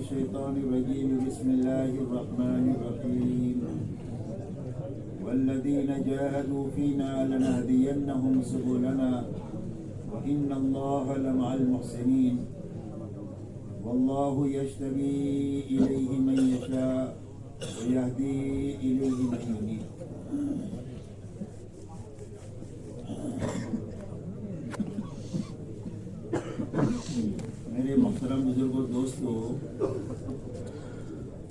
الشيطان الرجيم بسم الله الرحمن الرحيم والذين جاهدوا فينا لنهدينهم سبلنا وإن الله لمع المحسنين والله يجتبي إليه من يشاء ويهدي إليه من ينيب. میرے محترم بزرگوں دوستوں،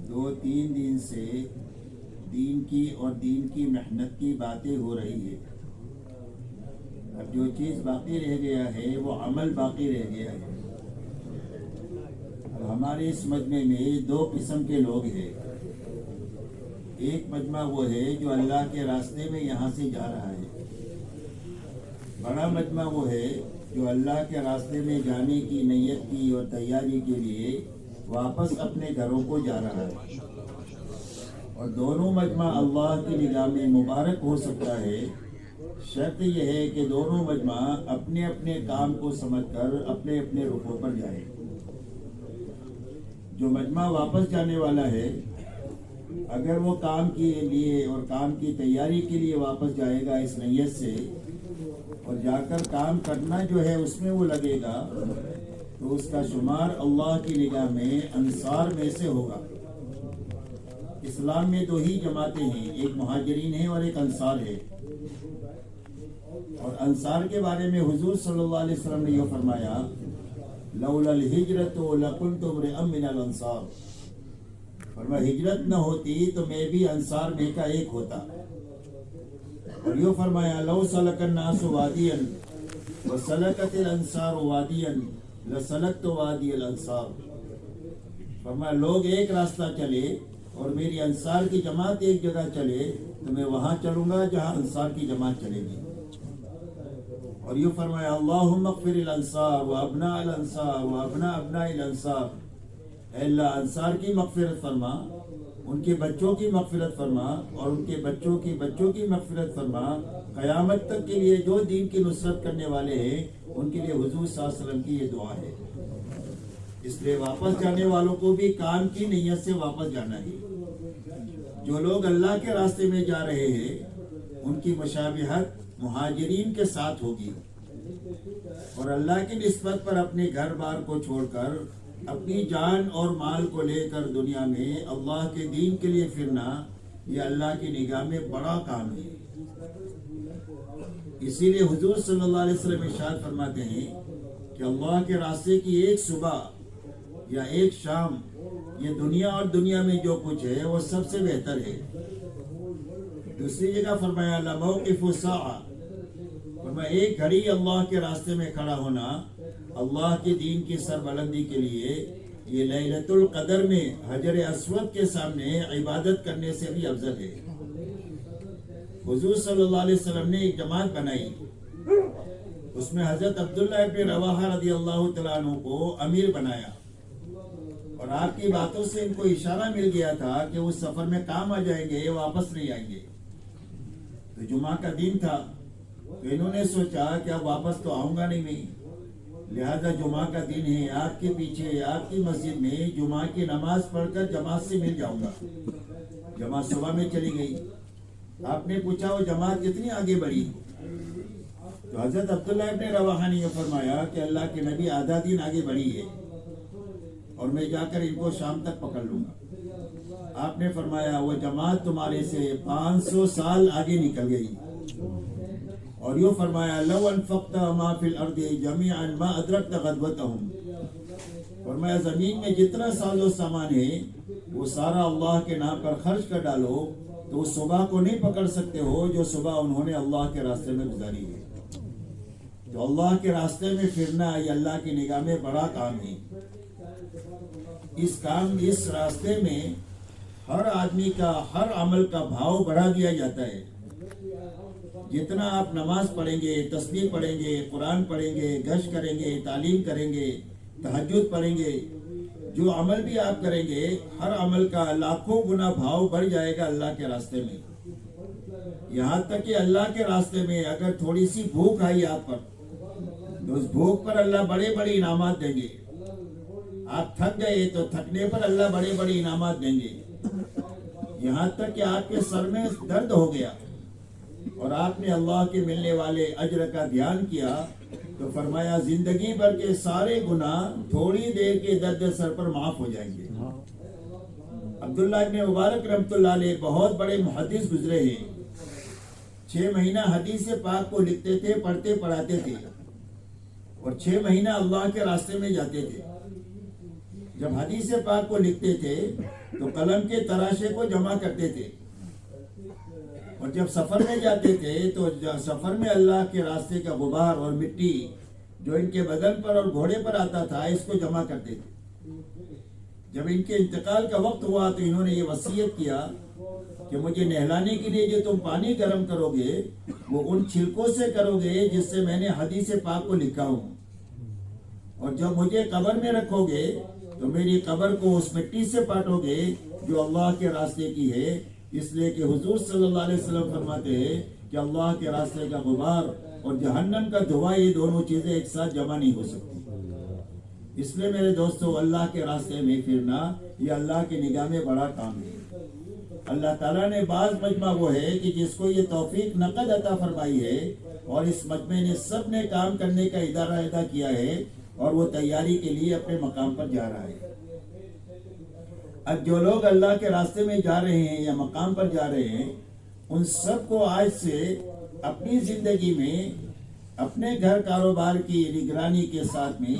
2-3 دن سے دین کی اور دین کی محنت کی باتیں ہو رہی ہے. اب جو چیز باقی رہ گیا ہے وہ عمل باقی رہ گیا ہے. اب ہمارے اس مجمع میں 2 قسم کے لوگ ہیں. ایک مجمع وہ ہے جو اللہ کے راستے میں یہاں سے جا رہا ہے. بڑا مجمع وہ ہے جو اللہ کے راستے میں جانے کی نیت کی اور تیاری کے لیے واپس اپنے گھروں کو جا رہا ہے. اور دونوں مجمع اللہ کی نگاہ میں مبارک ہو سکتا ہے، شرط یہ ہے کہ دونوں مجمع اپنے اپنے کام کو سمجھ کر اپنے اپنے رخوں پر جائے. جو مجمع واپس جانے والا ہے، اگر وہ کام کے لیے اور کام کی تیاری کے لیے واپس جائے گا اس نیت سے، اور جا کر کام کرنا جو ہے اس میں وہ لگے گا، تو اس کا شمار اللہ کی نگاہ میں انصار میں سے ہوگا. اسلام میں 2 ہی جماعتیں ہیں، ایک مہاجرین ہے اور ایک انصار ہے. اور انصار کے بارے میں حضور صلی اللہ علیہ وسلم نے یہ فرمایا، لولا الہجرت لکنت امرئا من الانصار. فرمایا ہجرت نہ ہوتی تو میں بھی انصار میں کا ایک ہوتا. اور یہ فرمایا، لو سلک الناس وادیا وسلکت الانصار وادیا لسلکت وادی الانصار. فرمایا لوگ ایک راستہ چلے اور میری انصار کی جماعت ایک جگہ چلے تو میں وہاں چلوں گا جہاں انصار کی جماعت چلے گی. اور یہ فرمایا، اللہم اغفر الانصار وابناء الانصار وابناء ابناء الانصار. اے اللہ انصار کی مغفرت فرما، ان کے بچوں کی مغفرت فرما، اور ان کے بچوں کی بچوں کی مغفرت فرما. قیامت تک کے لیے جو دین کی نصرت کرنے والے ہیں ان کے لیے حضور صلی اللہ علیہ وسلم کی یہ دعا ہے. اس لیے واپس جانے والوں کو بھی کام کی نیت سے واپس جانا ہے. جو لوگ اللہ کے راستے میں جا رہے ہیں ان کی مشابہت مہاجرین کے ساتھ ہوگی، اور اللہ کی نسبت پر اپنے گھر بار کو چھوڑ کر اپنی جان اور مال کو لے کر دنیا میں اللہ کے دین کے لیے پھرنا، یہ اللہ کی نگاہ میں بڑا کام ہے. اسی لیے حضور صلی اللہ علیہ وسلم ارشاد فرماتے ہیں کہ اللہ کے راستے کی ایک صبح یا ایک شام، یہ دنیا اور دنیا میں جو کچھ ہے وہ سب سے بہتر ہے. دوسری جگہ فرمایا، لموقف ساعہ. فرمایا ایک گھڑی اللہ کے راستے میں کھڑا ہونا اللہ کے دین کی سربلندی کے لیے یہ لیلۃ القدر میں حجر اسود کے سامنے عبادت کرنے سے بھی افضل ہے. حضور صلی اللہ علیہ وسلم نے ایک جماعت بنائی، اس میں حضرت عبداللہ ابن رواحہ رضی اللہ تعالیٰ عنہ کو امیر بنایا، اور آپ کی باتوں سے ان کو اشارہ مل گیا تھا کہ وہ سفر میں کام آ جائیں گے، واپس نہیں آئیں گے. تو جمعہ کا دن تھا، تو انہوں نے سوچا کہ اب واپس تو آؤں گا نہیں میں، لہذا جمعہ کا دن ہے، آپ کے پیچھے آپ کی مسجد میں جمعہ کی نماز پڑھ کر جماعت سے مل جاؤں گا. جماعت صبح میں چلی گئی. آپ نے پوچھا وہ جماعت کتنی آگے بڑھی؟ تو حضرت عبداللہ ابن رواحہ نے یہ فرمایا کہ اللہ کے نبی آدھا دن آگے بڑھی ہے، اور میں جا کر ان کو شام تک پکڑ لوں گا. آپ نے فرمایا وہ جماعت تمہارے سے 500 سال آگے نکل گئی. اور یہ فرمایا لو انفقت ما فی الارض جميعا ما ادرکت غدوتهم، فرمایا زمین میں جتنا ساز و سامان ہے وہ سارا اللہ کے نام پر خرچ کر ڈالو تو اس صبح کو نہیں پکڑ سکتے ہو جو صبح انہوں نے اللہ کے راستے میں گزاری ہے. تو اللہ کے راستے میں پھرنا یہ اللہ کی نگاہ میں بڑا کام ہے. اس راستے میں ہر آدمی کا ہر عمل کا بھاؤ بڑھا دیا جاتا ہے. جتنا آپ نماز پڑھیں گے، تسبیح پڑھیں گے، قرآن پڑھیں گے، گشت کریں گے، تعلیم کریں گے، تہجد پڑھیں گے، جو عمل بھی آپ کریں گے ہر عمل کا لاکھوں گنا بھاؤ بڑھ جائے گا اللہ کے راستے میں. یہاں تک کہ اللہ کے راستے میں اگر تھوڑی سی بھوک آئی آپ پر تو اس بھوک پر اللہ بڑے بڑے انعامات دیں گے. آپ تھک گئے تو تھکنے پر اللہ بڑے بڑے انعامات دیں گے. یہاں تک کہ آپ کے سر میں درد ہو گیا اور آپ نے اللہ کے ملنے والے اجر کا دھیان کیا تو فرمایا زندگی بھر کے سارے گناہ تھوڑی دیر کے درد سر پر معاف ہو جائیں گے. عبداللہ ابن مبارک رحمۃ اللہ علیہ بہت بڑے محدث گزرے ہیں. 6 مہینہ حدیث پاک کو لکھتے تھے، پڑھتے پڑھاتے تھے، اور 6 مہینہ اللہ کے راستے میں جاتے تھے. جب حدیث پاک کو لکھتے تھے تو قلم کے تراشے کو جمع کرتے تھے، اور جب سفر میں جاتے تھے تو سفر میں اللہ کے راستے کا غبار اور مٹی جو ان کے بدن پر اور گھوڑے پر آتا تھا اس کو جمع کرتے تھے. جب ان کے انتقال کا وقت ہوا تو انہوں نے یہ وصیت کیا کہ مجھے نہلانے کے لیے جو تم پانی گرم کرو گے وہ ان چھلکوں سے کرو گے جس سے میں نے حدیث پاک کو لکھا ہوں، اور جب مجھے قبر میں رکھو گے تو میری قبر کو اس مٹی سے پاٹو گے جو اللہ کے راستے کی ہے. اس لیے کہ حضور صلی اللہ علیہ وسلم فرماتے ہیں کہ اللہ کے راستے کا غبار اور جہنم کا دھواں یہ دونوں چیزیں ایک ساتھ جمع نہیں ہو سکتی. اس لیے میرے دوستو اللہ کے راستے میں پھرنا یہ اللہ کی نگاہ میں بڑا کام ہے. اللہ تعالیٰ نے بعض مجمع وہ ہے کہ جس کو یہ توفیق نقد عطا فرمائی ہے، اور اس مجمع نے سب نے کام کرنے کا ادارہ ادا کیا ہے اور وہ تیاری کے لیے اپنے مقام پر جا رہا ہے. اب جو لوگ اللہ کے راستے میں جا رہے ہیں یا مقام پر جا رہے ہیں ان سب کو آج سے اپنی زندگی میں اپنے گھر کاروبار کی نگرانی کے ساتھ میں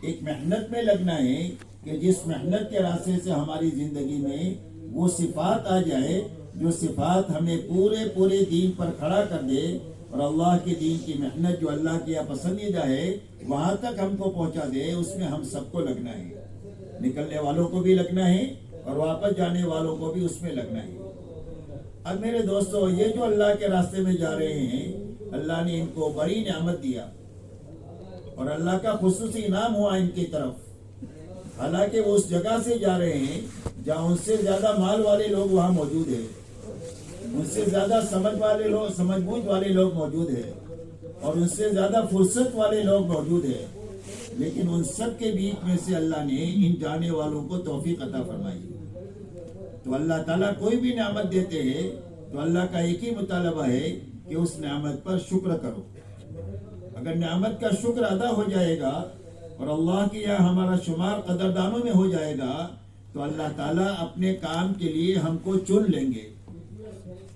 ایک محنت میں لگنا ہے کہ جس محنت کے راستے سے ہماری زندگی میں وہ صفات آ جائے جو صفات ہمیں پورے دین پر کھڑا کر دے، اور اللہ کے دین کی محنت جو اللہ کی پسندیدہ ہے وہاں تک ہم کو پہنچا دے. اس میں ہم سب کو لگنا ہے، نکلنے والوں کو بھی لگنا ہے اور واپس جانے والوں کو بھی اس میں لگنا ہے. اب میرے دوستو یہ جو اللہ کے راستے میں جا رہے ہیں اللہ نے ان کو بڑی نعمت دیا اور اللہ کا خصوصی انعام ہوا ان کی طرف. حالانکہ وہ اس جگہ سے جا رہے ہیں جہاں ان سے زیادہ مال والے لوگ وہاں موجود ہیں، ان سے زیادہ سمجھ بوجھ والے لوگ موجود ہیں، اور ان سے زیادہ فرصت والے لوگ موجود ہیں. لیکن ان سب کے بیچ میں سے اللہ نے ان جانے والوں کو توفیق عطا فرمائی. تو اللہ تعالیٰ کوئی بھی نعمت دیتے ہیں تو اللہ کا ایک ہی مطالبہ ہے کہ اس نعمت پر شکر کرو. اگر نعمت کا شکر ادا ہو جائے گا اور اللہ کی یہاں ہمارا شمار قدردانوں میں ہو جائے گا تو اللہ تعالیٰ اپنے کام کے لیے ہم کو چن لیں گے.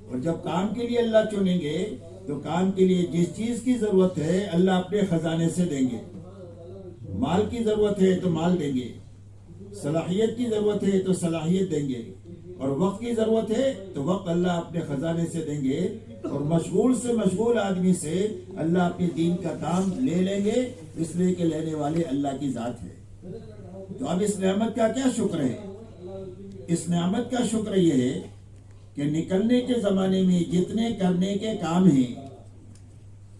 اور جب کام کے لیے اللہ چنیں گے تو کام کے لیے جس چیز کی ضرورت ہے اللہ اپنے خزانے سے دیں گے. مال کی ضرورت ہے تو مال دیں گے، صلاحیت کی ضرورت ہے تو صلاحیت دیں گے، اور وقت کی ضرورت ہے تو وقت اللہ اپنے خزانے سے دیں گے. اور مشغول سے مشغول آدمی سے اللہ اپنے دین کا کام لے لیں گے، اس لیے کہ لینے والے اللہ کی ذات ہے. تو اب اس نعمت کا کیا شکر ہے؟ اس نعمت کا شکر یہ ہے کہ نکلنے کے زمانے میں جتنے کرنے کے کام ہیں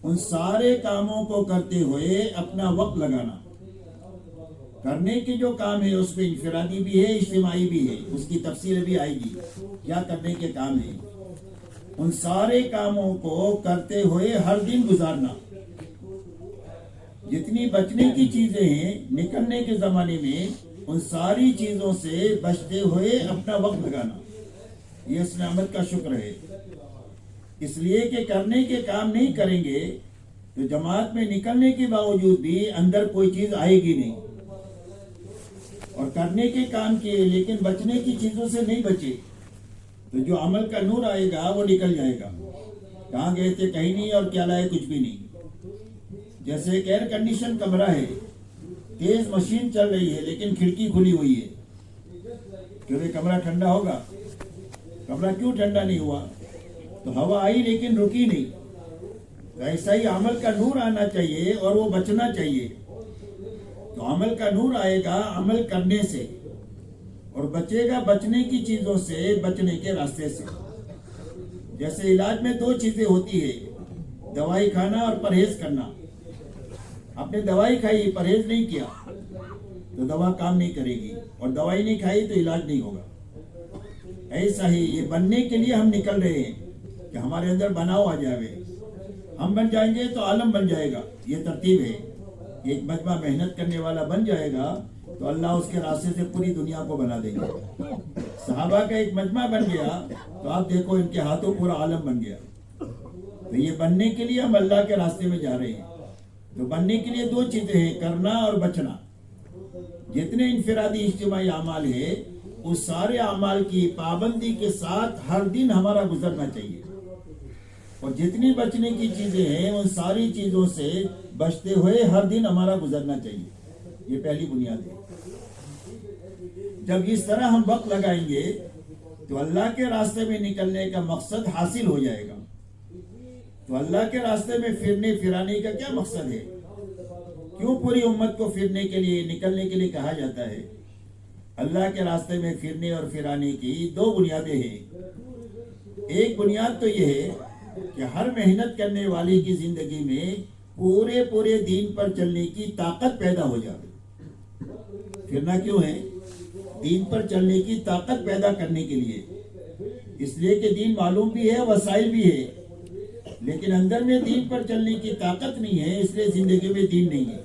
ان سارے کاموں کو کرتے ہوئے اپنا وقت لگانا. کرنے کے جو کام ہے اس میں انفرادی بھی ہے، اجتماعی بھی ہے، اس کی تفصیل بھی آئے گی کیا کرنے کے کام ہے. ان سارے کاموں کو کرتے ہوئے ہر دن گزارنا. جتنی بچنے کی چیزیں ہیں نکلنے کے زمانے میں ان ساری چیزوں سے بچتے ہوئے اپنا وقت لگانا، یہ اس نعمت کا شکر ہے. اس لیے کہ کرنے کے کام نہیں کریں گے تو جماعت میں نکلنے کے باوجود بھی اندر کوئی چیز آئے گی نہیں، اور کرنے کے کام کیے لیکن بچنے کی چیزوں سے نہیں بچے تو جو عمل کا نور آئے گا وہ نکل جائے گا. کہاں گئے تھے؟ کہیں نہیں، اور کیا لائے؟ کچھ بھی نہیں. جیسے ایک ایئر کنڈیشن کمرہ ہے، تیز مشین چل رہی ہے لیکن کھڑکی کھلی ہوئی ہے، کیونکہ کمرہ ٹھنڈا ہوگا. کمرہ کیوں ٹھنڈا نہیں ہوا؟ تو ہوا آئی لیکن رکی نہیں. تو ایسا ہی عمل کا نور آنا چاہیے اور وہ بچنا چاہیے. تو عمل کا نور آئے گا عمل کرنے سے، اور بچے گا بچنے کی چیزوں سے، بچنے کے راستے سے. جیسے علاج میں دو چیزیں ہوتی ہے، دوائی کھانا اور پرہیز کرنا. آپ نے دوائی کھائی پرہیز نہیں کیا تو دوا کام نہیں کرے گی، اور دوائی نہیں کھائی تو علاج نہیں ہوگا. ایسا ہی یہ بننے کے لیے ہم نکل رہے ہیں کہ ہمارے اندر بناؤ آ جائے. ہم بن جائیں گے تو عالم بن جائے گا. یہ ترتیب ہے. ایک مجمع محنت کرنے والا بن جائے گا تو اللہ اس کے راستے سے پوری دنیا کو بنا دے گا. صحابہ کا ایک مجمع بن گیا تو آپ دیکھو ان کے ہاتھوں پورا عالم بن گیا. تو یہ بننے کے لیے ہم اللہ کے راستے میں جا رہے ہیں. تو بننے کے لیے دو چیزیں ہیں، کرنا اور بچنا. جتنے انفرادی اجتماعی اعمال ہے اس سارے اعمال کی پابندی کے ساتھ ہر دن ہمارا گزرنا چاہیے، اور جتنی بچنے کی چیزیں ہیں ان ساری چیزوں سے بچتے ہوئے ہر دن ہمارا گزرنا چاہیے. یہ پہلی بنیاد ہے. جب اس طرح ہم وقت لگائیں گے تو اللہ کے راستے میں نکلنے کا مقصد حاصل ہو جائے گا. تو اللہ کے راستے میں پھرنے پھرانے کا کیا مقصد ہے؟ کیوں پوری امت کو پھرنے کے لیے، نکلنے کے لیے کہا جاتا ہے؟ اللہ کے راستے میں پھرنے اور پھرانے کی دو بنیادیں ہیں. ایک بنیاد تو یہ ہے کہ ہر محنت کرنے والی کی زندگی میں پورے دین پر چلنے کی طاقت پیدا ہو جائے. پھرنا کیوں ہے؟ دین پر چلنے کی طاقت پیدا کرنے کے لیے. اس لیے کہ دین معلوم بھی ہے، وسائل بھی ہے، لیکن اندر میں دین پر چلنے کی طاقت نہیں ہے، اس لیے زندگی میں دین نہیں ہے.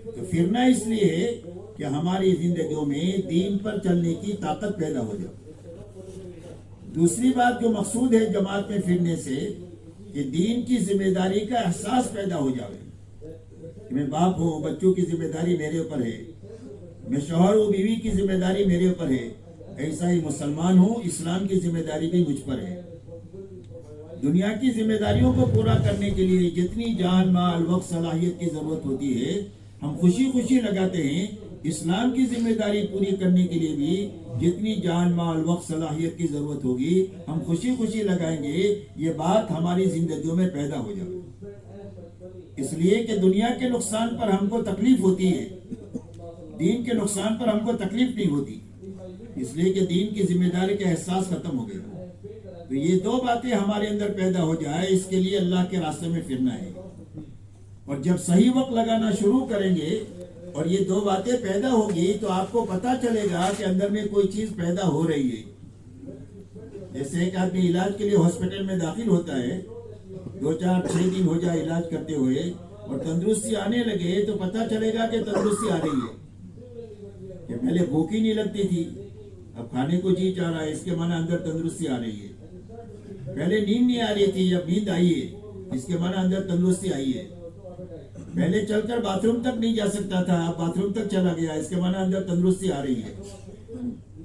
تو پھرنا اس لیے ہے کہ ہماری زندگیوں میں دین پر چلنے کی طاقت پیدا ہو جائے. دوسری بات جو مقصود ہے جماعت میں پھرنے سے کہ دین کی ذمہ داری کا احساس پیدا ہو جائے. کہ میں باپ ہوں، بچوں کی ذمہ داری میرے اوپر ہے. میں شوہر ہوں، بیوی کی ذمہ داری میرے اوپر ہے. ایسا ہی مسلمان ہوں، اسلام کی ذمہ داری بھی مجھ پر ہے. دنیا کی ذمہ داریوں کو پورا کرنے کے لیے جتنی جان مال وقت صلاحیت کی ضرورت ہوتی ہے ہم خوشی خوشی لگاتے ہیں. اسلام کی ذمہ داری پوری کرنے کے لیے بھی جتنی جان مال وقت صلاحیت کی ضرورت ہوگی ہم خوشی خوشی لگائیں گے. یہ بات ہماری زندگیوں میں پیدا ہو جائے. اس لیے کہ دنیا کے نقصان پر ہم کو تکلیف ہوتی ہے، دین کے نقصان پر ہم کو تکلیف نہیں ہوتی، اس لیے کہ دین کی ذمہ داری کا احساس ختم ہو گیا. تو یہ دو باتیں ہمارے اندر پیدا ہو جائے، اس کے لیے اللہ کے راستے میں پھرنا ہے. اور جب صحیح وقت لگانا شروع کریں گے اور یہ دو باتیں پیدا ہوگی تو آپ کو پتا چلے گا کہ اندر میں کوئی چیز پیدا ہو رہی ہے. جیسے ایک آدمی علاج کے لیے ہاسپٹل میں داخل ہوتا ہے، 2-4-6 دن ہو جائے علاج کرتے ہوئے اور تندرستی آنے لگے تو پتا چلے گا کہ تندرستی آ رہی ہے. کہ پہلے بھوک ہی نہیں لگتی تھی، اب کھانے کو جی چاہ رہا ہے، اس کے معنی اندر تندرستی آ رہی ہے. پہلے نیند نہیں آ رہی تھی، اب نیند آئی ہے، اس کے معنی اندر تندرستی آئی ہے. پہلے چل کر باتھ روم تک نہیں جا سکتا تھا، اب باتھ روم تک چلا گیا، اس کے معنی اندر تندرستی آ رہی ہے.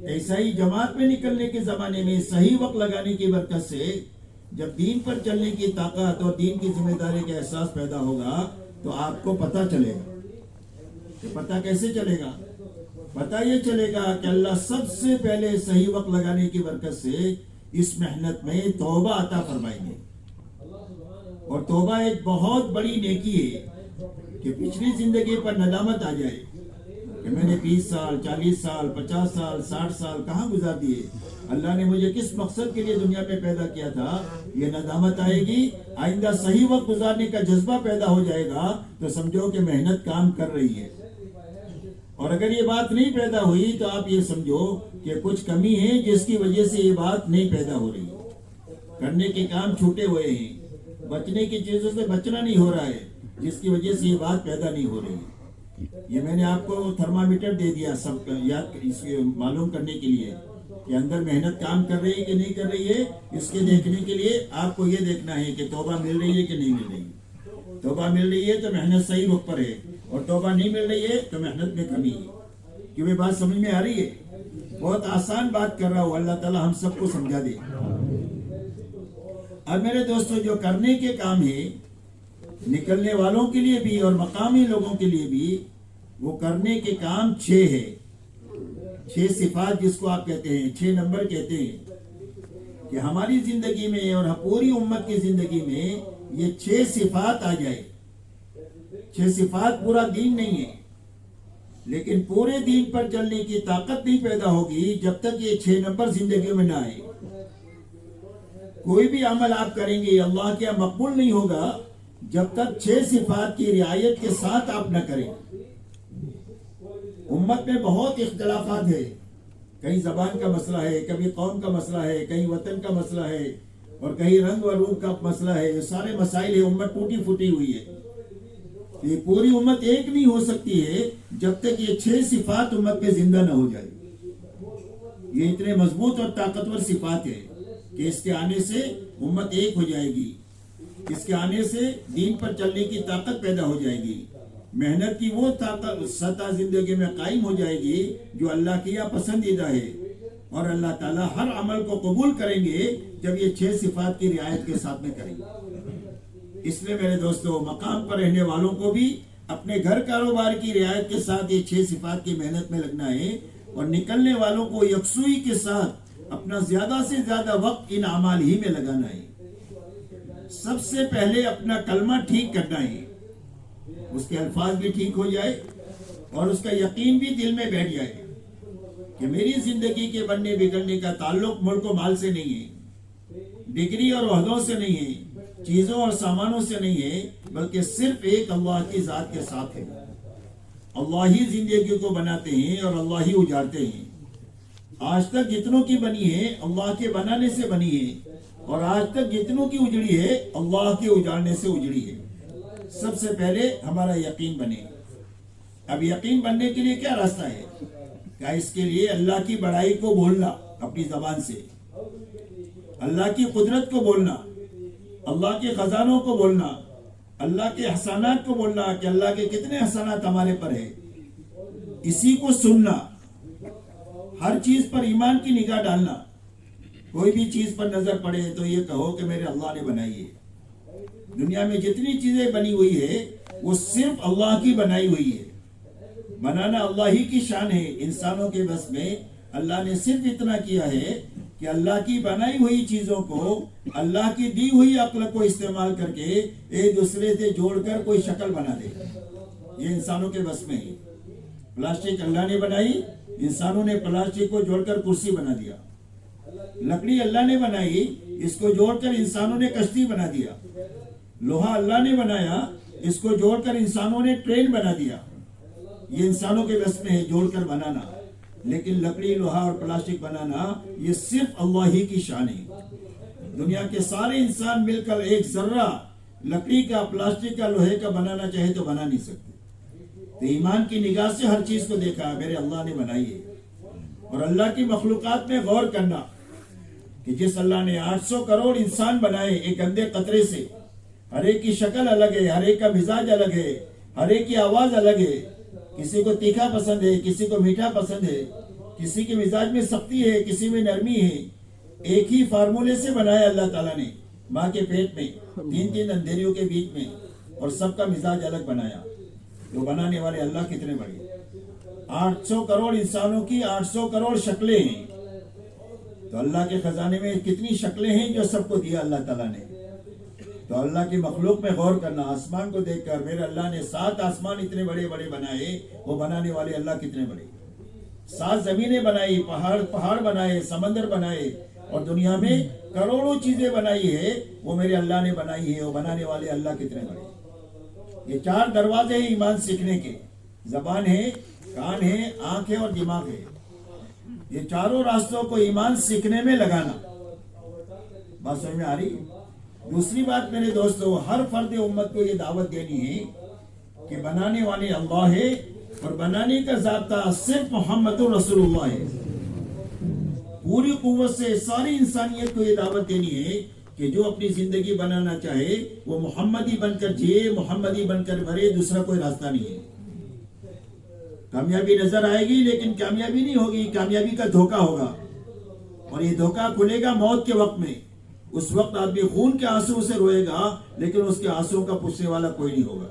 ایسا ہی جماعت میں نکلنے کے زمانے میں صحیح وقت لگانے کی برکت سے جب دین پر چلنے کی طاقت اور دین کی ذمہ داری کا احساس پیدا ہوگا تو آپ کو پتہ چلے گا. کہ پتہ کیسے چلے گا؟ پتہ یہ چلے گا کہ اللہ سب سے پہلے صحیح وقت لگانے کی برکت سے اس محنت میں توبہ عطا فرمائیں گے. اور توبہ ایک بہت بڑی نیکی ہے کہ پچھلی زندگی پر ندامت آ جائے. کہ میں نے 20 سال 40 سال 50 سال 60 سال کہاں گزار دیے. اللہ نے مجھے کس مقصد کے لیے دنیا میں پیدا کیا تھا. یہ ندامت آئے گی. آئندہ صحیح وقت گزارنے کا جذبہ پیدا ہو جائے گا تو سمجھو کہ محنت کام کر رہی ہے. اور اگر یہ بات نہیں پیدا ہوئی تو آپ یہ سمجھو کہ کچھ کمی ہے جس کی وجہ سے یہ بات نہیں پیدا ہو رہی. کرنے کے کام چھوٹے ہوئے ہیں, بچنے کی چیزوں سے بچنا نہیں ہو رہا ہے, جس کی وجہ سے یہ بات پیدا نہیں ہو رہی. یہ میں نے آپ کو تھرمامیٹر دے دیا سب یاد اس کے معلوم کرنے کے لیے کہ اندر محنت کام کر رہی ہے کہ نہیں کر رہی ہے. اس کے دیکھنے کے لیے آپ کو یہ دیکھنا ہے کہ توبہ مل رہی ہے کہ نہیں مل رہی. توبہ مل رہی ہے تو محنت صحیح رخ پر ہے, اور توبہ نہیں مل رہی ہے تو محنت میں کمی ہے. کیوں یہ بات سمجھ میں آ رہی ہے؟ بہت آسان بات کر رہا ہوں, اللہ تعالی ہم سب کو سمجھا دے. اب میرے دوستو, جو کرنے کے کام ہے نکلنے والوں کے لیے بھی اور مقامی لوگوں کے لیے بھی, وہ کرنے کے کام 6 ہے. 6 صفات جس کو آپ کہتے ہیں, 6 نمبر کہتے ہیں کہ ہماری زندگی میں اور پوری امت کی زندگی میں یہ 6 صفات آ جائے. 6 صفات پورا دین نہیں ہے, لیکن پورے دین پر چلنے کی طاقت نہیں پیدا ہوگی جب تک یہ 6 نمبر زندگی میں نہ آئے. کوئی بھی عمل آپ کریں گے اللہ کے یہاں مقبول نہیں ہوگا جب تک 6 صفات کی رعایت کے ساتھ آپ نہ کریں. امت میں بہت اختلافات ہے, کہیں زبان کا مسئلہ ہے, کبھی قوم کا مسئلہ ہے, کہیں وطن کا مسئلہ ہے, اور کہیں رنگ و روپ کا مسئلہ ہے. یہ سارے مسائل ہے, امت ٹوٹی پھوٹی ہوئی ہے. یہ پوری امت ایک نہیں ہو سکتی ہے جب تک یہ 6 صفات امت میں زندہ نہ ہو جائے. یہ اتنے مضبوط اور طاقتور صفات ہے کہ اس کے آنے سے امت ایک ہو جائے گی. اس کے آنے سے دین پر چلنے کی طاقت پیدا ہو جائے گی. محنت کی وہ سطح زندگی میں قائم ہو جائے گی جو اللہ کی یہاں پسندیدہ ہے, اور اللہ تعالیٰ ہر عمل کو قبول کریں گے جب یہ 6 صفات کی رعایت کے ساتھ میں کریں گے. اس لیے میرے دوستو, مقام پر رہنے والوں کو بھی اپنے گھر کاروبار کی رعایت کے ساتھ یہ 6 صفات کی محنت میں لگنا ہے, اور نکلنے والوں کو یکسوئی کے ساتھ اپنا زیادہ سے زیادہ وقت ان اعمال ہی میں لگانا ہے. سب سے پہلے اپنا کلمہ ٹھیک کرنا ہے, اس کے الفاظ بھی ٹھیک ہو جائے اور اس کا یقین بھی دل میں بیٹھ جائے کہ میری زندگی کے بننے بگڑنے کا تعلق ملک و مال سے نہیں ہے, ڈگری اور عہدوں سے نہیں ہے, چیزوں اور سامانوں سے نہیں ہے, بلکہ صرف ایک اللہ کی ذات کے ساتھ ہے. اللہ ہی زندگی کو بناتے ہیں اور اللہ ہی اجارتے ہیں. آج تک جتنوں کی بنی ہے اللہ کے بنانے سے بنی ہے, اور آج تک جتنوں کی اجڑی ہے اللہ کے اجاڑنے سے اجڑی ہے. سب سے پہلے ہمارا یقین بنے. اب یقین بننے کے لیے کیا راستہ ہے؟ کیا اس کے لیے اللہ کی بڑائی کو بولنا اپنی زبان سے, اللہ کی قدرت کو بولنا, اللہ کے خزانوں کو بولنا, اللہ کے احسانات کو بولنا کہ اللہ کے کتنے احسانات ہمارے پر ہے. اسی کو سننا, ہر چیز پر ایمان کی نگاہ ڈالنا. کوئی بھی چیز پر نظر پڑے تو یہ کہو کہ میرے اللہ نے بنائی ہے. دنیا میں جتنی چیزیں بنی ہوئی ہے وہ صرف اللہ کی بنائی ہوئی ہے. بنانا اللہ ہی کی شان ہے, انسانوں کے بس میں اللہ نے صرف اتنا کیا ہے کہ اللہ کی بنائی ہوئی چیزوں کو اللہ کی دی ہوئی عقل کو استعمال کر کے ایک دوسرے سے جوڑ کر کوئی شکل بنا دے. یہ انسانوں کے بس میں ہے. پلاسٹک اللہ نے بنائی, انسانوں نے پلاسٹک کو جوڑ کر کرسی بنا دیا. لکڑی اللہ نے بنائی, اس کو جوڑ کر انسانوں نے کشتی بنا دیا. لوہا اللہ نے بنایا, اس کو جوڑ کر انسانوں نے ٹرین بنا دیا. یہ انسانوں کے بس میں ہے جوڑ کر بنانا, لیکن لکڑی, لوہا اور پلاسٹک بنانا یہ صرف اللہ ہی کی شان ہے. دنیا کے سارے انسان مل کر ایک ذرہ لکڑی کا, پلاسٹک کا, لوہے کا بنانا چاہے تو بنا نہیں سکتے. تو ایمان کی نگاہ سے ہر چیز کو دیکھا میرے اللہ نے بنائی ہے. اور اللہ کی مخلوقات میں غور کرنا کہ جس اللہ نے 800 کروڑ انسان بنائے ایک گندے قطرے سے, ہر ایک کی شکل الگ ہے, ہر ایک کا مزاج الگ ہے, ہر ایک کی آواز الگ ہے. کسی کو تیکھا پسند ہے, کسی کو میٹھا پسند ہے, کسی کے مزاج میں سختی ہے, کسی میں نرمی ہے. ایک ہی فارمولے سے بنایا اللہ تعالیٰ نے ماں کے پیٹ میں, 3 اندھیریوں کے بیچ میں, اور سب کا مزاج الگ بنایا. تو بنانے والے اللہ کتنے بڑے. 800 کروڑ انسانوں کی 800 کروڑ شکلیں ہیں. تو اللہ کے خزانے میں کتنی شکلیں ہیں جو سب کو دیا اللہ تعالیٰ نے. تو اللہ کی مخلوق میں غور کرنا. آسمان کو دیکھ کر میرے اللہ نے 7 آسمان اتنے بڑے بڑے بنائے, وہ بنانے والے اللہ کتنے بڑے. 7 زمینیں بنائی, پہاڑ بنائے, سمندر بنائے, اور دنیا میں کروڑوں چیزیں بنائی ہے, وہ میرے اللہ نے بنائی ہے. وہ بنانے والے اللہ کتنے بڑے. یہ 4 دروازے ہیں ایمان سیکھنے کے. زبان ہے, کان ہے, آنکھ ہے اور دماغ ہے. یہ چاروں راستوں کو ایمان سیکھنے میں لگانا. بات سمجھ میں آ رہی. دوسری بات میرے دوستو, ہر فرد امت کو یہ دعوت دینی ہے کہ بنانے والے اللہ ہے, اور بنانے کا ضابطہ صرف محمد رسول اللہ ہے. پوری قوت سے ساری انسانیت کو یہ دعوت دینی ہے کہ جو اپنی زندگی بنانا چاہے وہ محمدی بن کر جیے, محمدی بن کر مرے. دوسرا کوئی راستہ نہیں ہے. کامیابی نظر آئے گی لیکن کامیابی نہیں ہوگی, کامیابی کا دھوکہ ہوگا, اور یہ دھوکہ کھلے گا موت کے وقت میں. اس وقت آدمی خون کے آنسو سے روئے گا لیکن اس کے آنسو کا پوچھنے والا کوئی نہیں ہوگا.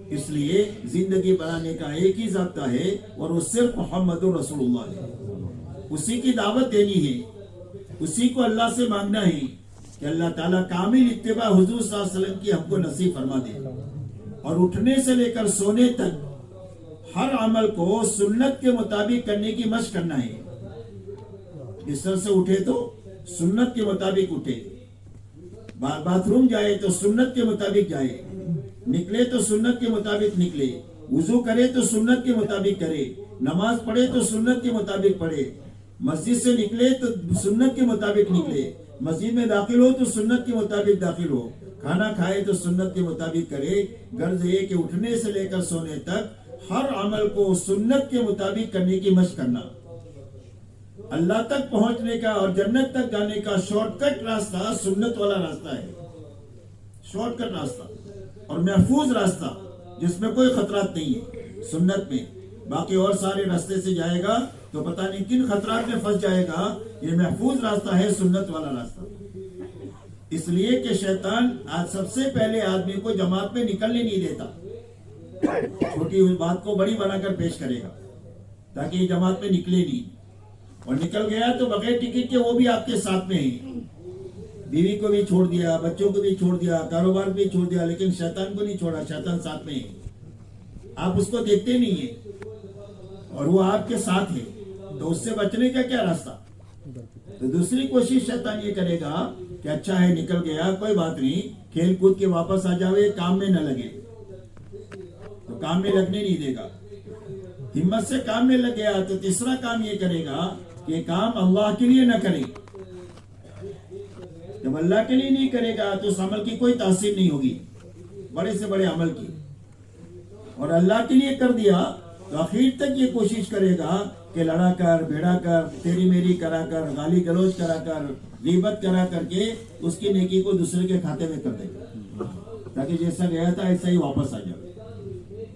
اس لیے زندگی بنانے کا ایک ہی ضابطہ ہے, اور وہ صرف محمد رسول اللہ ہے. اسی کی دعوت دینی ہے, اسی کو اللہ سے مانگنا ہے کہ اللہ تعالیٰ کامل اتباع حضور صلی اللہ علیہ وسلم کی ہم کو نصیب فرما دے. اور اٹھنے سے لے کر سونے تک ہر عمل کو سنت کے مطابق کرنے کی مشق کرنا ہے. بستر سے اٹھے تو سنت کے مطابق اٹھے, باتھ روم جائے تو سنت کے مطابق جائے, نکلے تو سنت کے مطابق نکلے, وضو کرے تو سنت کے مطابق کرے, نماز پڑھے تو سنت کے مطابق پڑھے, مسجد سے نکلے تو سنت کے مطابق نکلے, مسجد میں داخل ہو تو سنت کے مطابق داخل ہو, کھانا کھائے تو سنت کے مطابق کرے. غرض یہ کہ اٹھنے سے لے کر سونے تک ہر عمل کو سنت کے مطابق کرنے کی مشق کرنا. اللہ تک پہنچنے کا اور جنت تک جانے کا شارٹ کٹ راستہ سنت والا راستہ ہے. شارٹ کٹ راستہ اور محفوظ راستہ جس میں کوئی خطرات نہیں ہے سنت میں. باقی اور سارے راستے سے جائے گا تو پتہ نہیں کن خطرات میں پھنس جائے گا. یہ محفوظ راستہ ہے سنت والا راستہ. اس لیے کہ شیطان آج سب سے پہلے آدمی کو جماعت میں نکلنے نہیں دیتا. چھوٹی بات کو بڑی بنا کر پیش کرے گا تاکہ یہ جماعت میں نکلے نہیں, اور نکل گیا تو بغیر ٹکٹ کے وہ بھی آپ کے ساتھ میں ہیں. بیوی کو بھی چھوڑ دیا, بچوں کو بھی چھوڑ دیا, کاروبار کو بھی چھوڑ دیا, لیکن شیطان کو نہیں چھوڑا. شیطان ساتھ میں ہے, آپ اس کو دیکھتے نہیں ہیں اور وہ آپ کے ساتھ ہے. تو اس سے بچنے کا کیا راستہ؟ تو دوسری کوشش شیطان یہ کرے گا کہ اچھا ہے نکل گیا, کوئی بات نہیں, کھیل کود کے واپس آ جاوے, کام میں نہ لگے. تو کام میں لگنے نہیں دے گا. ہمت سے کام میں لگ گیا تو تیسرا کام یہ کرے گا کہ کام اللہ کے لیے نہ کرے. جب اللہ کے لیے نہیں کرے گا تو اس عمل کی کوئی تاثیر نہیں ہوگی, بڑے سے بڑے عمل کی. اور اللہ کے لیے کر دیا تو آخر تک یہ کوشش کرے گا کہ لڑا کر, بھیڑا کر, تیری میری کرا کر, گالی گلوچ کرا کر, غیبت کرا کر کے اس کی نیکی کو دوسرے کے کھاتے میں کر دے گا, تاکہ جیسا گیا تھا ایسا ہی واپس آ جائے.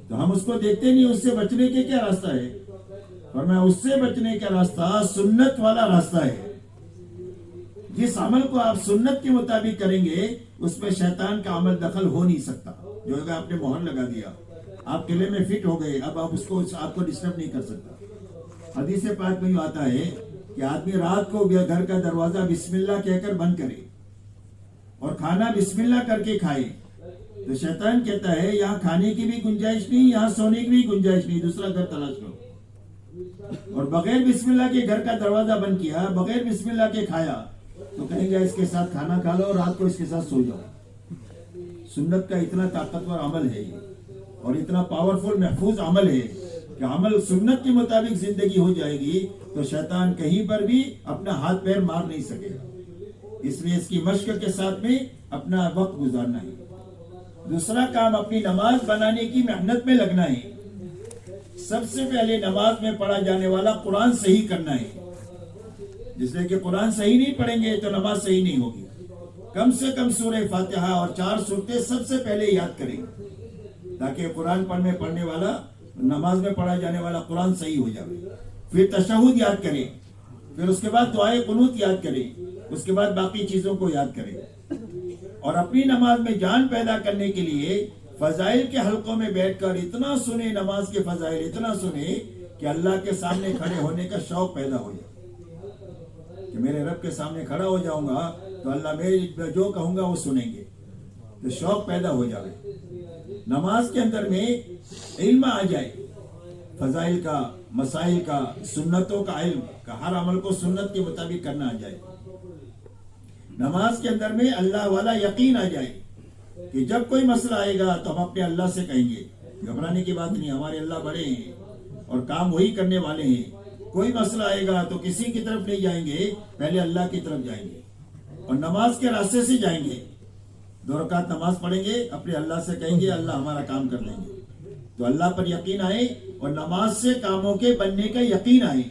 تو ہم اس کو دیکھتے نہیں. اس سے بچنے کے کیا راستہ ہے؟ فرمایا اس سے بچنے کا راستہ سنت والا راستہ ہے. جس عمل کو آپ سنت کے مطابق کریں گے اس میں شیطان کا عمل دخل ہو نہیں سکتا. جو ہے آپ نے مہر لگا دیا, آپ قلعے میں فٹ ہو گئے, اب آپ اس کو آپ کو ڈسٹرب نہیں کر سکتا. حدیث پاک میں یہ آتا ہے کہ آدمی رات کو گھر کا دروازہ بسم اللہ کہہ کر بند کرے اور کھانا بسم اللہ کر کے کھائے. تو شیطان کہتا ہے یہاں کھانے کی بھی گنجائش نہیں, یہاں سونے کی بھی گنجائش نہیں, دوسرا گھر تلاش کرو. اور بغیر بسم اللہ کے گھر کا دروازہ بند کیا, بغیر بسم اللہ کے کھایا, تو کہیں گے اس کے ساتھ کھانا کھا لو, رات کو اس کے ساتھ سو جاؤ. سنت کا اتنا طاقتور عمل ہے یہ, اور اتنا پاورفل محفوظ عمل ہے کہ عمل سنت کے مطابق زندگی ہو جائے گی تو شیطان کہیں پر بھی اپنا ہاتھ پیر مار نہیں سکے گا. اس لیے اس کی مشق کے ساتھ میں اپنا وقت گزارنا ہے. دوسرا کام اپنی نماز بنانے کی محنت میں لگنا ہے. سب سے پہلے نماز میں پڑھا جانے والا قرآن صحیح کرنا ہے. جس لیے کہ قرآن صحیح نہیں پڑھیں گے تو نماز صحیح نہیں ہوگی. کم سے کم سورہ فاتحہ اور 4 سورتیں سب سے پہلے یاد کریں تاکہ قرآن پڑھنے والا, نماز میں پڑھا جانے والا قرآن صحیح ہو جائے. پھر تشہد یاد کریں, پھر اس کے بعد دعائے قنوت یاد کریں, اس کے بعد باقی چیزوں کو یاد کریں. اور اپنی نماز میں جان پیدا کرنے کے لیے فضائل کے حلقوں میں بیٹھ کر اتنا سنے, نماز کے فضائل اتنا سنے کہ اللہ کے سامنے کھڑے ہونے کا شوق پیدا ہو جائے کہ میرے رب کے سامنے کھڑا ہو جاؤں گا تو اللہ میں جو کہوں گا وہ سنیں گے. تو شوق پیدا ہو جائے، نماز کے اندر میں علم آ جائے، فضائل کا، مسائل کا، سنتوں کا علم کا، ہر عمل کو سنت کے مطابق کرنا آ جائے، نماز کے اندر میں اللہ والا یقین آ جائے کہ جب کوئی مسئلہ آئے گا تو ہم اپنے اللہ سے کہیں گے، گھبرانے کی بات نہیں، ہمارے اللہ بڑے ہیں اور کام وہی کرنے والے ہیں، کوئی مسئلہ آئے گا تو کسی کی طرف نہیں جائیں گے، پہلے اللہ کی طرف جائیں گے اور نماز کے راستے سے جائیں گے، 2 رکعت نماز پڑھیں گے، اپنے اللہ سے کہیں گے اللہ ہمارا کام کر دیں گے، تو اللہ پر یقین آئے اور نماز سے کاموں کے بننے کا یقین آئے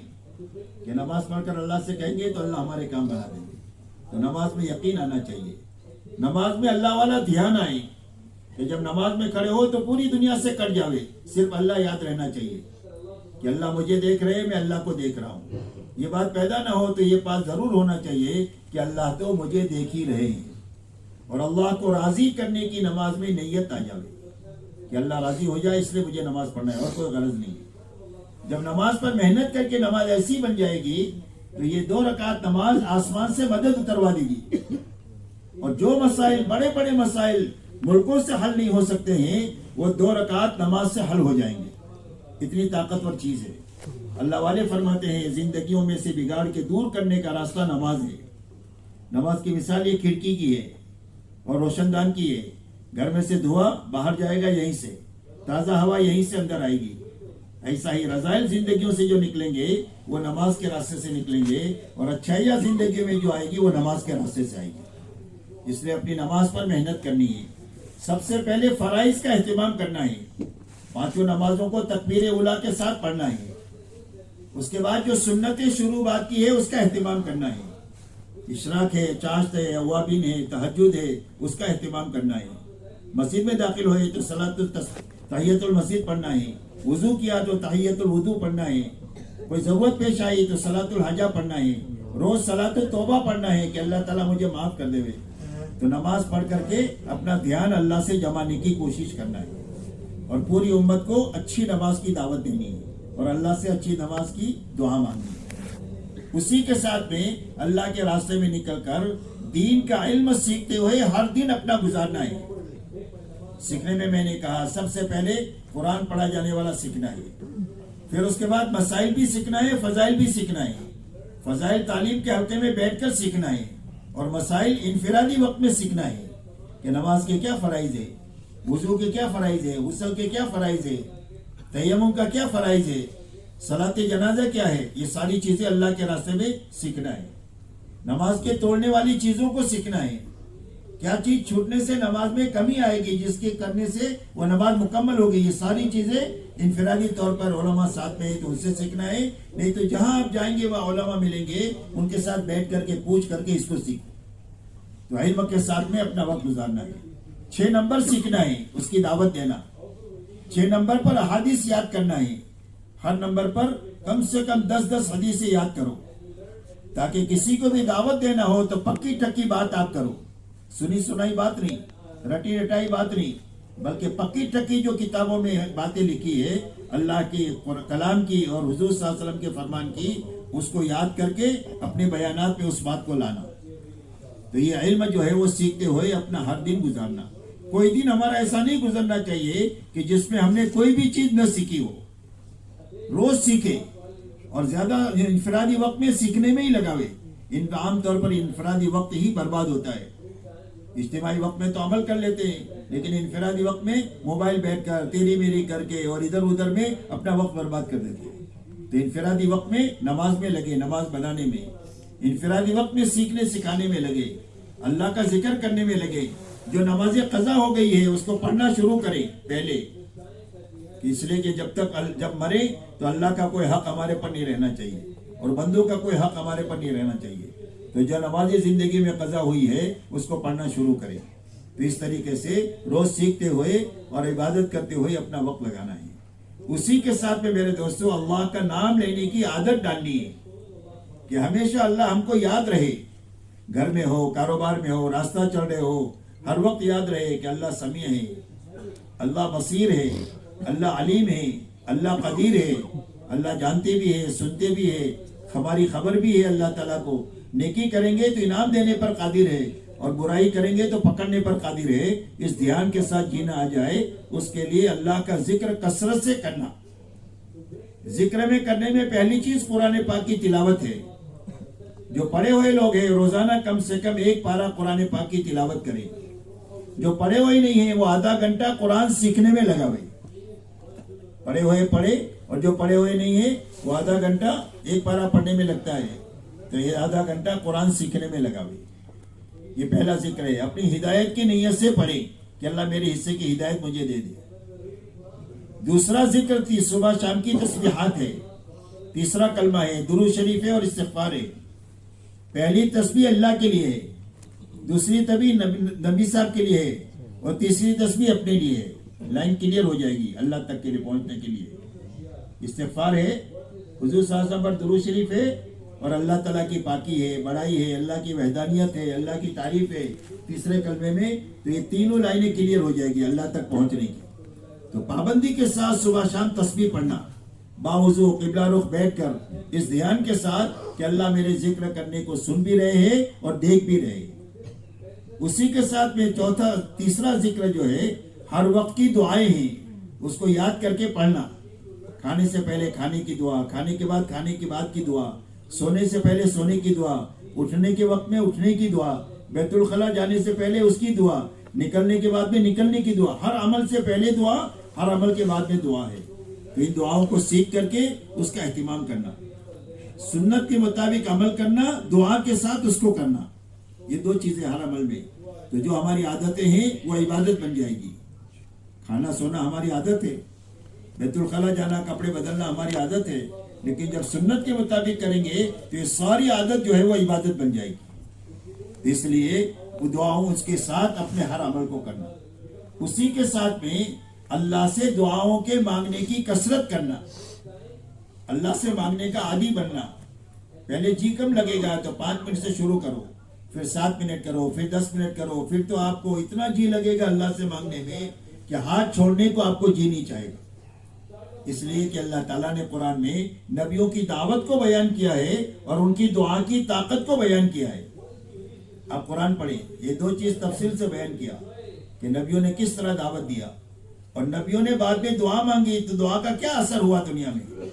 کہ نماز پڑھ کر اللہ سے کہیں گے تو اللہ ہمارے کام بنا دیں گے، تو نماز میں یقین آنا چاہیے، نماز میں اللہ والا دھیان آئے کہ جب نماز میں کھڑے ہو تو پوری دنیا سے کٹ جاوے، صرف اللہ یاد رہنا چاہیے کہ اللہ مجھے دیکھ رہے، میں اللہ کو دیکھ رہا ہوں، یہ بات پیدا نہ ہو تو یہ بات ضرور ہونا چاہیے کہ اللہ تو مجھے دیکھ ہی رہے ہیں، اور اللہ کو راضی کرنے کی نماز میں نیت آ جاوے کہ اللہ راضی ہو جائے اس لیے مجھے نماز پڑھنا ہے اور کوئی غرض نہیں ہے۔ جب نماز پر محنت کر کے نماز ایسی بن جائے گی تو یہ 2 رکعت نماز آسمان سے مدد اتروا دے گی، اور جو مسائل، بڑے بڑے مسائل ملکوں سے حل نہیں ہو سکتے ہیں وہ 2 رکعت نماز سے حل ہو جائیں گے، اتنی طاقتور چیز ہے۔ اللہ والے فرماتے ہیں زندگیوں میں سے بگاڑ کے دور کرنے کا راستہ نماز ہے، نماز کی مثال یہ کھڑکی کی ہے اور روشن دان کی ہے، گھر میں سے دھواں باہر جائے گا یہیں سے، تازہ ہوا یہیں سے اندر آئے گی، ایسا ہی رذائل زندگیوں سے جو نکلیں گے وہ نماز کے راستے سے نکلیں گے، اور اچھائیاں زندگی میں جو آئے گی وہ نماز کے راستے سے آئے گی، اس لیے اپنی نماز پر محنت کرنی ہے۔ سب سے پہلے فرائض کا اہتمام کرنا ہے، 5 نمازوں کو تکبیر اولیٰ کے ساتھ پڑھنا ہے، اس کے بعد جو سنت شروع بات کی ہے اس کا اہتمام کرنا ہے، اشراق ہے، چاشت ہے، اوابین ہے، تہجد ہے، اس کا اہتمام کرنا ہے، مسجد میں داخل ہوئے تو تحیۃ المسجد پڑھنا ہے، وضو کیا تو تحیۃ الوضو پڑھنا ہے، کوئی ضرورت پیش آئی تو صلاۃ الحاجہ پڑھنا ہے، روز صلاۃ توبہ پڑھنا ہے کہ اللہ تعالیٰ مجھے معاف کر دے، تو نماز پڑھ کر کے اپنا دھیان اللہ سے جمانے کی کوشش کرنا ہے، اور پوری امت کو اچھی نماز کی دعوت دینی ہے اور اللہ سے اچھی نماز کی دعا مانگنی ہے۔ اسی کے ساتھ میں اللہ کے راستے میں نکل کر دین کا علم سیکھتے ہوئے ہر دن اپنا گزارنا ہے۔ سیکھنے میں نے کہا سب سے پہلے قرآن پڑھا جانے والا سیکھنا ہے، پھر اس کے بعد مسائل بھی سیکھنا ہے، فضائل بھی سیکھنا ہے، فضائل تعلیم کے حلقے میں بیٹھ کر سیکھنا ہے، اور مسائل انفرادی وقت میں سیکھنا ہے کہ نماز کے کیا فرائض ہے، وضو کے کیا فرائض ہے، غسل کے کیا فرائض ہے، تیمم کا کیا فرائض ہے، صلاۃ جنازہ کیا ہے، یہ ساری چیزیں اللہ کے راستے میں سیکھنا ہے۔ نماز کے توڑنے والی چیزوں کو سیکھنا ہے، کیا چیز چھوٹنے سے نماز میں کمی آئے گی جس کے کرنے سے وہ نماز مکمل ہوگی، یہ ساری چیزیں انفرادی طور پر علماء ساتھ میں ہے تو اس سے سیکھنا ہے، نہیں تو جہاں آپ جائیں گے وہاں علماء ملیں گے، ان کے ساتھ بیٹھ کر کے پوچھ کر کے اس کو سیکھ، تو علم کے ساتھ میں اپنا وقت گزارنا ہے۔ 6 نمبر سیکھنا ہے، اس کی دعوت دینا، 6 نمبر پر احادیث یاد کرنا ہے، ہر نمبر پر کم سے کم 10 حدیثیں یاد کرو، تاکہ کسی کو بھی دعوت دینا ہو تو پکی ٹکی بات آپ کرو، سنی سنائی بات نہیں، رٹی رٹائی بات نہیں، بلکہ پکی ٹکی جو کتابوں میں باتیں لکھی ہے اللہ کی کلام کی اور حضور صلی اللہ علیہ وسلم کے فرمان کی، اس کو یاد کر کے اپنے بیانات میں اس بات کو لانا، تو یہ علم جو ہے وہ سیکھتے ہوئے اپنا ہر دن گزارنا۔ کوئی دن ہمارا ایسا نہیں گزرنا چاہیے کہ جس میں ہم نے کوئی بھی چیز نہ سیکھی ہو، روز سیکھے، اور زیادہ انفرادی وقت میں سیکھنے میں ہی لگاوے، عام طور پر انفرادی وقت ہی برباد ہوتا ہے، اجتماعی وقت میں تو عمل کر لیتے ہیں لیکن انفرادی وقت میں موبائل بیٹھ کر تیری میری کر کے اور ادھر ادھر میں اپنا وقت برباد کر دیتے ہیں۔ تو انفرادی وقت میں نماز میں لگے، نماز بنانے میں، انفرادی وقت میں سیکھنے سکھانے میں لگے، اللہ کا ذکر کرنے میں لگے، جو نماز قضا ہو گئی ہے اس کو پڑھنا شروع کریں پہلے، اس لیے کہ جب مرے تو اللہ کا کوئی حق ہمارے پر نہیں رہنا چاہیے اور بندوں کا کوئی حق ہمارے پر نہیں رہنا چاہیے، تو جو نماز زندگی میں قضا ہوئی ہے اس کو پڑھنا شروع کریں۔ تو اس طریقے سے روز سیکھتے ہوئے اور عبادت کرتے ہوئے اپنا وقت لگانا ہے۔ اسی کے ساتھ میں میرے دوستو اللہ کا نام لینے کی عادت ڈالنی ہے کہ ہمیشہ اللہ ہم کو یاد رہے، گھر میں ہو، کاروبار میں ہو، راستہ چل رہے ہو، ہر وقت یاد رہے کہ اللہ سمیع ہے، اللہ بصیر ہے، اللہ علیم ہے، اللہ قدیر ہے، اللہ جانتے بھی ہے، سنتے بھی ہے، ہماری خبر بھی ہے اللہ تعالیٰ کو، نیکی کریں گے تو انعام دینے پر قادر ہے اور برائی کریں گے تو پکڑنے پر قادر ہے. اس دھیان کے ساتھ جینا آ جائے. اس کے لیے اللہ کا ذکر کثرت سے کرنا. ذکر میں کرنے میں پہلی چیز قرآن پاک کی تلاوت ہے. جو پڑھے ہوئے لوگ ہیں روزانہ کم سے کم 1 پارہ قرآن پاک کی تلاوت کریں. جو پڑھے ہوئے نہیں ہیں وہ آدھا گھنٹہ قرآن سیکھنے میں لگا ہوئے. پڑھے ہوئے پڑھے, اور جو پڑھے ہوئے نہیں ہیں وہ آدھا گھنٹہ 1 پارہ پڑھنے میں لگتا ہے, تو یہ آدھا گھنٹہ قرآن سیکھنے میں لگا ہوئے. یہ پہلا ذکر ہے. اپنی ہدایت کی نیت سے پڑھیں کہ اللہ میرے حصے کی ہدایت مجھے دے دے. دوسرا ذکر تھی صبح شام کی تسبیحات ہے. تیسرا کلمہ ہے, درود شریف ہے اور استغفار ہے. پہلی تسبیح اللہ کے لیے ہے, دوسری تسبیح نبی صاحب کے لیے ہے, اور تیسری تسبیح اپنے لیے ہے. لائن کلیئر ہو جائے گی اللہ تک کے لیے پہنچنے کے لیے. استغفار ہے, حضور صلی اللہ علیہ وسلم پر درود شریف ہے, اور اللہ تعالیٰ کی پاکی ہے, بڑائی ہے, اللہ کی وحدانیت ہے, اللہ کی تعریف ہے تیسرے کلمے میں. تو یہ تینوں لائنیں کلیئر ہو جائے گی اللہ تک پہنچنے کی. تو پابندی کے ساتھ صبح شام تسبیح پڑھنا, باوضو قبلہ رخ بیٹھ کر, اس دھیان کے ساتھ کہ اللہ میرے ذکر کرنے کو سن بھی رہے ہیں اور دیکھ بھی رہے ہیں. اسی کے ساتھ میں تیسرا ذکر جو ہے ہر وقت کی دعائیں ہیں, اس کو یاد کر کے پڑھنا. کھانے سے پہلے کھانے کی دعا, کھانے کے بعد کھانے کے بعد کی دعا, سونے سے پہلے سونے کی دعا, اٹھنے کے وقت میں اٹھنے کی دعا, بیت الخلا جانے سے پہلے اس کی دعا, نکلنے کے بعد میں نکلنے کی دعا. ہر عمل سے پہلے دعا, ہر عمل کے بعد میں دعا ہے. تو ان دعاؤں کو سیکھ کر کے اس کا اہتمام کرنا, سنت کے مطابق عمل کرنا, دعا کے ساتھ اس کو کرنا. یہ 2 چیزیں ہر عمل میں. تو جو ہماری عادتیں ہیں وہ عبادت بن جائے گی. کھانا سونا ہماری عادت ہے, بیت الخلا جانا, کپڑے بدلنا ہماری عادت ہے, لیکن جب سنت کے مطابق کریں گے تو یہ ساری عادت جو ہے وہ عبادت بن جائے گی. اس لیے وہ دعاؤں اس کے ساتھ اپنے ہر عمل کو کرنا. اسی کے ساتھ میں اللہ سے دعاؤں کے مانگنے کی کثرت کرنا, اللہ سے مانگنے کا عادی بننا. پہلے جی کم لگے گا تو 5 منٹ سے شروع کرو, پھر 7 منٹ کرو, پھر 10 منٹ کرو, پھر تو آپ کو اتنا جی لگے گا اللہ سے مانگنے میں کہ ہاتھ چھوڑنے کو آپ کو جی نہیں چاہے گا. اس لیے کہ اللہ تعالیٰ نے قرآن میں نبیوں کی دعوت کو بیان کیا ہے اور ان کی دعا کی طاقت کو بیان کیا ہے. آپ قرآن پڑھیں, یہ 2 چیز تفصیل سے بیان کیا کہ نبیوں نے کس طرح دعوت دیا, اور نبیوں نے بعد میں دعا مانگی تو دعا کا کیا اثر ہوا دنیا میں.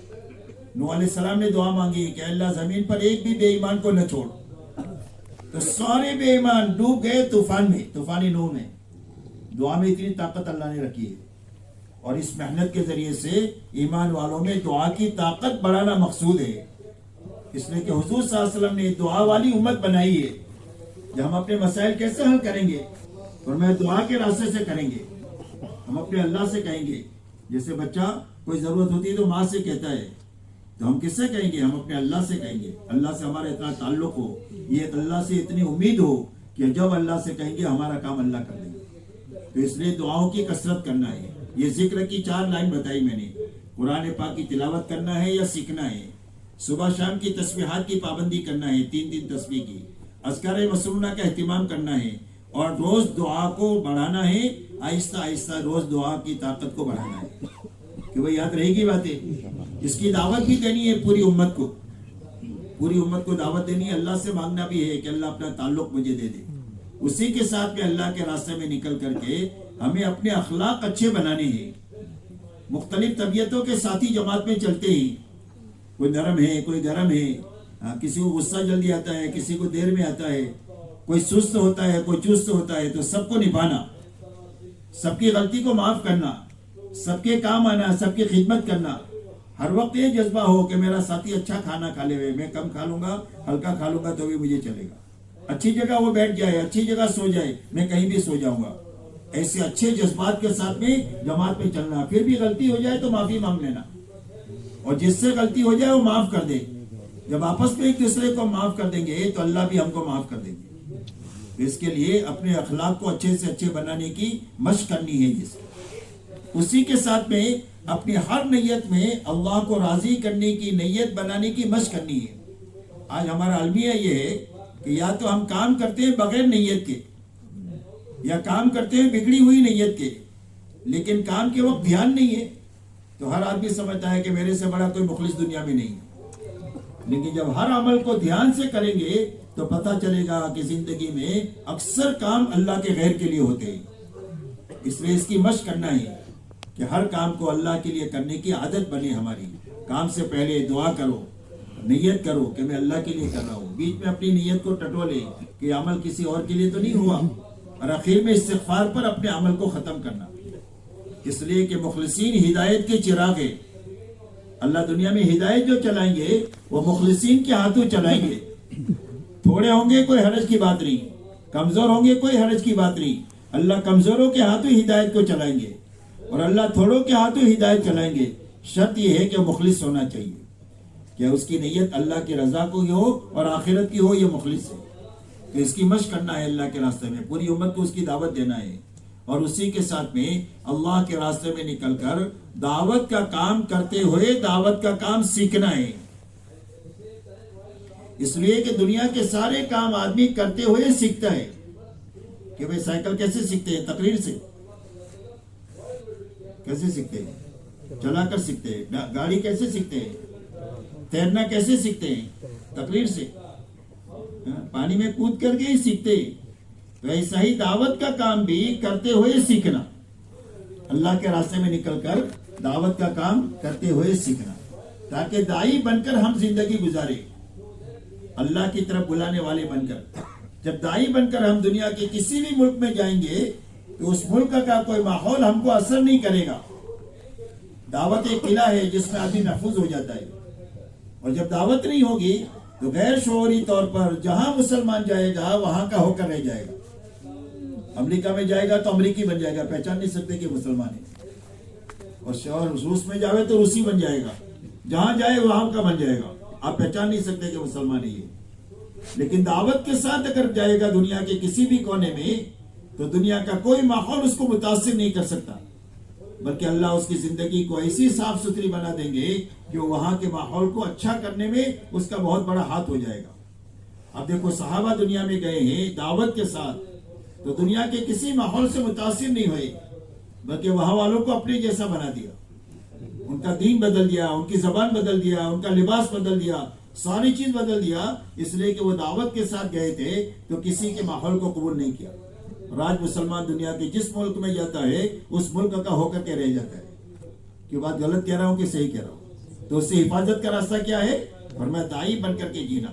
نوح علیہ السلام نے دعا مانگی کہ اللہ زمین پر ایک بھی بے ایمان کو نہ چھوڑ, تو سارے بے ایمان ڈوب گئے طوفان میں, طوفان نوح میں. دعا میں اتنی طاقت اللہ نے رکھی ہے, اور اس محنت کے ذریعے سے ایمان والوں میں دعا کی طاقت بڑھانا مقصود ہے. اس لیے کہ حضور صلی اللہ علیہ وسلم نے دعا والی امت بنائی ہے. جب ہم اپنے مسائل کیسے حل کریں گے, فرمایا دعا کے راستے سے کریں گے. ہم اپنے اللہ سے کہیں گے. جیسے بچہ کوئی ضرورت ہوتی ہے تو ماں سے کہتا ہے, تو ہم کس سے کہیں گے؟ ہم اپنے اللہ سے کہیں گے. اللہ سے ہمارا اتنا تعلق ہو, یہ اللہ سے اتنی امید ہو کہ جب اللہ سے کہیں گے ہمارا کام اللہ کر دیں گے. تو اس لیے دعاؤں کی کثرت کرنا ہے. یہ ذکر کی 4 لائن بتائی میں نے. قرآن پاک کی تلاوت کرنا ہے یا سیکھنا ہے, صبح شام کی تسبیحات کی پابندی کرنا ہے, 3 تسبیح کی, اذکار مسنونہ کا اہتمام کرنا ہے, اور روز دعا کو بڑھانا ہے. آہستہ آہستہ روز دعا کی طاقت کو بڑھانا ہے کہ وہ یاد رہے گی باتیں. اس کی دعوت بھی دینی ہے پوری امت کو, پوری امت کو دعوت دینی ہے. اللہ سے مانگنا بھی ہے کہ اللہ اپنا تعلق مجھے دے دے. اسی کے ساتھ میں اللہ کے راستے میں نکل کر کے ہمیں اپنے اخلاق اچھے بنانے ہیں. مختلف طبیعتوں کے ساتھی جماعت میں چلتے ہیں, کوئی نرم ہے, کوئی گرم ہے, کسی کو غصہ جلدی آتا ہے, کسی کو دیر میں آتا ہے, کوئی سست ہوتا ہے, کوئی چست ہوتا ہے. تو سب کو نبھانا, سب کی غلطی کو معاف کرنا, سب کے کام آنا, سب کی خدمت کرنا. ہر وقت یہ جذبہ ہو کہ میرا ساتھی اچھا کھانا کھا لے ہوئے, میں کم کھا لوں گا, ہلکا کھا لوں گا تو بھی مجھے چلے گا. اچھی جگہ وہ بیٹھ جائے, اچھی جگہ سو جائے, میں کہیں بھی سو جاؤں گا. ایسے اچھے جذبات کے ساتھ میں جماعت میں چلنا. پھر بھی غلطی ہو جائے تو معافی مانگ لینا, اور جس سے غلطی ہو جائے وہ معاف کر دے. جب آپس میں ایک دوسرے کو معاف کر دیں گے تو اللہ بھی ہم کو معاف کر دیں گے. اس کے لیے اپنے اخلاق کو اچھے سے اچھے بنانے کی مشق کرنی ہے. اسی کے ساتھ میں اپنی ہر نیت میں اللہ کو راضی کرنے کی نیت بنانے کی مشق کرنی ہے. آج ہمارا المیہ یہ ہے کہ یا تو ہم کام کرتے ہیں بغیر نیت کے, یا کام کرتے ہیں بگڑی ہوئی نیت کے, لیکن کام کے وقت دھیان نہیں ہے. تو ہر آدمی سمجھتا ہے کہ میرے سے بڑا کوئی مخلص دنیا میں نہیں ہے. لیکن جب ہر عمل کو دھیان سے کریں گے تو پتہ چلے گا کہ زندگی میں اکثر کام اللہ کے غیر کے لیے ہوتے ہیں. اس لیے اس کی مشق کرنا ہے کہ ہر کام کو اللہ کے لیے کرنے کی عادت بنے ہماری. کام سے پہلے دعا کرو, نیت کرو کہ میں اللہ کے لیے کر رہا ہوں. بیچ میں اپنی نیت کو ٹٹولے کہ عمل کسی اور کے لیے تو نہیں ہوا, اور آخر میں استغفار پر اپنے عمل کو ختم کرنا. اس لیے کہ مخلصین ہدایت کے چراغ ہیں. اللہ دنیا میں ہدایت جو چلائیں گے وہ مخلصین کے ہاتھوں چلائیں گے. تھوڑے ہوں گے کوئی حرج کی بات نہیں, کمزور ہوں گے کوئی حرج کی بات نہیں. اللہ کمزوروں کے ہاتھوں ہدایت کو چلائیں گے اور اللہ تھوڑوں کے ہاتھوں ہدایت چلائیں گے. شرط یہ ہے کہ مخلص ہونا چاہیے, کہ اس کی نیت اللہ کی رضا کو ہی ہو اور آخرت کی ہو. یہ مخلص ہے. تو اس کی مشق کرنا ہے اللہ کے راستے میں, پوری امت کو اس کی دعوت دینا ہے, اور اسی کے ساتھ میں اللہ کے راستے میں نکل کر دعوت کا کام کرتے ہوئے دعوت کا کام سیکھنا ہے. اس لیے کہ دنیا کے سارے کام آدمی کرتے ہوئے سیکھتا ہے. کہ بھئی سائیکل کیسے سیکھتے ہیں؟ تقریر سے. کیسے سیکھتے ہیں؟ چلا کر سیکھتے ہیں. گاڑی کیسے سیکھتے ہیں؟ تیرنا کیسے سیکھتے ہیں؟ تقریر سے. پانی میں کود کر کے ہی سیکھتے ہیں. ویسا ہی دعوت کا کام بھی کرتے ہوئے سیکھنا, اللہ کے راستے میں نکل کر دعوت کا کام کرتے ہوئے سیکھنا, تاکہ داعی بن کر ہم زندگی گزارے, اللہ کی طرف بلانے والے بن کر. جب داعی بن کر ہم دنیا کے کسی بھی ملک میں جائیں گے تو اس ملک کا کوئی ماحول ہم کو اثر نہیں کرے گا. دعوت ایک قلعہ ہے جس میں آدمی محفوظ ہو جاتا ہے, اور جب دعوت نہیں ہوگی تو غیر شعوری طور پر جہاں مسلمان جائے گا وہاں کا ہو کر رہ جائے گا. امریکہ میں جائے گا تو امریکی بن جائے گا, پہچان نہیں سکتے کہ مسلمان ہے. اور روس میں جائے تو روسی بن جائے گا, جہاں جائے وہاں کا بن جائے گا, آپ پہچان نہیں سکتے کہ مسلمان ہے. لیکن دعوت کے ساتھ اگر جائے گا دنیا کے کسی بھی کونے میں تو دنیا کا کوئی ماحول اس کو متاثر نہیں کر سکتا, بلکہ اللہ اس کی زندگی کو ایسی صاف ستھری بنا دیں گے کہ وہاں کے ماحول کو اچھا کرنے میں اس کا بہت بڑا ہاتھ ہو جائے گا. اب دیکھو صحابہ دنیا میں گئے ہیں دعوت کے ساتھ, تو دنیا کے کسی ماحول سے متاثر نہیں ہوئے, بلکہ وہاں والوں کو اپنے جیسا بنا دیا. ان کا دین بدل دیا, ان کی زبان بدل دیا, ان کا لباس بدل دیا, ساری چیز بدل دیا. اس لیے کہ وہ دعوت کے ساتھ گئے تھے تو کسی کے ماحول کو قبول نہیں کیا. راج مسلمان دنیا کے جس ملک میں جاتا ہے اس ملک کا ہو کر کے رہ جاتا ہے. کہ بات غلط کہہ رہا ہوں کہ صحیح کہہ رہا ہوں؟ تو اس سے حفاظت کا راستہ کیا ہے؟ فرمایا داعی بن کر کے جینا,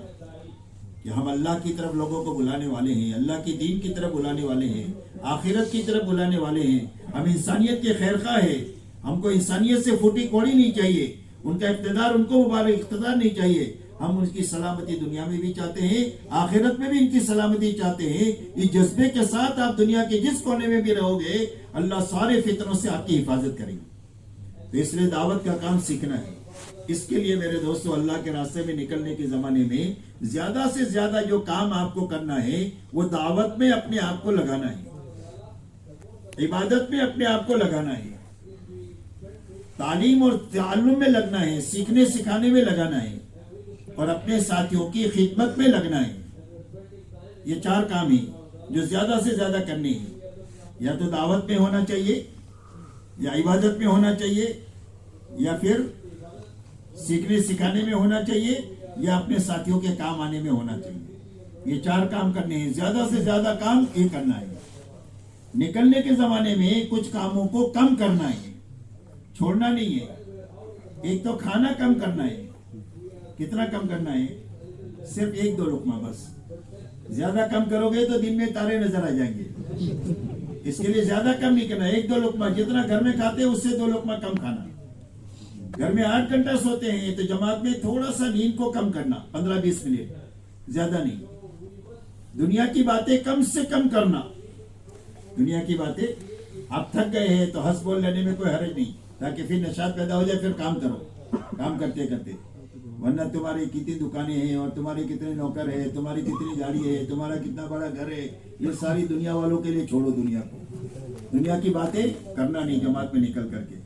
کہ ہم اللہ کی طرف لوگوں کو بلانے والے ہیں, اللہ کی دین کی طرف بلانے والے ہیں, آخرت کی طرف بلانے والے ہیں. ہم انسانیت کے خیر خواہ ہیں. ہم کو انسانیت سے پھوٹی کوڑی نہیں چاہیے, ان کا اقتدار ان کو مبارک اقتدار نہیں چاہیے. ہم ان کی سلامتی دنیا میں بھی چاہتے ہیں, آخرت میں بھی ان کی سلامتی چاہتے ہیں. اس جذبے کے ساتھ آپ دنیا کے جس کونے میں بھی رہو گے اللہ سارے فتنوں سے آپ کی حفاظت کریں گے. تو اس لیے دعوت کا کام سیکھنا ہے. اس کے لیے میرے دوستو اللہ کے راستے میں نکلنے کے زمانے میں زیادہ سے زیادہ جو کام آپ کو کرنا ہے وہ دعوت میں اپنے آپ کو لگانا ہے, عبادت میں اپنے آپ کو لگانا ہے, تعلیم اور تعلم میں لگنا ہے, سیکھنے سکھانے میں لگانا ہے, اور اپنے ساتھیوں کی خدمت میں لگنا ہے. یہ 4 کام ہیں جو زیادہ سے زیادہ کرنے ہیں. یا تو دعوت میں ہونا چاہیے, یا عبادت میں ہونا چاہیے, یا پھر سیکھنے سکھانے میں ہونا چاہیے, یا اپنے ساتھیوں کے کام آنے میں ہونا چاہیے. یہ 4 کام کرنے ہیں. زیادہ سے زیادہ کام یہ کرنا ہے. نکلنے کے زمانے میں کچھ کاموں کو کم کرنا ہے, چھوڑنا نہیں ہے. ایک تو کھانا کم کرنا ہے. کتنا کم کرنا ہے؟ صرف 1-2 لقمہ بس. زیادہ کم کرو گے تو دن میں تارے نظر آ جائیں گے. اس کے لیے زیادہ کم نہیں کرنا, 1-2 لقمہ. جتنا گھر میں کھاتے ہیں اس سے 2 لقمہ کم کھانا. گھر میں 8 گھنٹہ سوتے ہیں تو جماعت میں تھوڑا سا نیند کو کم کرنا, 15-20 منٹ, زیادہ نہیں. دنیا کی باتیں کم سے کم کرنا. دنیا کی باتیں آپ تھک گئے ہیں تو ہنس بول لینے میں کوئی حرج نہیں, تاکہ پھر نشاط پیدا ہو جائے, پھر کام کرو, کام کرتے کرتے. ورنہ تمہاری کتنی دکانیں ہیں, اور تمہارے کتنے نوکر ہیں, تمہاری کتنی گاڑی ہے, تمہارا کتنا بڑا گھر ہے, یہ ساری دنیا والوں کے لیے چھوڑو. دنیا کو, دنیا کی باتیں کرنا نہیں. جماعت میں نکل کر کے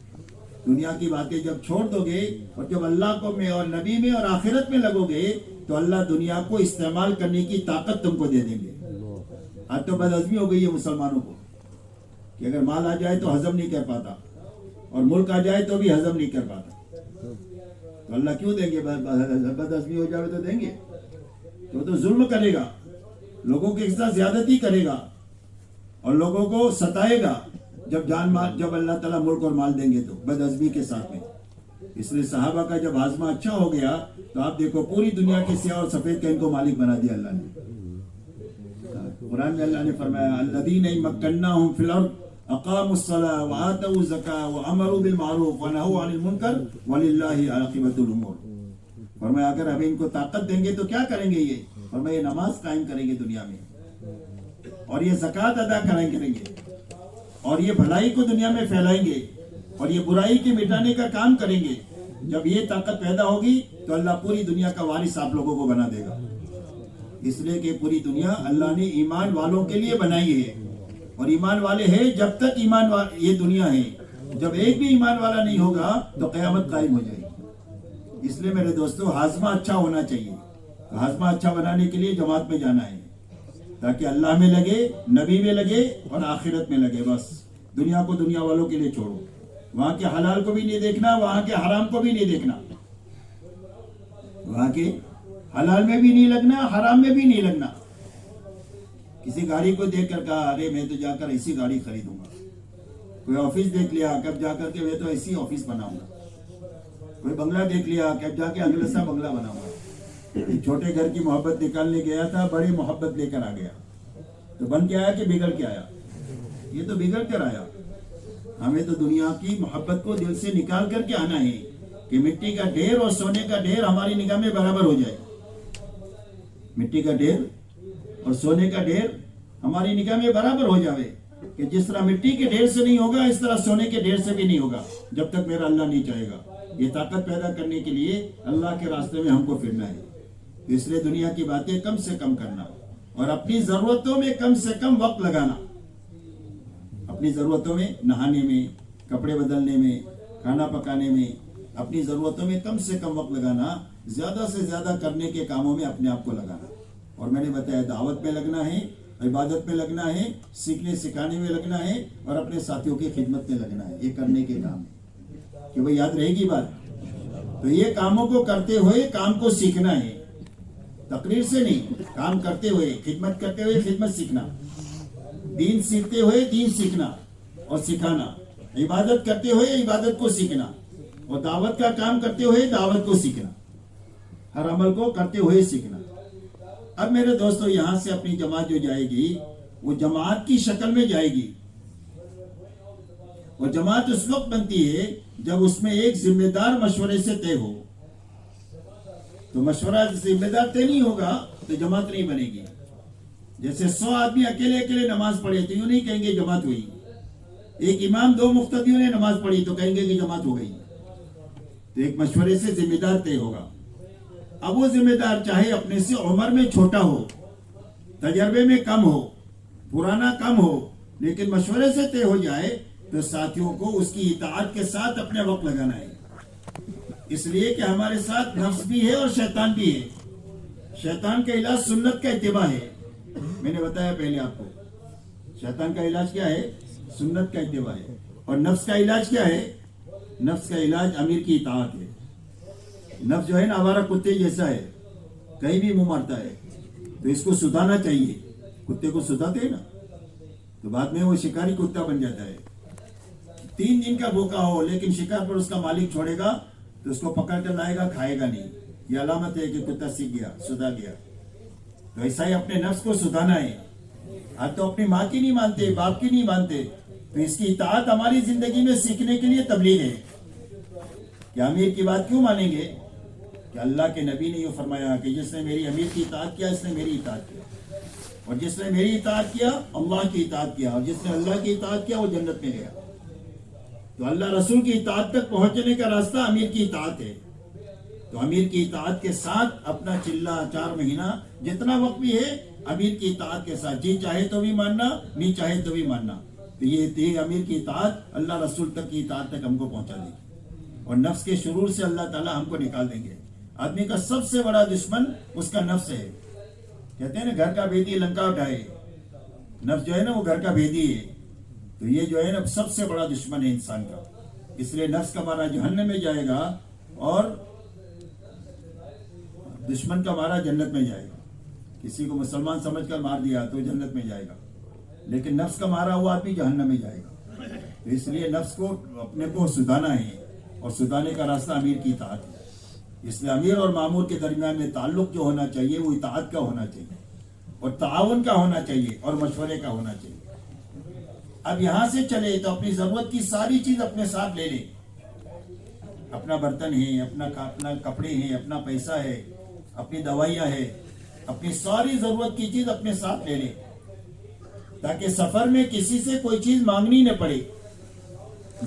دنیا کی باتیں جب چھوڑ دو گے اور جب اللہ کو میں اور نبی میں اور آخرت میں لگو گے تو اللہ دنیا کو استعمال کرنے کی طاقت تم کو دے دیں گے. آج تو بد ہضمی ہو گئی ہے مسلمانوں کو کہ اگر مال آ جائے تو ہضم نہیں کر پاتا, اور ملک آ جائے تو بھی ہضم نہیں کر پاتا. تو اللہ کیوں دیں گے؟ بد ہضمی ہو جائے تو دیں گے. وہ تو ظلم کرے گا, لوگوں کے ساتھ زیادتی کرے گا اور لوگوں کو ستائے گا جب اللہ تعالیٰ ملک اور مال دیں گے تو بدعزمی کے ساتھ میں. اس لیے صحابہ کا جب ہاضمہ اچھا ہو گیا تو آپ دیکھو پوری دنیا کے سیاہ اور سفید کا ان کو مالک بنا دیا اللہ نے. قرآن میں اللہ نے فرمایا الذین مکناہم فی الارض اقاموا الصلاۃ وآتوا الزکاۃ وامروا بالمعروف ونہوا عن المنکر وللہ عاقبۃ الامور. فرمایا اگر ہم ان کو طاقت دیں گے تو کیا کریں گے, یہ فرمایا یہ نماز قائم کریں گے دنیا میں, اور یہ زکوٰۃ ادا کریں گے, اور یہ بھلائی کو دنیا میں پھیلائیں گے, اور یہ برائی کے مٹانے کا کام کریں گے. جب یہ طاقت پیدا ہوگی تو اللہ پوری دنیا کا وارث آپ لوگوں کو بنا دے گا. اس لیے کہ پوری دنیا اللہ نے ایمان والوں کے لیے بنائی ہے, اور ایمان والے ہیں جب تک یہ دنیا ہے. جب ایک بھی ایمان والا نہیں ہوگا تو قیامت قائم ہو جائے گی. اس لیے میرے دوستو ہاضمہ اچھا ہونا چاہیے. ہاضمہ اچھا بنانے کے لیے جماعت میں جانا ہے تاکہ اللہ میں لگے, نبی میں لگے اور آخرت میں لگے. بس دنیا کو دنیا والوں کے لیے چھوڑو, وہاں کے حلال کو بھی نہیں دیکھنا, وہاں کے حرام کو بھی نہیں دیکھنا, وہاں کے حلال میں بھی نہیں لگنا, حرام میں بھی نہیں لگنا. کسی گاڑی کو دیکھ کر کہا ارے میں تو جا کر ایسی گاڑی خریدوں گا, کوئی آفس دیکھ لیا کب جا کر کے میں تو ایسی آفس بناؤں گا, کوئی بنگلہ دیکھ لیا کب جا کے اگلے سا بنگلہ بناؤں گا. چھوٹے گھر کی محبت نکالنے گیا تھا, بڑی محبت لے کر آ گیا, تو بن کے آیا کہ بگڑ کے آیا؟ یہ تو بگڑ کر آیا. ہمیں تو دنیا کی محبت کو دل سے نکال کر کے آنا ہے کہ مٹی کا ڈھیر اور سونے کا ڈھیر ہماری نگاہ میں برابر ہو جائے. مٹی کا ڈھیر اور سونے کا ڈھیر ہماری نگاہ میں برابر ہو جائے کہ جس طرح مٹی کے ڈھیر سے نہیں ہوگا اس طرح سونے کے ڈھیر سے بھی نہیں ہوگا جب تک میرا اللہ نہیں چاہے گا. یہ طاقت پیدا کرنے کے لیے اللہ کے راستے میں ہم کو پھرنا ہے. اس لیے دنیا کی باتیں کم سے کم کرنا اور اپنی ضرورتوں میں کم سے کم وقت لگانا. اپنی ضرورتوں میں نہانے میں, کپڑے بدلنے میں, کھانا پکانے میں, اپنی ضرورتوں میں کم سے کم وقت لگانا. زیادہ سے زیادہ کرنے کے کاموں میں اپنے آپ کو لگانا. اور میں نے بتایا دعوت میں لگنا ہے, عبادت میں لگنا ہے, سیکھنے سکھانے میں لگنا ہے, اور اپنے ساتھیوں کی خدمت میں لگنا ہے. یہ کرنے کے کام ہے کہ وہ یاد رہے گی بات. تو یہ کاموں کو کرتے ہوئے کام کو سیکھنا ہے, تقریر سے نہیں, کام کرتے ہوئے, خدمت کرتے ہوئے خدمت سیکھنا, دین سیکھتے ہوئے دین سیکھنا اور سکھانا, عبادت کرتے ہوئے عبادت کو سیکھنا, اور دعوت کا کام کرتے ہوئے دعوت کو سیکھنا, ہر عمل کو کرتے ہوئے سیکھنا. اب میرے دوستو یہاں سے اپنی جماعت جو جائے گی وہ جماعت کی شکل میں جائے گی, اور جماعت اس وقت بنتی ہے جب اس میں ایک ذمہ دار مشورے سے طے ہو. تو مشورہ ذمہ دار طے نہیں ہوگا تو جماعت نہیں بنے گی. جیسے 100 آدمی اکیلے نماز پڑھے تو یوں نہیں کہیں گے جماعت ہوئی. ایک امام 2 مقتدیوں نے نماز پڑھی تو کہیں گے کہ جماعت ہو گئی. تو ایک مشورے سے ذمہ دار طے ہوگا. اب وہ ذمہ دار چاہے اپنے سے عمر میں چھوٹا ہو, تجربے میں کم ہو, پرانا کم ہو, لیکن مشورے سے طے ہو جائے تو ساتھیوں کو اس کی اطاعت کے ساتھ اپنے وقت لگانا ہے. اس لیے کہ ہمارے ساتھ نفس بھی ہے اور شیطان بھی ہے. شیطان کا علاج سنت کا اتباع ہے. میں نے بتایا پہلے آپ کو, شیطان کا علاج کیا ہے؟ سنت کا اتباع ہے. اور نفس کا علاج کیا ہے؟ نفس کا علاج امیر کی اطاعت ہے. نفس جو ہے نا آوارہ کتے جیسا ہے, کہیں بھی منہ مارتا ہے, تو اس کو سدھانا چاہیے. کتے کو سدھاتے ہیں نا تو بعد میں وہ شکاری کتا بن جاتا ہے. 3 دن کا بھوکا ہو لیکن شکار پر اس کا مالک چھوڑے گا تو اس کو پکڑ کر لائے گا, کھائے گا نہیں. یہ علامت ہے کہ کتا سیکھ گیا, سدھا گیا. تو ایسا ہی اپنے نفس کو سدھانا ہے. آج تو اپنی ماں کی نہیں مانتے, باپ کی نہیں مانتے, تو اس کی اطاعت ہماری زندگی میں سیکھنے کے لیے تبلیغ ہے. کہ امیر کی بات کیوں مانیں گے؟ کہ اللہ کے نبی نے یہ فرمایا کہ جس نے میری امیر کی اطاعت کیا اس نے میری اطاعت کیا, اور جس نے میری اطاعت کیا اللہ کی اطاعت کیا, اور جس نے اللہ کی اطاعت کیا وہ جنت میں گیا. تو اللہ رسول کی اطاعت تک پہنچنے کا راستہ امیر کی اطاعت ہے. تو امیر کی اطاعت کے ساتھ اپنا چلہ 4 مہینہ جتنا وقت بھی ہے امیر کی اطاعت کے ساتھ, جی چاہے تو بھی ماننا, نہیں چاہے تو بھی ماننا. تو یہ امیر کی اطاعت اللہ رسول تک کی اطاعت تک ہم کو پہنچا دے گی, اور نفس کے شرور سے اللہ تعالی ہم کو نکال دیں گے. آدمی کا سب سے بڑا دشمن اس کا نفس ہے. کہتے ہیں نا گھر کا بھیدی لنکا اٹھائے. نفس جو ہے نا وہ گھر کا بھیدی ہے. تو یہ جو ہے نا سب سے بڑا دشمن ہے انسان کا. اس لیے نفس کا مارا جہنم میں جائے گا اور دشمن کا مارا جنت میں جائے گا. کسی کو مسلمان سمجھ کر مار دیا تو جنت میں جائے گا، لیکن نفس کا مارا ہوا آدمی جہنم میں جائے گا. تو اس لیے نفس کو اپنے کو سدھانا ہے، اور سدھانے کا راستہ امیر کی اطاعت ہے. اس لیے امیر اور مامور کے درمیان میں تعلق جو ہونا چاہیے وہ اطاعت کا ہونا چاہیے، اور تعاون کا ہونا چاہیے، اور مشورے کا ہونا چاہیے. اب یہاں سے چلے تو اپنی ضرورت کی ساری چیز اپنے ساتھ لے لے. اپنا برتن ہے، اپنا کپڑے ہیں، اپنا پیسہ ہے، اپنی دوائیاں ہے، اپنی ساری ضرورت کی چیز اپنے ساتھ لے لے، تاکہ سفر میں کسی سے کوئی چیز مانگنی نہ پڑے.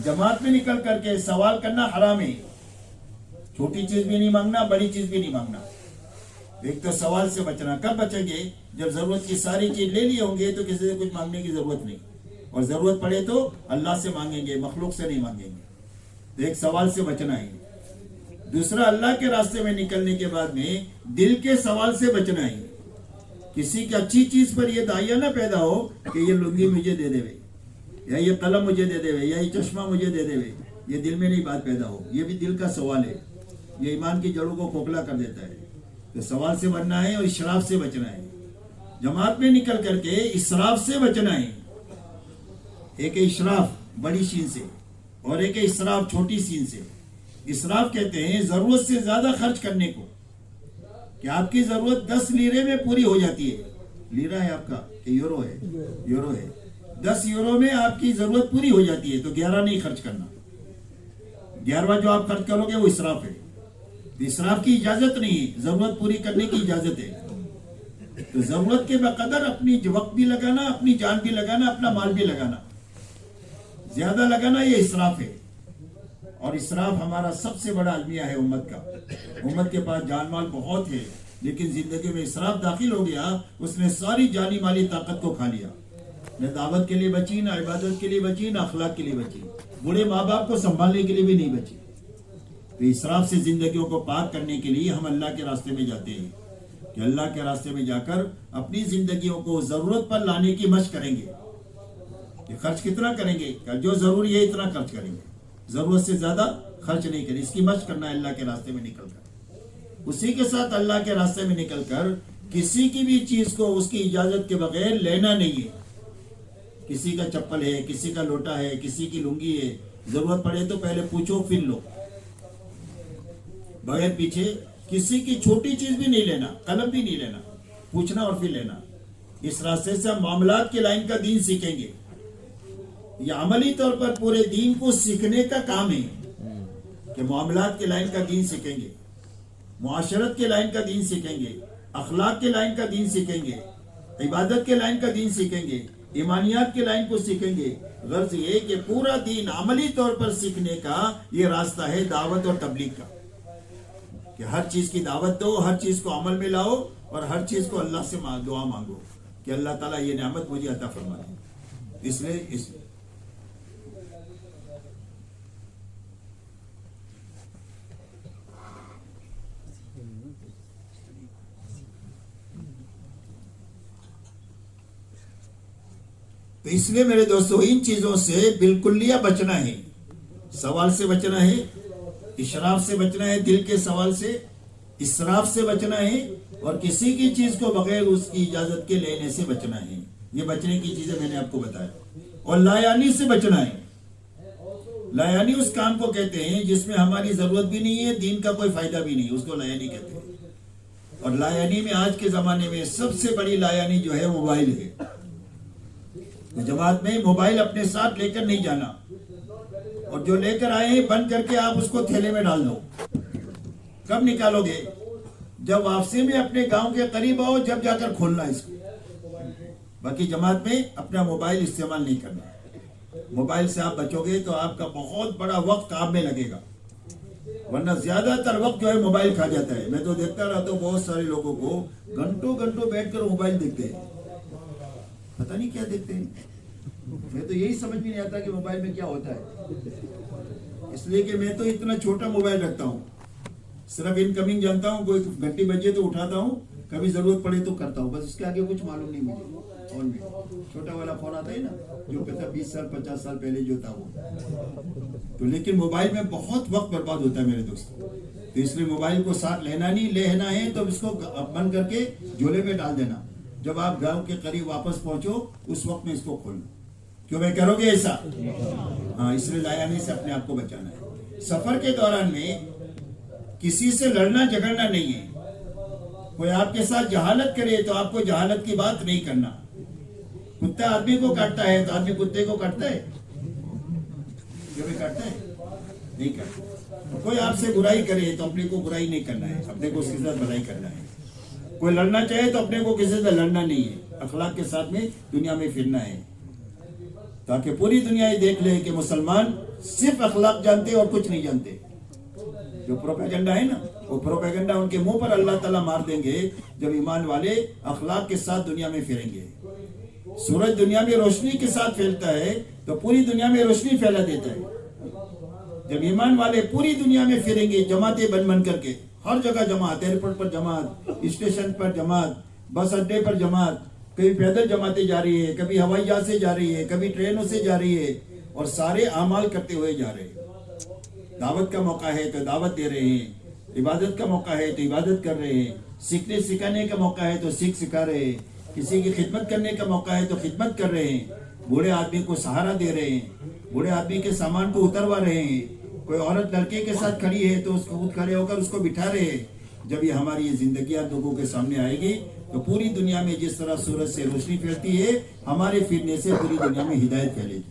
جماعت میں نکل کر کے سوال کرنا حرام ہے. چھوٹی چیز بھی نہیں مانگنا، بڑی چیز بھی نہیں مانگنا. ایک تو سوال سے بچنا. کب بچیں گے؟ جب ضرورت کی ساری چیز لے لیے ہوں گے تو کسی سے کچھ مانگنے کی ضرورت نہیں، اور ضرورت پڑے تو اللہ سے مانگیں گے، مخلوق سے نہیں مانگیں گے. تو ایک سوال سے بچنا ہے. دوسرا، اللہ کے راستے میں نکلنے کے بعد میں دل کے سوال سے بچنا ہے. کسی کی اچھی چیز پر یہ داعیہ نہ پیدا ہو کہ یہ لنگی مجھے دے دے وے، یا یہ قلم مجھے دے دے وے، یا یہ چشمہ مجھے دے دے وے. یہ دل میں نہیں بات پیدا ہو. یہ بھی دل کا سوال ہے، یہ ایمان کی جڑوں کو کھوکھلا کر دیتا ہے. تو سوال سے بچنا ہے، اور اسراف سے بچنا ہے. جماعت میں نکل کر کے اسراف سے بچنا ہے. ایک اسراف بڑی شین سے، اور ایک اسراف چھوٹی سین سے. اسراف کہتے ہیں ضرورت سے زیادہ خرچ کرنے کو، کہ آپ کی ضرورت 10 لیرے میں پوری ہو جاتی ہے. لیرا ہے آپ کا کہ یورو ہے؟ یورو ہے. 10 یورو میں آپ کی ضرورت پوری ہو جاتی ہے، تو 11 نہیں خرچ کرنا. 11واں جو آپ خرچ کرو گے وہ اسراف ہے. اسراف کی اجازت نہیں ہے، ضرورت پوری کرنے کی اجازت ہے. تو ضرورت کے بقدر اپنی وقت بھی لگانا، اپنی جان بھی لگانا، اپنا مال بھی لگانا. زیادہ لگانا یہ اسراف ہے. اور اسراف ہمارا سب سے بڑا المیہ ہے امت کا. امت کے پاس جان مال بہت ہے، لیکن زندگی میں اسراف داخل ہو گیا، اس نے ساری جانی مالی طاقت کو کھا لیا. نہ دعوت کے لیے بچی، نہ عبادت کے لیے بچی، نہ اخلاق کے لیے بچی. بوڑھے ماں باپ کو سنبھالنے کے لیے بھی نہیں بچی. تو اسراف سے زندگیوں کو پاک کرنے کے لیے ہم اللہ کے راستے میں جاتے ہیں، کہ اللہ کے راستے میں جا کر اپنی زندگیوں کو ضرورت پر لانے کی مشق کریں گے. کہ خرچ کتنا کریں گے؟ کہ جو ضروری ہے اتنا خرچ کریں گے، ضرورت سے زیادہ خرچ نہیں کریں. اس کی مشق کرنا ہے اللہ کے راستے میں نکل کر. اسی کے ساتھ اللہ کے راستے میں نکل کر کسی کی بھی چیز کو اس کی اجازت کے بغیر لینا نہیں ہے. کسی کا چپل ہے، کسی کا لوٹا ہے، کسی کی لنگی ہے، ضرورت پڑے تو پہلے پوچھو پھر لو. بغیر پیچھے کسی کی چھوٹی چیز بھی نہیں لینا، قلم بھی نہیں لینا، پوچھنا اور پھر لینا. اس راستے سے ہم معاملات کی لائن کا دین سیکھیں گے. یہ عملی طور پر پورے دین کو سیکھنے کا کام ہے، کہ معاملات کے لائن کا دین سیکھیں گے، معاشرت کے لائن کا دین سیکھیں گے، اخلاق کے لائن کا دین سیکھیں گے، عبادت کے لائن کا دین سیکھیں گے، ایمانیات کے لائن کو سیکھیں گے. غرض یہ کہ پورا دین عملی طور پر سیکھنے کا یہ راستہ ہے دعوت اور تبلیغ کا. کہ ہر چیز کی دعوت دو، ہر چیز کو عمل میں لاؤ، اور ہر چیز کو اللہ سے دعا مانگو کہ اللہ تعالیٰ یہ نعمت مجھے عطا فرما دے. اس لیے میرے دوستو ان چیزوں سے بالکلیہ بچنا ہے. سوال سے بچنا ہے، اشراف سے بچنا ہے، دل کے سوال سے، اسراف سے بچنا ہے، اور کسی کی چیز کو بغیر اس کی اجازت کے لینے سے بچنا ہے. یہ بچنے کی چیزیں میں نے آپ کو بتایا. اور لا یعنی سے بچنا ہے. لا یعنی اس کام کو کہتے ہیں جس میں ہماری ضرورت بھی نہیں ہے، دین کا کوئی فائدہ بھی نہیں، اس کو لا یعنی کہتے ہیں. اور لا یعنی میں آج کے زمانے میں سب سے بڑی لا یعنی جو ہے موبائل ہے. جماعت میں موبائل اپنے ساتھ لے کر نہیں جانا، اور جو لے کر آئے ہیں بند کر کے آپ اس کو تھیلے میں ڈال دو. کب نکالو گے؟ جب واپسی میں اپنے گاؤں کے قریب آؤ، جب جا کر کھولنا اس کو. باقی جماعت میں اپنا موبائل استعمال نہیں کرنا. موبائل سے آپ بچو گے تو آپ کا بہت بڑا وقت کام میں لگے گا، ورنہ زیادہ تر وقت جو ہے موبائل کھا جاتا ہے. میں تو دیکھتا رہتا ہوں بہت سارے لوگوں کو گھنٹوں گھنٹوں بیٹھ کر موبائل دیکھتے ہیں. پتہ نہیں کیا دیکھتے ہیں. میں تو یہی سمجھ بھی نہیں آتا کہ موبائل میں کیا ہوتا ہے. اس لیے کہ میں تو اتنا چھوٹا موبائل رکھتا ہوں، صرف انکمنگ جانتا ہوں، کوئی گھنٹی بجے تو اٹھاتا ہوں، کبھی ضرورت پڑے تو کرتا ہوں، بس اس کے آگے کچھ معلوم نہیں مجھے. فون میں چھوٹا والا فون آتا ہے نا، جو کہتا 20 سال 50 سال پہلے جو تھا وہ. تو لیکن موبائل میں بہت وقت برباد ہوتا ہے میرے دوست. تو اس لیے موبائل کو ساتھ لینا ہے تو اس کو بند کر کے جھولے میں ڈال دینا. جب آپ گھر کے قریب واپس پہنچو اس وقت میں اس کو کھولنا. کیوں بھائی کرو گے ایسا؟ ہاں، اس لیے لایا سے اپنے آپ کو بچانا ہے. سفر کے دوران میں کسی سے لڑنا جھگڑنا نہیں ہے. کوئی آپ کے ساتھ جہالت کرے تو آپ کو جہالت کی بات نہیں کرنا. کتا آدمی کو کاٹتا ہے تو آدمی کتے کو کاٹتا ہے؟ کیوں بھی کاٹتا ہے؟ نہیں کرتا. کوئی آپ سے برائی کرے تو اپنے کو برائی نہیں کرنا ہے، اپنے کو اس کے ساتھ بھلائی کرنا ہے. کوئی لڑنا چاہے تو اپنے کو کسی سے لڑنا نہیں ہے، اخلاق کے ساتھ میں دنیا میں پھرنا ہے، تاکہ پوری دنیا یہ دیکھ لے کہ مسلمان صرف اخلاق جانتے اور کچھ نہیں جانتے. جو پروپیگنڈا ہے نا، وہ پروپیگنڈا ان کے منہ پر اللہ تعالیٰ مار دیں گے جب ایمان والے اخلاق کے ساتھ دنیا میں پھریں گے. سورج دنیا میں روشنی کے ساتھ پھیلتا ہے تو پوری دنیا میں روشنی پھیلا دیتا ہے. جب ایمان والے پوری دنیا میں پھریں گے جماعتیں بن کر کے، ہر جگہ جماعت، ایئرپورٹ پر جماعت، اسٹیشن پر جماعت، بس اڈے پر جماعت، کبھی پیدل جماعتیں جا رہی ہے، کبھی ہوائی جہاز سے جا رہی ہے، کبھی ٹرینوں سے جا رہی ہے، اور سارے اعمال کرتے ہوئے جا رہے ہیں. دعوت کا موقع ہے تو دعوت دے رہے ہیں، عبادت کا موقع ہے تو عبادت کر رہے ہیں، سیکھنے سکھانے کا موقع ہے تو سکھا رہے ہیں، کسی کی خدمت کرنے کا موقع ہے تو خدمت کر رہے ہیں، بوڑھے آدمی کو سہارا دے رہے ہیں، بوڑھے آدمی کے سامان کو اتروا رہے ہیں. کوئی عورت لڑکے کے ساتھ کھڑی ہے تو اس کو خود کھڑے ہو کر اس کو بٹھا رہے ہیں. جب یہ ہماری یہ زندگیاں لوگوں کے سامنے آئے گی تو پوری دنیا میں جس طرح سورج سے روشنی پھیلتی ہے، ہمارے پھرنے سے پوری دنیا میں ہدایت پھیلے گی.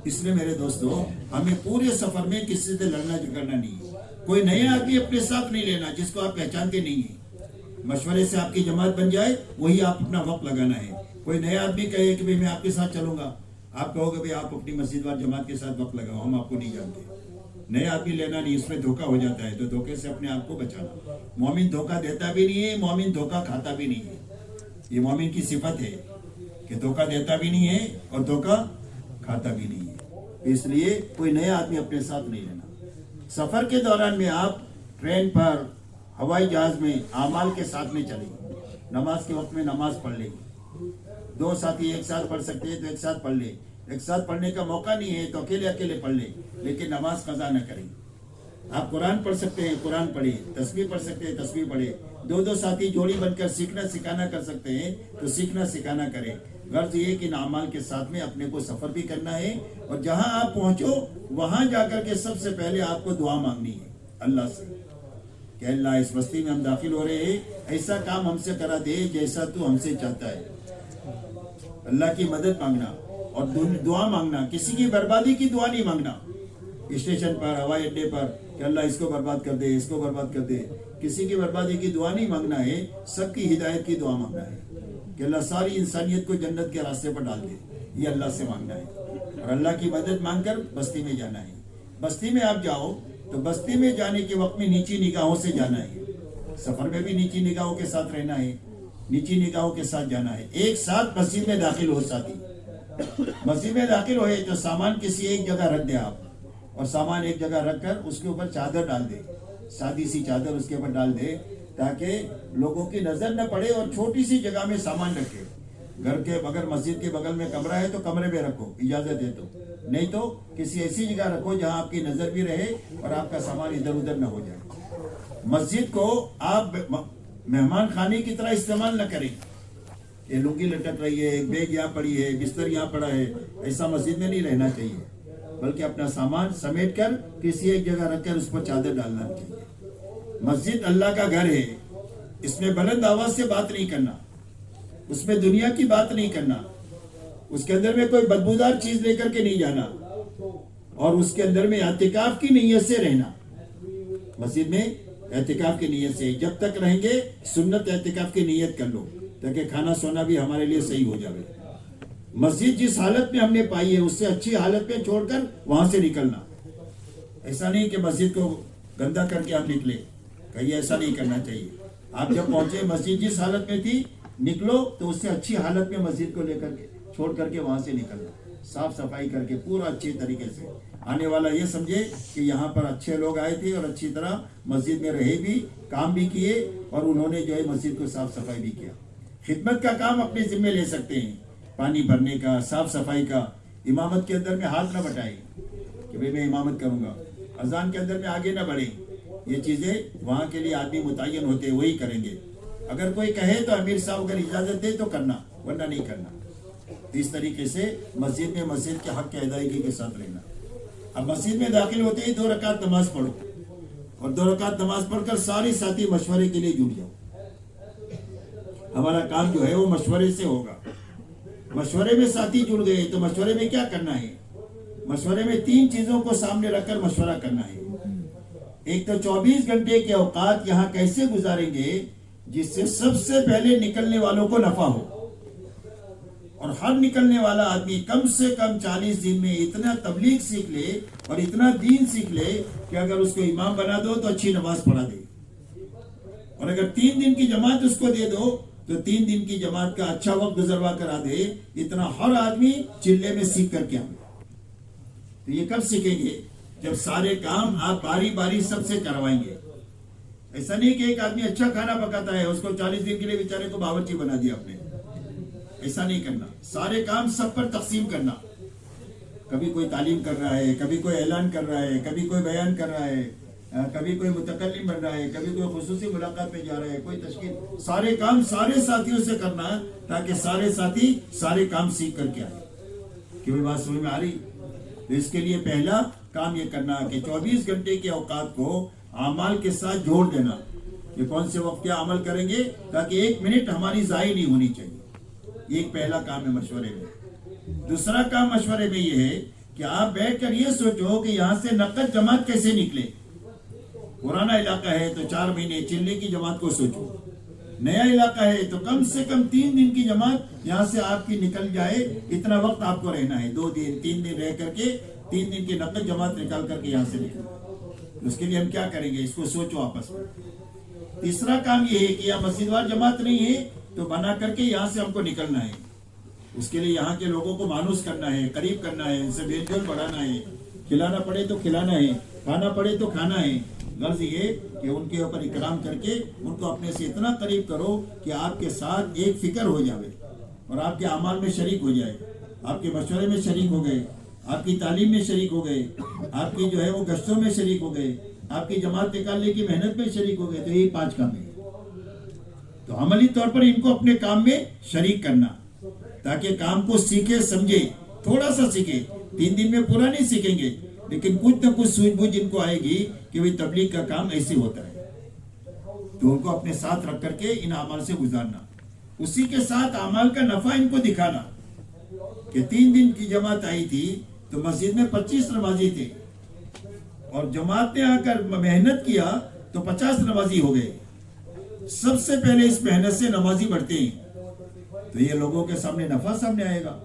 اس لیے میرے دوستو، ہمیں پورے سفر میں کسی سے لڑنا جھگڑنا نہیں ہے. کوئی نیا آدمی اپنے ساتھ نہیں لینا جس کو آپ پہچانتے نہیں ہیں. مشورے سے آپ کی جماعت بن جائے وہی آپ اپنا وقت لگانا ہے. کوئی نیا آدمی کہے کہ میں آپ کے ساتھ چلوں گا، آپ کہو گے آپ اپنی مسجد وال جماعت کے ساتھ وقت لگاؤ، ہم آپ کو نہیں جانتے. نیا آدمی لینا نہیں، اس میں دھوکہ ہو جاتا ہے، تو دھوکے سے اپنے آپ کو بچانا. مومن دھوکہ دیتا بھی نہیں ہے، مومن دھوکہ کھاتا بھی نہیں ہے. یہ مومن کی صفت ہے کہ دھوکہ دیتا بھی نہیں ہے اور دھوکہ کھاتا بھی نہیں ہے. اس لیے کوئی نیا آدمی اپنے ساتھ نہیں لینا. سفر کے دوران میں آپ ٹرین پر، ہوائی جہاز میں اعمال کے ساتھ میں چلیں. نماز کے وقت میں نماز پڑھ لیں. دو ساتھی ایک ساتھ پڑھ سکتے ہیں تو ایک ساتھ پڑھ لیں. ایک ساتھ پڑھنے کا موقع نہیں ہے تو اکیلے پڑھ لیں، لیکن نماز قضا نہ کریں. آپ قرآن پڑھ سکتے ہیں، قرآن پڑھیں. تسبیح پڑھ سکتے ہیں، تسبیح پڑھیں. دو ساتھی جوڑی بن کر سیکھنا سکھانا کر سکتے ہیں تو سیکھنا سکھانا کریں. غرض یہ کہ ان اعمال کے ساتھ میں اپنے کو سفر بھی کرنا ہے، اور جہاں آپ پہنچو وہاں جا کر کے سب سے پہلے آپ کو دعا مانگنی ہے اللہ سے کہ اللہ، اس بستی میں ہم داخل ہو رہے ہیں، ایسا کام ہم سے کرا دے جیسا تو ہم سے چاہتا ہے. اللہ کی مدد مانگنا اور دعا مانگنا. کسی کی بربادی کی دعا نہیں مانگنا. اسٹیشن پر، ہوائی اڈے پر کہ اللہ اس کو برباد کر دے، اس کو برباد کر دے. کسی کی بربادی کی دعا نہیں مانگنا ہے، سب کی ہدایت کی دعا مانگنا ہے کہ اللہ ساری انسانیت کو جنت کے راستے پر ڈال دے. یہ اللہ سے مانگنا ہے، اور اللہ کی مدد مانگ کر بستی میں جانا ہے. بستی میں آپ جاؤ تو بستی میں جانے کے وقت میں نیچی نگاہوں سے جانا ہے. سفر میں بھی نیچی نگاہوں کے ساتھ رہنا ہے، نیچی نگاہوں کے ساتھ جانا ہے. ایک ساتھ مسجد میں داخل ہو ساتھی. مسجد میں داخل ہوئے تو سامان کسی ایک جگہ رکھ دے آپ، اور سامان ایک جگہ رکھ کر اس کے اوپر چادر ڈال دے، سادی سی چادر اس کے اوپر ڈال دے تاکہ لوگوں کی نظر نہ پڑے، اور چھوٹی سی جگہ میں سامان رکھے. گھر کے اگر مسجد کے بغل میں کمرہ ہے تو کمرے میں رکھو، اجازت ہے تو. نہیں تو کسی ایسی جگہ رکھو جہاں آپ کی نظر بھی رہے اور آپ کا سامان ادھر ادھر نہ ہو جائے. مسجد کو آپ مہمان خانے کی طرح استعمال نہ کریں. یہ لنگی لٹک رہی ہے، ایک بیگ یہاں پڑی ہے، بستر یہاں پڑا ہے، ایسا مسجد میں نہیں رہنا چاہیے. بلکہ اپنا سامان سمیٹ کر کسی ایک جگہ رکھ کر اس پر چادر ڈالنا چاہیے. مسجد اللہ کا گھر ہے، اس میں بلند آواز سے بات نہیں کرنا، اس میں دنیا کی بات نہیں کرنا، اس کے اندر میں کوئی بدبودار چیز لے کر کے نہیں جانا، اور اس کے اندر میں اعتکاف کی نیت سے رہنا. مسجد میں اعتکاف کی نیت سے جب تک رہیں گے سنت اعتکاف کی نیت کر لو تاکہ کھانا سونا بھی ہمارے لیے صحیح ہو جائے. مسجد جس حالت میں ہم نے پائی ہے اس سے اچھی حالت میں چھوڑ کر وہاں سے نکلنا. ایسا نہیں کہ مسجد کو گندا کر کے ہم نکلے، کہیں ایسا نہیں کرنا چاہیے. آپ جب پہنچے مسجد جس حالت میں تھی نکلو تو اس سے اچھی حالت میں مسجد کو لے کر کے چھوڑ کر کے وہاں سے نکلنا، صاف صفائی کر کے پورا اچھے طریقے سے. آنے والا یہ سمجھے کہ یہاں پر اچھے لوگ آئے تھے اور اچھی طرح مسجد میں رہے بھی، کام بھی کیے، اور انہوں نے جو ہے مسجد کو صاف صفائی بھی کیا. خدمت کا کام اپنے ذمہ لے سکتے ہیں، پانی بھرنے کا، صاف صفائی کا. امامت کے اندر میں ہاتھ نہ بٹائیں کہ بھئی میں امامت کروں گا. اذان کے اندر میں آگے نہ بڑھیں. یہ چیزیں وہاں کے لیے آدمی متعین ہوتے ہیں، وہی کریں گے. اگر کوئی کہے تو امیر صاحب اگر اجازت دے تو کرنا، ورنہ نہیں کرنا. اس طریقے سے مسجد میں مسجد کے حق کی ادائیگی کے ساتھ رہنا. اب مسجد میں داخل ہوتے ہی 2 رکعت نماز پڑھو، اور 2 رکعت نماز پڑھ کر سارے ساتھی مشورے کے لیے جڑ جاؤ. ہمارا کام جو ہے وہ مشورے سے ہوگا. مشورے میں ساتھی جڑ گئے تو مشورے میں کیا کرنا ہے؟ مشورے میں 3 چیزوں کو سامنے رکھ کر مشورہ کرنا ہے. ایک تو 24 گھنٹے کے اوقات یہاں کیسے گزاریں گے جس سے سب سے پہلے نکلنے والوں کو نفع ہو، اور ہر نکلنے والا آدمی کم سے کم 40 دن میں اتنا تبلیغ سیکھ لے اور اتنا دین سیکھ لے کہ اگر اس کو امام بنا دو تو اچھی نماز پڑھا دے، اور اگر 3 دن کی جماعت اس کو دے دو تو 3 دن کی جماعت کا اچھا وقت گزروا کرا دے. اتنا ہر آدمی چلے میں سیکھ کر کے آئے. تو یہ کب سیکھیں گے؟ جب سارے کام آپ باری باری سب سے کروائیں گے. ایسا نہیں کہ ایک آدمی اچھا کھانا پکاتا ہے اس کو 40 دن کے لیے بیچارے کو باورچی بنا دیا آپ نے. ایسا نہیں کرنا. سارے کام سب پر تقسیم کرنا. کبھی کوئی تعلیم کر رہا ہے، کبھی کوئی اعلان کر رہا ہے، کبھی کوئی بیان کر رہا ہے، کبھی کوئی متکلم بن رہا ہے، کبھی کوئی خصوصی ملاقات پہ جا رہا ہے، کوئی تشکیل. سارے کام سارے ساتھیوں سے کرنا تاکہ سارے ساتھی سارے کام سیکھ کر کے آئے. کہ وہ بات سمجھ میں آ رہی؟ تو اس کے لیے پہلا کام یہ کرنا کہ 24 گھنٹے کے اوقات کو اعمال کے ساتھ جوڑ دینا کہ کون سے وقت کیا عمل کریں گے تاکہ 1 منٹ ہماری ضائع نہیں ہونی چاہیے. یہ ایک پہلا کام ہے مشورے میں. دوسرا کام مشورے میں یہ ہے کہ آپ بیٹھ کر یہ سوچو کہ یہاں سے نقد جماعت کیسے نکلے. پرانا علاقہ ہے تو 4 مہینے چلنے کی جماعت کو سوچو. نیا علاقہ ہے تو کم سے کم 3 دن کی جماعت یہاں سے آپ کی نکل جائے. اتنا وقت آپ کو رہنا ہے، 2 دن 3 دن رہ کر کے 3 دن کی نقد جماعت نکال کر کے یہاں سے نکلے. اس کے لیے ہم کیا کریں گے؟ اس کو سوچو آپس میں. تیسرا کام یہ ہے کہ یہاں مسجد وار جماعت نہیں ہے تو بنا کر کے یہاں سے ہم کو نکلنا ہے. اس کے لیے یہاں کے لوگوں کو مانوس کرنا ہے، قریب کرنا ہے، ان سے میل جول بڑھانا ہے. کھلانا پڑے تو کھلانا ہے، کھانا پڑے تو کھانا ہے. غرض یہ کہ ان کے اوپر اکرام کر کے ان کو اپنے سے اتنا قریب کرو کہ آپ کے ساتھ ایک فکر ہو جائے اور آپ کے اعمال میں شریک ہو جائے، آپ کے مشورے میں شریک ہو گئے، آپ کی تعلیم میں شریک ہو گئے، آپ کی جو ہے وہ گشتوں میں شریک ہو گئے، آپ کی جماعت نکالنے کی محنت میں شریک ہو گئے. تو یہی 5 کام ہے. تو عملی طور پر ان کو اپنے کام میں شریک کرنا تاکہ کام کو سیکھے سمجھے. تھوڑا سا سیکھے، 3 دن میں پورا نہیں سیکھیں گے لیکن کچھ نہ کچھ سوجھ بوجھ ان کو آئے گی کہ وہ تبلیغ کا کام ایسے ہوتا ہے. تو ان کو اپنے ساتھ رکھ کر کے ان اعمال سے گزارنا. اسی کے ساتھ اعمال کا نفع ان کو دکھانا کہ 3 دن کی جماعت آئی تھی تو مسجد میں 25 نمازی تھے اور جماعت نے آ کر محنت کیا تو 50 نمازی ہو گئے. سب سے پہلے اس محنت سے نمازی بڑھتے ہیں. تو یہ لوگوں کے سامنے نفع سامنے آئے گا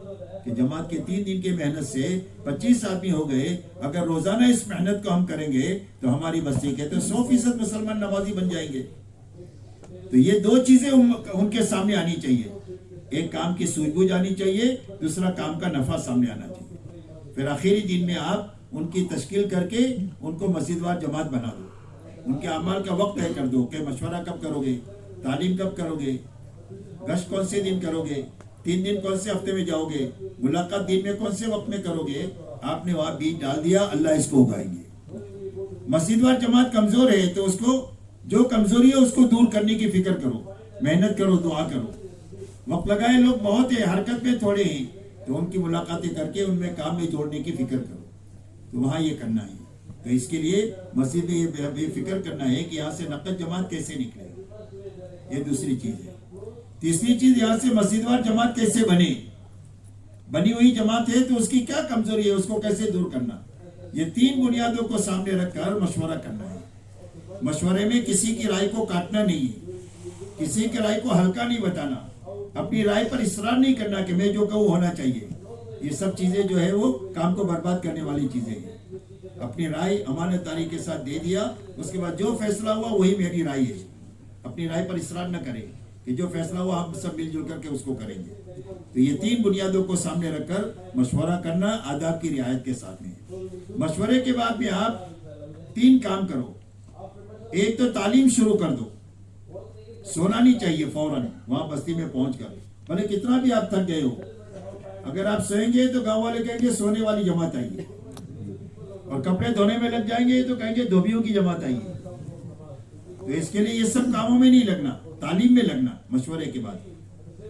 کہ جماعت کے 3 دن کی محنت سے 25 آدمی ہو گئے. اگر روزانہ اس محنت کو ہم کریں گے تو ہماری بستی کے تو 100% مسلمان نمازی بن جائیں گے. تو یہ 2 چیزیں ان کے سامنے آنی چاہیے. ایک کام کی سوجھ بوجھ آنی چاہیے، دوسرا کام کا نفع سامنے آنا چاہیے. پھر آخری دن میں آپ ان کی تشکیل کر کے ان کو مسجد وار جماعت بنا دو. ان کے اعمال کا وقت طے کر دو کہ مشورہ کب کرو گے، تعلیم کب کرو گے، گشت کون سے دن کرو گے، 3 دن کون سے ہفتے میں جاؤ گے، ملاقات دن میں کون سے وقت میں کرو گے. آپ نے وہاں بیج ڈال دیا، اللہ اس کو اگائیں گے. مسجد وار جماعت کمزور ہے تو اس کو جو کمزوری ہے اس کو دور کرنے کی فکر کرو، محنت کرو، دعا کرو. وقت لگائے لوگ بہت ہیں، حرکت میں تھوڑے ہیں، تو ان کی ملاقاتیں کر کے ان میں کام میں جوڑنے کی فکر کرو. تو وہاں یہ کرنا ہے. تو اس کے لیے مسجد میں یہ فکر کرنا ہے کہ یہاں سے نقد جماعت کیسے نکلے. یہ دوسری چیز ہے. تیسری چیز، یہاں سے مسجد وار جماعت کیسے بنے. بنی ہوئی جماعت ہے تو اس کی کیا کمزوری ہے، اس کو کیسے دور کرنا. یہ 3 بنیادوں کو سامنے رکھ کر مشورہ کرنا ہے. مشورے میں کسی کی رائے کو کاٹنا نہیں ہے، کسی کی رائے کو ہلکا نہیں بتانا، اپنی رائے پر اصرار نہیں کرنا کہ میں جو کہوں ہونا چاہیے. یہ سب چیزیں جو ہے وہ کام کو برباد کرنے والی چیزیں ہیں. اپنی رائے امانت داری کے ساتھ دے دیا، اس کے بعد جو فیصلہ ہوا وہی میری رائے ہے. اپنی رائے پر اصرار نہ کریں کہ جو فیصلہ ہوا ہم سب مل جل کر کے اس کو کریں گے. تو یہ 3 بنیادوں کو سامنے رکھ کر مشورہ کرنا آداب کی رعایت کے ساتھ میں. مشورے کے بعد میں آپ 3 کام کرو. ایک تو تعلیم شروع کر دو. سونا نہیں چاہیے فوراً وہاں بستی میں پہنچ کر، بھلے کتنا بھی آپ تھک گئے ہو. اگر آپ سوئیں گے تو گاؤں والے کہیں گے سونے والی جماعت آئی ہے، اور کپڑے دھونے میں لگ جائیں گے تو کہیں گے دھوبیوں کی جماعت آئی ہے. تو اس کے لیے یہ سب کاموں میں نہیں لگنا, تعلیم میں لگنا مشورے کے بعد.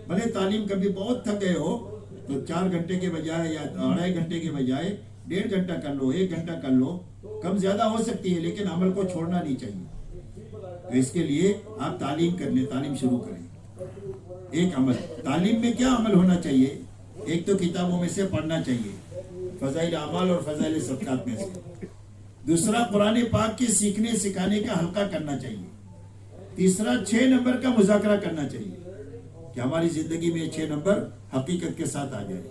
بھلے تعلیم کبھی بہت تھک گئے ہو تو 4 گھنٹے کے بجائے یا 2.5 گھنٹے کے بجائے 1.5 گھنٹہ کر لو, 1 گھنٹہ کر لو, کم زیادہ ہو سکتی ہے لیکن عمل کو چھوڑنا نہیں چاہیے. تو اس کے لیے آپ تعلیم کرنے, تعلیم شروع کریں. ایک عمل, تعلیم میں کیا عمل ہونا چاہیے؟ ایک تو کتابوں میں سے پڑھنا چاہیے, فضائل اعمال اور فضائل صدقات میں سے. دوسرا قرآن پاک کے سیکھنے سکھانے کا حلقہ کرنا چاہیے. تیسرا 6 نمبر کا مذاکرہ کرنا چاہیے کہ ہماری زندگی میں 6 نمبر حقیقت کے ساتھ آ جائے.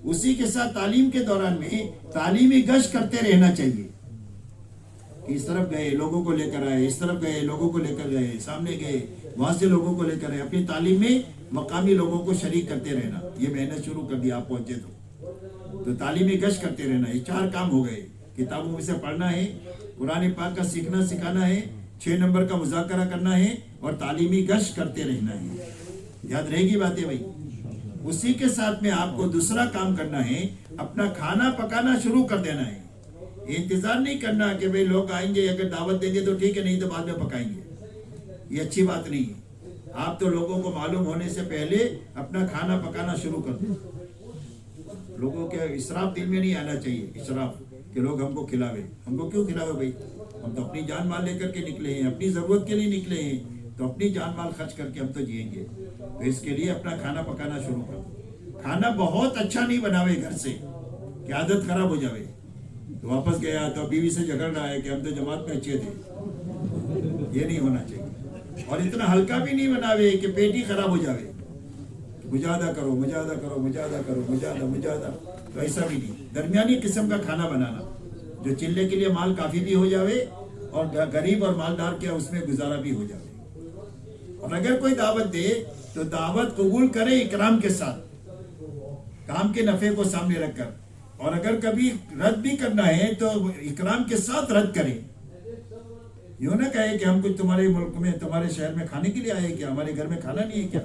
اسی کے ساتھ تعلیم کے دوران میں تعلیمی گشت کرتے رہنا چاہیے. اس طرف گئے لوگوں کو لے کر آئے, اس طرف گئے لوگوں کو لے کر گئے, سامنے گئے وہاں سے لوگوں کو لے کر آئے. اپنی تعلیم میں مقامی لوگوں کو شریک کرتے رہنا. یہ محنت شروع کر دی آپ پہنچے تو تعلیمی گشت کرتے رہنا. یہ 4 کام ہو گئے. کتابوں میں سے پڑھنا ہے, قرآن پاک کا سیکھنا سکھانا ہے, 6 نمبر کا مذاکرہ کرنا ہے اور تعلیمی گشت کرتے رہنا ہے. یاد رہے گی باتیں بھائی. اسی کے ساتھ میں آپ کو دوسرا کام کرنا ہے, اپنا کھانا پکانا شروع کر دینا ہے. انتظار نہیں کرنا کہ بھئی لوگ آئیں گے, اگر دعوت دیں گے تو ٹھیک ہے, نہیں تو بعد میں پکائیں گے. یہ اچھی بات نہیں ہے. آپ تو لوگوں کو معلوم ہونے سے پہلے اپنا کھانا پکانا شروع کر دیں. لوگوں کے اسراف دل میں نہیں آنا چاہیے, اسراف کہ لوگ ہم کو کھلاوے. ہم کو کیوں کھلاوے بھائی؟ ہم تو اپنی جان مال لے کر کے نکلے ہیں, اپنی ضرورت کے لیے نکلے ہیں, تو اپنی جان مال خرچ کر کے ہم تو جئیں گے. تو اس کے لیے اپنا کھانا پکانا شروع کر دو. کھانا بہت اچھا نہیں بناوے گھر سے کہ عادت خراب ہو جاوے. تو واپس گیا تو بیوی سے جھگڑ رہا ہے کہ ہم تو جماعت میں اچھے تھے. یہ نہیں ہونا چاہیے. اور اتنا ہلکا بھی نہیں بناوے کہ پیٹ ہی خراب ہو جاوے. مجاہدہ کرو, مجاہدہ کرو, مجاہدہ کرو, مجاہدہ مجاہدہ. تو ایسا بھی نہیں. درمیانی قسم کا کھانا بنانا جو چلنے کے لیے مال کافی بھی ہو جاوے اور غریب اور مالدار کے اس میں گزارا بھی ہو جاوے. اور اگر کوئی دعوت دے تو دعوت قبول کرے اکرام کے ساتھ, کام کے نفع کو سامنے رکھ کر. اور اگر کبھی رد بھی کرنا ہے تو اکرام کے ساتھ رد کرے. یوں نہ کہے کہ ہم کچھ تمہارے ملک میں, تمہارے شہر میں کھانے کے لیے آئے, کیا ہمارے گھر میں کھانا نہیں ہے کیا؟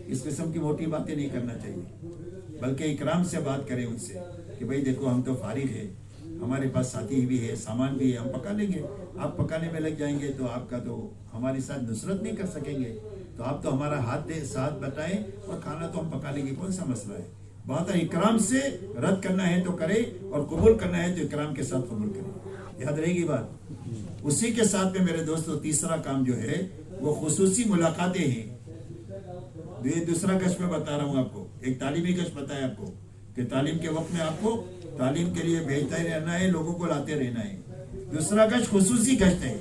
اس قسم کی موٹی باتیں نہیں کرنا چاہیے, بلکہ اکرام سے بات کریں ان سے کہ بھئی دیکھو ہم تو فارغ ہیں, ہمارے پاس ساتھی بھی ہے, سامان بھی ہے, ہم پکا لیں گے. آپ پکانے میں لگ جائیں گے تو آپ کا تو ہمارے ساتھ نصرت نہیں کر سکیں گے. تو آپ تو ہمارا ساتھ بتائیں اور کھانا تو ہم پکا لیں گے, کون سا مسئلہ ہے؟ بات ہے اکرام سے رد کرنا ہے تو کرے, اور قبول کرنا ہے تو اکرام کے ساتھ قبول کرے. یاد رہے گی بات. اسی کے ساتھ میں میرے دوستو تیسرا کام جو ہے وہ خصوصی ملاقاتیں ہیں. یہ دوسرا گشت میں بتا رہا ہوں آپ کو. ایک تعلیمی گشت بتایا آپ کو کہ تعلیم کے وقت میں آپ کو تعلیم کے لیے بھیجتے رہنا ہے, لوگوں کو لاتے رہنا ہے. دوسرا گشت خصوصی گشت ہے.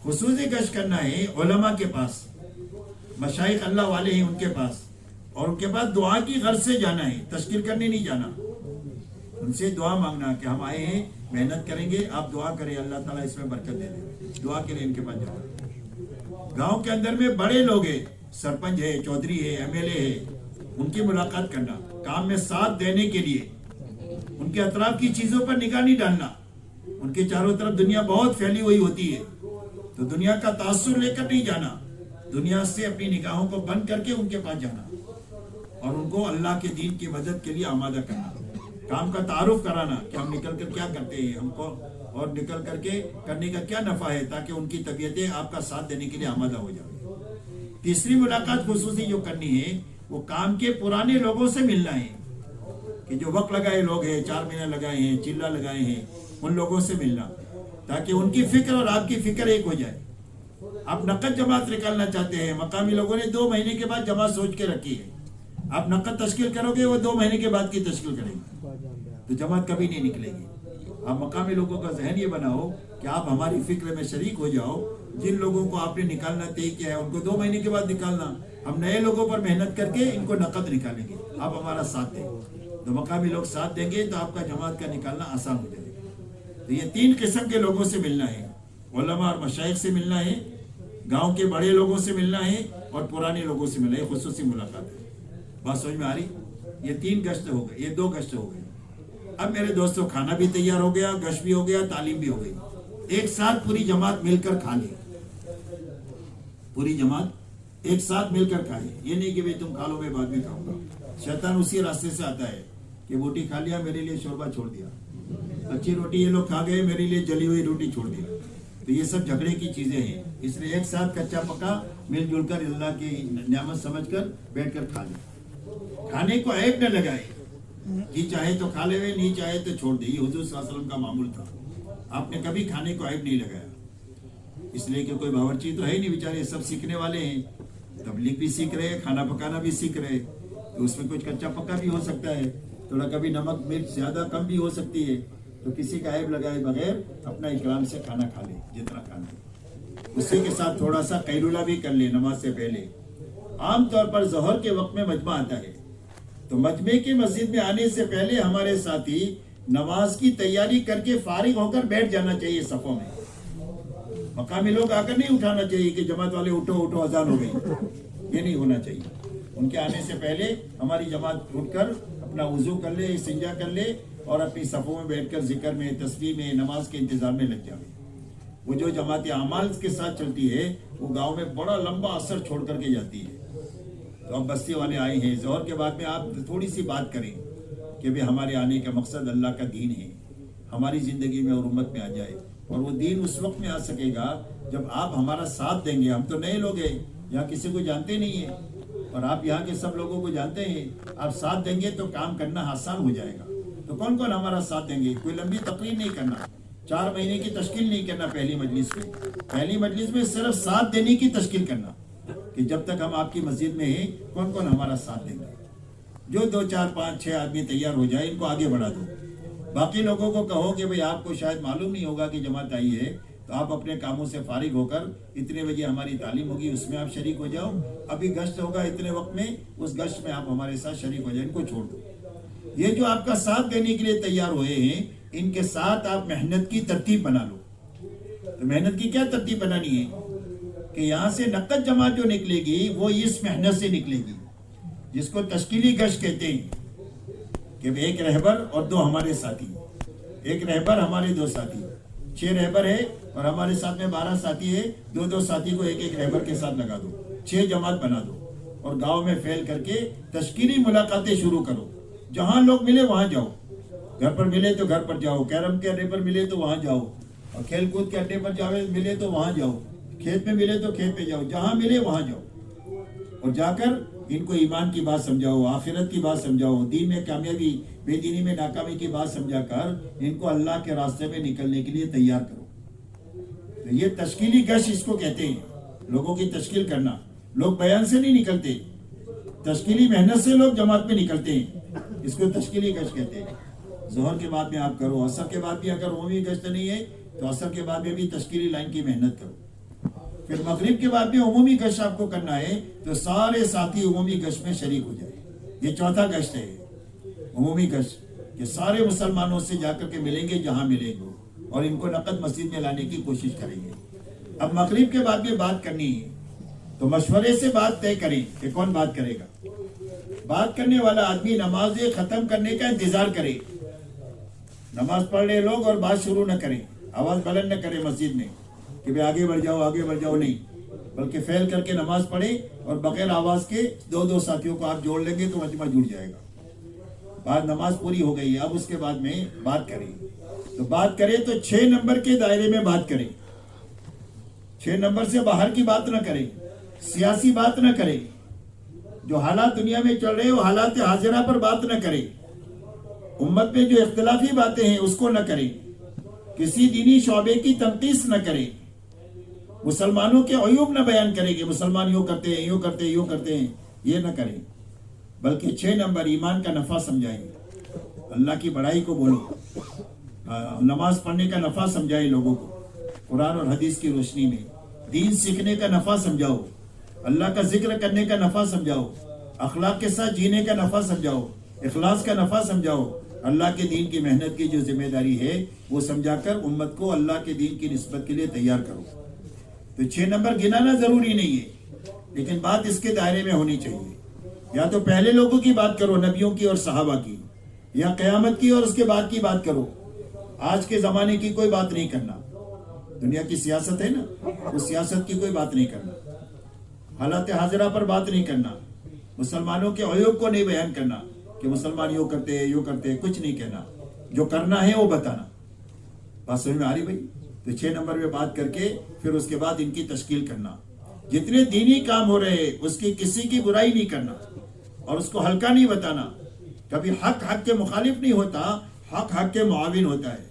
خصوصی گشت کرنا ہے علماء کے پاس, مشائخ اللہ والے ہیں ان کے پاس, اور ان کے پاس دعا کی غرض سے جانا ہے, تشکیل کرنے نہیں جانا. ان سے دعا مانگنا کہ ہم آئے ہیں, محنت کریں گے, آپ دعا کریں اللہ تعالیٰ اس میں برکت دے دے. دعا کے لیے ان کے پاس جانا. گاؤں کے اندر میں بڑے لوگ ہیں, سرپنچ ہے, چودھری ہے, MLA ہے, ان کی ملاقات کرنا, کام میں ساتھ دینے کے لیے. ان کے اطراف کی چیزوں پر نگاہ نہیں ڈالنا. ان کے چاروں طرف دنیا بہت پھیلی ہوئی ہوتی ہے, تو دنیا کا تاثر لے کر نہیں جانا. دنیا سے اپنی نگاہوں کو بند کر کے ان کے پاس جانا اور ان کو اللہ کے دین کی مدد کے لیے آمادہ کرنا. کام کا تعارف کرانا کہ ہم نکل کر کیا کرتے ہیں, ہم کو اور نکل کر کے کرنے کا کیا نفع ہے, تاکہ ان کی طبیعتیں آپ کا ساتھ دینے کے لیے آمادہ ہو جائے. تیسری ملاقات خصوصی جو کرنی ہے وہ کام کے پرانے لوگوں سے ملنا ہے, کہ جو وقت لگائے لوگ ہیں, 4 مہینے لگائے ہیں, چلہ لگائے ہیں, ان لوگوں سے ملنا, تاکہ ان کی فکر اور آپ کی فکر ایک ہو جائے. آپ نقد جماعت نکالنا چاہتے ہیں, مقامی لوگوں نے 2 مہینے کے بعد جماعت سوچ کے رکھی ہے, آپ نقد تشکیل کرو گے, وہ 2 مہینے کے بعد کی تشکیل کریں گے, تو جماعت کبھی نہیں نکلے گی. آپ مقامی لوگوں کا ذہن یہ بناؤ کہ آپ ہماری فکر میں شریک ہو جاؤ. جن لوگوں کو آپ نے نکالنا طے کیا ہے ان کو 2 مہینے کے بعد نکالنا. ہم نئے لوگوں پر محنت کر کے ان کو نقد نکالیں گے, آپ ہمارا ساتھ دیں. تو مقامی لوگ ساتھ دیں گے تو آپ کا جماعت کا نکالنا آسان ہو جائے گا. تو یہ 3 قسم کے لوگوں سے ملنا ہے, علماء اور مشائخ سے ملنا ہے, گاؤں کے بڑے لوگوں سے ملنا ہے, اور پرانے لوگوں سے ملنا ہے. خصوصی ملاقات ہے. بات سمجھ میں آ رہی؟ یہ 3 گشت ہو گئے, یہ 2 گشت ہو گئے. اب میرے دوستوں کھانا بھی تیار ہو گیا, گشت بھی ہو گیا, تعلیم بھی ہو گئی. ایک ساتھ پوری جماعت مل کر کھا لے. پوری جماعت ایک ساتھ مل کر کھائے. یہ نہیں کہ تم کھا لو میں بعد میں کھاؤں گا. شیطان اسی راستے سے آتا ہے کہ بوٹی کھا لیا, میرے لیے شوربہ چھوڑ دیا. اچھی روٹی یہ لوگ کھا گئے, میرے لیے جلی ہوئی روٹی چھوڑ دیا. تو یہ سب جھگڑے کی چیزیں ہیں. اس لیے ایک ساتھ کچا پکا مل جل کر اللہ کی نعمت سمجھ کر بیٹھ کر کھا لیں. کھانے کو عیب نہ لگائے. جی چاہے تو کھا لے, نہیں چاہے تو چھوڑ دے. یہ حضور صلی اللہ علیہ وسلم کا معمول تھا. آپ نے کبھی کھانے کو عیب نہیں لگایا. اس لیے کہ کوئی باورچی تو ہے ہی نہیں, بیچارے سب سیکھنے والے ہیں. تبلیغ بھی سیکھ رہے, کھانا پکانا بھی سیکھ رہے, تو اس میں کچھ کچا پکا بھی ہو سکتا ہے, تھوڑا کبھی نمک مرچ زیادہ کم بھی ہو سکتی ہے. تو کسی کا عیب لگائے بغیر اپنا اکرام سے کھانا کھا لے جتنا کھانا ہے. اسی کے ساتھ تھوڑا سا قیلولہ بھی کر لے نماز سے پہلے. عام طور پر ظہر کے وقت میں مجمع آتا ہے, تو مجمع کی مسجد میں آنے سے پہلے ہمارے ساتھی نماز کی تیاری کر کے فارغ ہو کر بیٹھ جانا چاہیے صفوں میں. مقامی لوگ آ کر نہیں اٹھانا چاہیے کہ جماعت والے اٹھو اٹھو اذان ہو گئی, یہ نہیں ہونا چاہیے. ان کے آنے سے پہلے ہماری جماعت اٹھ کر اپنا وضو کر لے, استنجا کر لے اور اپنی صفوں میں بیٹھ کر ذکر میں, تسبیح میں, نماز کے انتظام میں لگ جائے. وہ جو جماعت اعمال کے ساتھ چلتی ہے وہ گاؤں میں بڑا لمبا اثر چھوڑ کر کے جاتی ہے. تو اب بستی والے آئے ہیں, ظہر کے بعد میں آپ تھوڑی سی بات کریں کہ بھئی ہمارے آنے کا مقصد اللہ کا دین ہے, ہماری زندگی میں اور امت میں آ جائے. اور وہ دین اس وقت میں آ سکے گا جب آپ ہمارا ساتھ دیں گے. ہم تو نئے لوگ ہیں, یہاں کسی کو جانتے نہیں ہیں, اور آپ یہاں کے سب لوگوں کو جانتے ہیں. آپ ساتھ دیں گے تو کام کرنا آسان ہو جائے گا. تو کون کون ہمارا ساتھ دیں گے؟ کوئی لمبی تقریر نہیں کرنا, 4 مہینے کی تشکیل نہیں کرنا پہلی مجلس میں. پہلی مجلس میں صرف ساتھ دینے کی تشکیل کرنا کہ جب تک ہم آپ کی مسجد میں ہیں کون کون ہمارا ساتھ دیں گے. جو 2 4 5 6 آدمی تیار ہو جائے ان کو آگے بڑھا دو. باقی لوگوں کو کہو کہ بھئی آپ کو شاید معلوم نہیں ہوگا کہ جماعت آئی ہے, تو آپ اپنے کاموں سے فارغ ہو کر اتنے بجے ہماری تعلیم ہوگی اس میں آپ شریک ہو جاؤ. ابھی گشت ہوگا اتنے وقت میں, اس گشت میں آپ ہمارے ساتھ شریک ہو جائیں, ان کو چھوڑ دو. یہ جو آپ کا ساتھ دینے کے لیے تیار ہوئے ہیں ان کے ساتھ آپ محنت کی ترتیب بنا لو. تو محنت کی کیا ترتیب بنانی ہے کہ یہاں سے نقد جماعت جو نکلے گی وہ اس محنت سے نکلے گی جس کو تشکیلی گشت کہتے ہیں, کہ ایک رہبر اور 2 ہمارے ساتھی. ایک رہبر ہمارے 2 ساتھی, 6 رہبر ہے اور ہمارے ساتھ میں 12 ساتھی ہے. 2 ساتھی کو ایک رہبر کے ساتھ لگا دو, 6 جماعت بنا دو اور گاؤں میں پھیل کر کے تشکیلی ملاقاتیں شروع کرو. جہاں لوگ ملے وہاں جاؤ, گھر پر ملے تو گھر پر جاؤ, کیرم کے اڈے پر ملے تو وہاں جاؤ, اور کھیل کود کے اڈے پر ملے تو وہاں جاؤ, کھیت میں ملے تو کھیت میں جاؤ, جہاں ملے وہاں جاؤ. اور جا کر ان کو ایمان کی بات سمجھاؤ, آخرت کی بات سمجھاؤ, دین میں کامیابی بے دینی میں ناکامی کی بات سمجھا کر ان کو اللہ کے راستے میں نکلنے کے لیے تیار کرو. تو یہ تشکیلی گشت اس کو کہتے ہیں, لوگوں کی تشکیل کرنا. لوگ بیان سے نہیں نکلتے, تشکیلی محنت سے لوگ جماعت میں نکلتے ہیں, اس کو تشکیلی گشت کہتے ہیں. ظہر کے بعد میں آپ کرو, عصر کے بعد بھی اگر عمومی گشت نہیں ہے تو عصر کے بعد میں بھی تشکیلی لائن کی محنت کرو. پھر مغرب کے بعد بھی عمومی گشت آپ کو کرنا ہے تو سارے ساتھی عمومی گشت میں شریک ہو جائے. یہ چوتھا گشت ہے عمومی گشت, کہ سارے مسلمانوں سے جا کر کے ملیں گے جہاں ملیں گے اور ان کو نقد مسجد میں لانے کی کوشش کریں گے. اب مغرب کے بعد میں بات کرنی ہے تو مشورے سے بات طے کریں کہ کون بات کرے گا. بات کرنے والا آدمی نماز ختم کرنے کا انتظار کرے. نماز پڑھ رہے لوگ اور بات شروع نہ کریں, آواز بلند نہ کرے مسجد میں کہ بھئی آگے بڑھ جاؤ نہیں, بلکہ پھیل کر کے نماز پڑھے اور بغیر آواز کے 2 ساتھیوں کو آپ جوڑ لیں گے تو مجمع جڑ جائے گا. بعد نماز پوری ہو گئی, اب اس کے بعد میں بات کریں. تو بات کرے تو 6 نمبر کے دائرے میں بات کریں, 6 نمبر سے باہر کی بات نہ کریں, سیاسی بات نہ کریں, جو حالات دنیا میں چل رہے وہ حالات حاضرہ پر بات نہ کریں, امت میں جو اختلافی باتیں ہیں اس کو نہ کریں, کسی دینی شعبے کی تنقیص نہ کریں, مسلمانوں کے عیوب نہ بیان کریں کہ مسلمان یوں کرتے ہیں, یہ نہ کریں, بلکہ 6 نمبر ایمان کا نفع سمجھائیں, اللہ کی بڑائی کو بولو, نماز پڑھنے کا نفع سمجھائے لوگوں کو, قرآن اور حدیث کی روشنی میں دین سیکھنے کا نفع سمجھاؤ, اللہ کا ذکر کرنے کا نفع سمجھاؤ, اخلاق کے ساتھ جینے کا نفع سمجھاؤ, اخلاص کا نفع سمجھاؤ, اللہ کے دین کی محنت کی جو ذمہ داری ہے وہ سمجھا کر امت کو اللہ کے دین کی نسبت کے لیے تیار کرو. تو 6 نمبر گنانا ضروری نہیں ہے, لیکن بات اس کے دائرے میں ہونی چاہیے. یا تو پہلے لوگوں کی بات کرو, نبیوں کی اور صحابہ کی, یا قیامت کی اور اس کے بعد کی بات کرو. آج کے زمانے کی کوئی بات نہیں کرنا, دنیا کی سیاست ہے نا, اس سیاست کی کوئی بات نہیں کرنا, حالات حاضرہ پر بات نہیں کرنا, مسلمانوں کے عیوب کو نہیں بیان کرنا کہ مسلمان یوں کرتے, کچھ نہیں کہنا, جو کرنا ہے وہ بتانا. بات سمجھ میں آ رہی بھائی؟ تو 6 نمبر میں بات کر کے پھر اس کے بعد ان کی تشکیل کرنا. جتنے دینی کام ہو رہے اس کی کسی کی برائی نہیں کرنا اور اس کو ہلکا نہیں بتانا. کبھی حق کے مخالف نہیں ہوتا, حق کے معاون ہوتا ہے.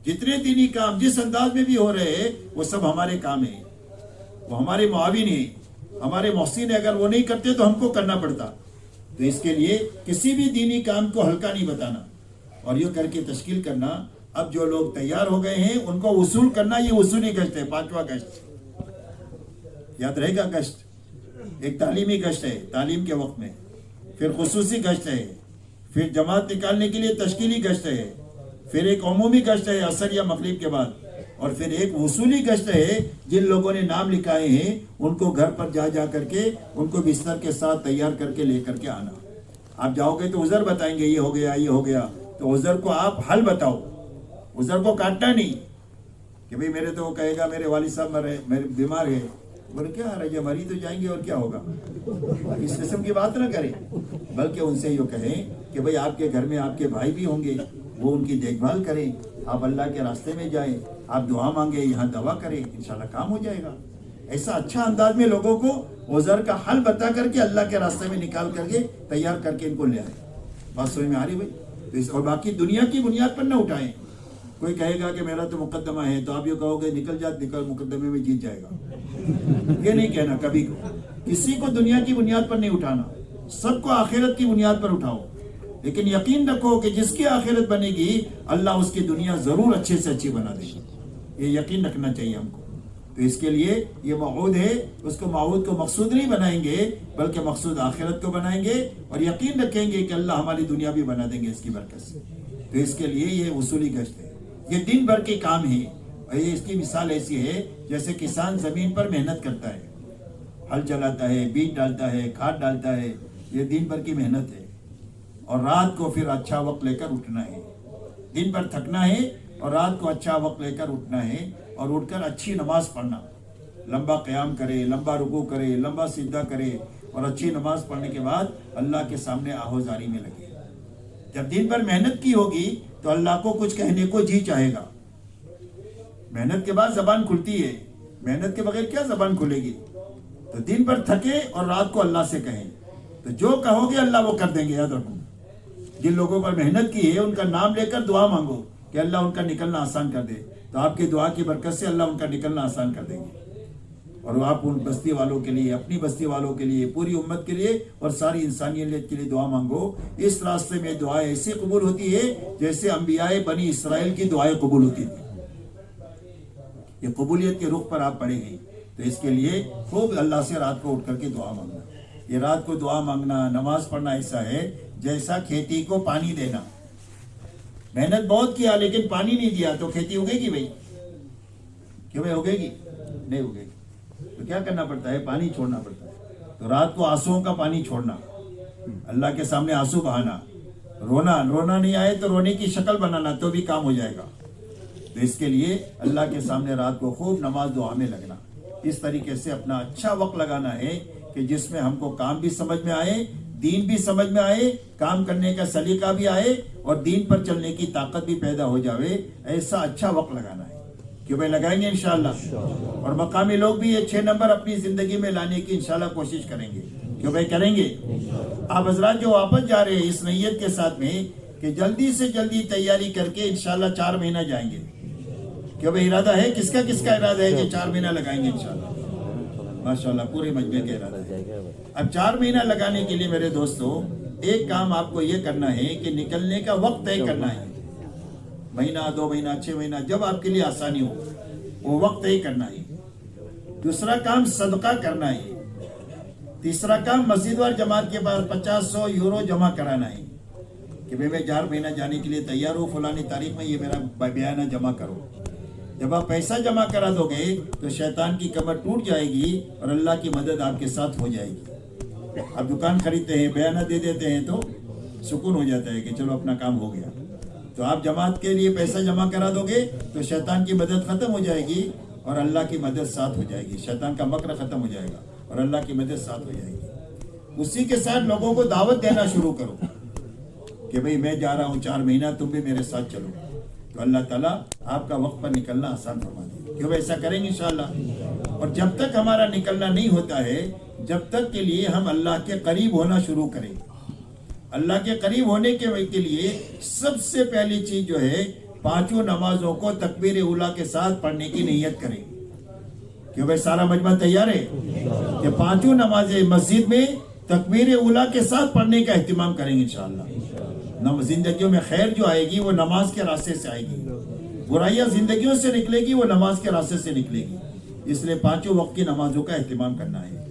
جتنے دینی کام جس انداز میں بھی ہو رہے ہیں وہ سب ہمارے کام ہیں, وہ ہمارے معاون ہیں, ہمارے محسن ہیں. اگر وہ نہیں کرتے تو ہم کو کرنا پڑتا. تو اس کے لیے کسی بھی دینی کام کو ہلکا نہیں بتانا اور یہ کر کے تشکیل کرنا. اب جو لوگ تیار ہو گئے ہیں ان کو وصول کرنا. یہ وصولی گشت ہے, 5واں گشت یاد رہے گا. گشت ایک تعلیمی گشت ہے تعلیم کے وقت میں, پھر خصوصی گشت ہے, پھر جماعت نکالنے کے لیے تشکیلی گشت ہے, پھر ایک عمومی گشت ہے عصر یا مغرب کے بعد, اور پھر ایک وصولی گشت ہے. جن لوگوں نے نام لکھائے ہیں ان کو گھر پر جا کر کے ان کو بستر کے ساتھ تیار کر کے لے کر کے آنا. آپ جاؤ گے تو عذر بتائیں گے, یہ ہو گیا یہ ہو گیا, تو عذر کو آپ حل بتاؤ, عذر کو کاٹنا نہیں کہ بھئی میرے تو وہ کہے گا میرے والد صاحب میرے بیمار ہے, بولے کیا رہے مری تو جائیں گے اور کیا ہوگا. اس قسم کی بات نہ کریں, بلکہ ان سے یہ کہیں کہ بھئی آپ کے گھر میں آپ کے بھائی بھی ہوں گے, وہ ان کی دیکھ بھال کریں, آپ اللہ کے راستے میں جائیں, آپ دعا مانگیں, یہاں دعا کریں, انشاءاللہ کام ہو جائے گا. ایسا اچھا انداز میں لوگوں کو عذر کا حل بتا کر کے اللہ کے راستے میں نکال کر کے تیار کر کے ان کو لے آئے. بات سمجھ میں آ رہی بھائی؟ اور باقی دنیا کی بنیاد پر نہ اٹھائیں. کوئی کہے گا کہ میرا تو مقدمہ ہے, تو آپ یہ کہو گے نکل مقدمے میں جیت جائے گا. یہ نہیں کہنا کبھی کو. کسی کو دنیا کی بنیاد پر نہیں اٹھانا, سب کو آخرت کی بنیاد پر اٹھاؤ. لیکن یقین رکھو کہ جس کی آخرت بنے گی اللہ اس کی دنیا ضرور اچھے سے اچھی بنا دے گا. یہ یقین رکھنا چاہیے ہم کو. تو اس کے لیے یہ موعود ہے, اس کو موعود کو مقصود نہیں بنائیں گے بلکہ مقصود آخرت کو بنائیں گے, اور یقین رکھیں گے کہ اللہ ہماری دنیا بھی بنا دیں گے اس کی برکت سے. تو اس کے لیے یہ وصولی گشت ہے, یہ دن بھر کے کام ہے. اور یہ اس کی مثال ایسی ہے جیسے کسان زمین پر محنت کرتا ہے, ہل چلاتا ہے, بیج ڈالتا ہے, کھاد ڈالتا ہے, یہ دن بھر کی محنت ہے. اور رات کو پھر اچھا وقت لے کر اٹھنا ہے. دن بھر تھکنا ہے اور رات کو اچھا وقت لے کر اٹھنا ہے, اور اٹھ کر اچھی نماز پڑھنا, لمبا قیام کرے, لمبا رکوع کرے, لمبا سجدہ کرے, اور اچھی نماز پڑھنے کے بعد اللہ کے سامنے آہوزاری میں لگے. جب دن بھر محنت کی ہوگی تو اللہ کو کچھ کہنے کو جی چاہے گا. محنت کے بعد زبان کھلتی ہے, محنت کے بغیر کیا زبان کھلے گی. تو دن بھر تھکے اور رات کو اللہ سے کہیں, تو جو کہو گے اللہ وہ کر دیں گے. یاد رکھو, جن لوگوں پر محنت کی ہے ان کا نام لے کر دعا مانگو کہ اللہ ان کا نکلنا آسان کر دے, تو آپ کی دعا کی برکت سے اللہ ان کا نکلنا آسان کر دیں گے. اور آپ ان بستی والوں کے لیے, اپنی بستی والوں کے لیے, پوری امت کے لیے اور ساری انسانیت کے لیے دعا مانگو. اس راستے میں دعائیں ایسی قبول ہوتی ہے جیسے انبیاء بنی اسرائیل کی دعائیں قبول ہوتی تھی. یہ قبولیت کے رخ پر آپ پڑے ہیں. تو اس کے لیے خوب اللہ سے رات کو اٹھ کر کے دعا مانگنا. یہ رات کو دعا مانگنا, نماز پڑھنا ایسا ہے جیسا کھیتی کو پانی دینا. محنت بہت کیا لیکن پانی نہیں دیا تو کھیتی اگے گی بھائی؟ کیوں بھائی اگے گی؟ نہیں اگے گی. تو کیا کرنا پڑتا ہے؟ پانی چھوڑنا پڑتا ہے. تو رات کو آنسوؤں کا پانی چھوڑنا, اللہ کے سامنے آنسو بہانا, رونا نہیں آئے تو رونے کی شکل بنانا, تو بھی کام ہو جائے گا. تو اس کے لیے اللہ کے سامنے رات کو خوب نماز دعا میں لگنا. اس طریقے سے اپنا اچھا وقت لگانا ہے کہ جس میں ہم کو کام بھی سمجھ میں آئے, دین بھی سمجھ میں آئے, کام کرنے کا سلیقہ بھی آئے, اور دین پر چلنے کی طاقت بھی پیدا ہو جاوے. ایسا اچھا وقت لگانا ہے کہ بھائی لگائیں گے انشاءاللہ. اور مقامی لوگ بھی یہ 6 نمبر اپنی زندگی میں لانے کی انشاءاللہ کوشش کریں گے کہ بھائی کریں گے. آپ حضرات جو واپس جا رہے ہیں اس نیت کے ساتھ میں کہ جلدی سے جلدی تیاری کر کے انشاءاللہ 4 مہینہ جائیں گے. کہ بھائی ارادہ ہے, کس کا ارادہ ہے کہ 4 مہینہ لگائیں گے انشاءاللہ؟ ماشاءاللہ پورے مجمع کا ارادہ ہے. اب 4 مہینہ لگانے کے لیے میرے دوستو ایک کام آپ کو یہ کرنا ہے کہ نکلنے کا وقت طے کرنا ہے. مہینہ, 2 مہینہ, 6 مہینہ, جب آپ کے لیے آسانی ہو وہ وقت طے کرنا ہے. دوسرا کام صدقہ کرنا ہے. تیسرا کام مسجد وار جماعت کے پاس 50-100 یورو جمع کرانا ہے کہ میں 4 مہینہ جانے کے لیے تیار ہوں, فلانی تاریخ میں یہ میرا بیانہ جمع کرو. جب آپ پیسہ جمع کرا دو گے تو شیطان کی کمر ٹوٹ جائے گی اور اللہ کی مدد آپ کے ساتھ ہو جائے گی. آپ دکان خریدتے ہیں, بیانہ دے دیتے ہیں تو سکون ہو جاتا ہے کہ چلو اپنا کام ہو گیا. تو آپ جماعت کے لیے پیسہ جمع کرا دو گے تو شیطان کی مدد ختم ہو جائے گی اور اللہ کی مدد ساتھ ہو جائے گی. شیطان کا مکر ختم ہو جائے گا اور اللہ کی مدد ساتھ ہو جائے گی. اسی کے ساتھ لوگوں کو دعوت دینا شروع کرو کہ بھئی میں جا رہا ہوں 4 مہینہ, تم بھی میرے ساتھ چلو. تو اللہ تعالیٰ آپ کا وقت پر نکلنا آسان فرما دے. کیوں ایسا کریں گے انشاءاللہ. اور جب تک ہمارا نکلنا نہیں ہوتا ہے جب تک کے لیے ہم اللہ کے قریب ہونا شروع کریں. اللہ کے قریب ہونے کے لیے سب سے پہلی چیز جو ہے 5 نمازوں کو تکبیر اولیٰ کے ساتھ پڑھنے کی نیت کریں. کیوں بھائی سارا مجمع تیار ہے کہ 5 نمازیں مسجد میں تکبیر اولیٰ کے ساتھ پڑھنے کا اہتمام کریں گے انشاءاللہ. زندگیوں میں خیر جو آئے گی وہ نماز کے راستے سے آئے گی. برائیاں زندگیوں سے نکلے گی وہ نماز کے راستے سے نکلے گی. اس لیے 5 وقت کی نمازوں کا اہتمام کرنا ہے.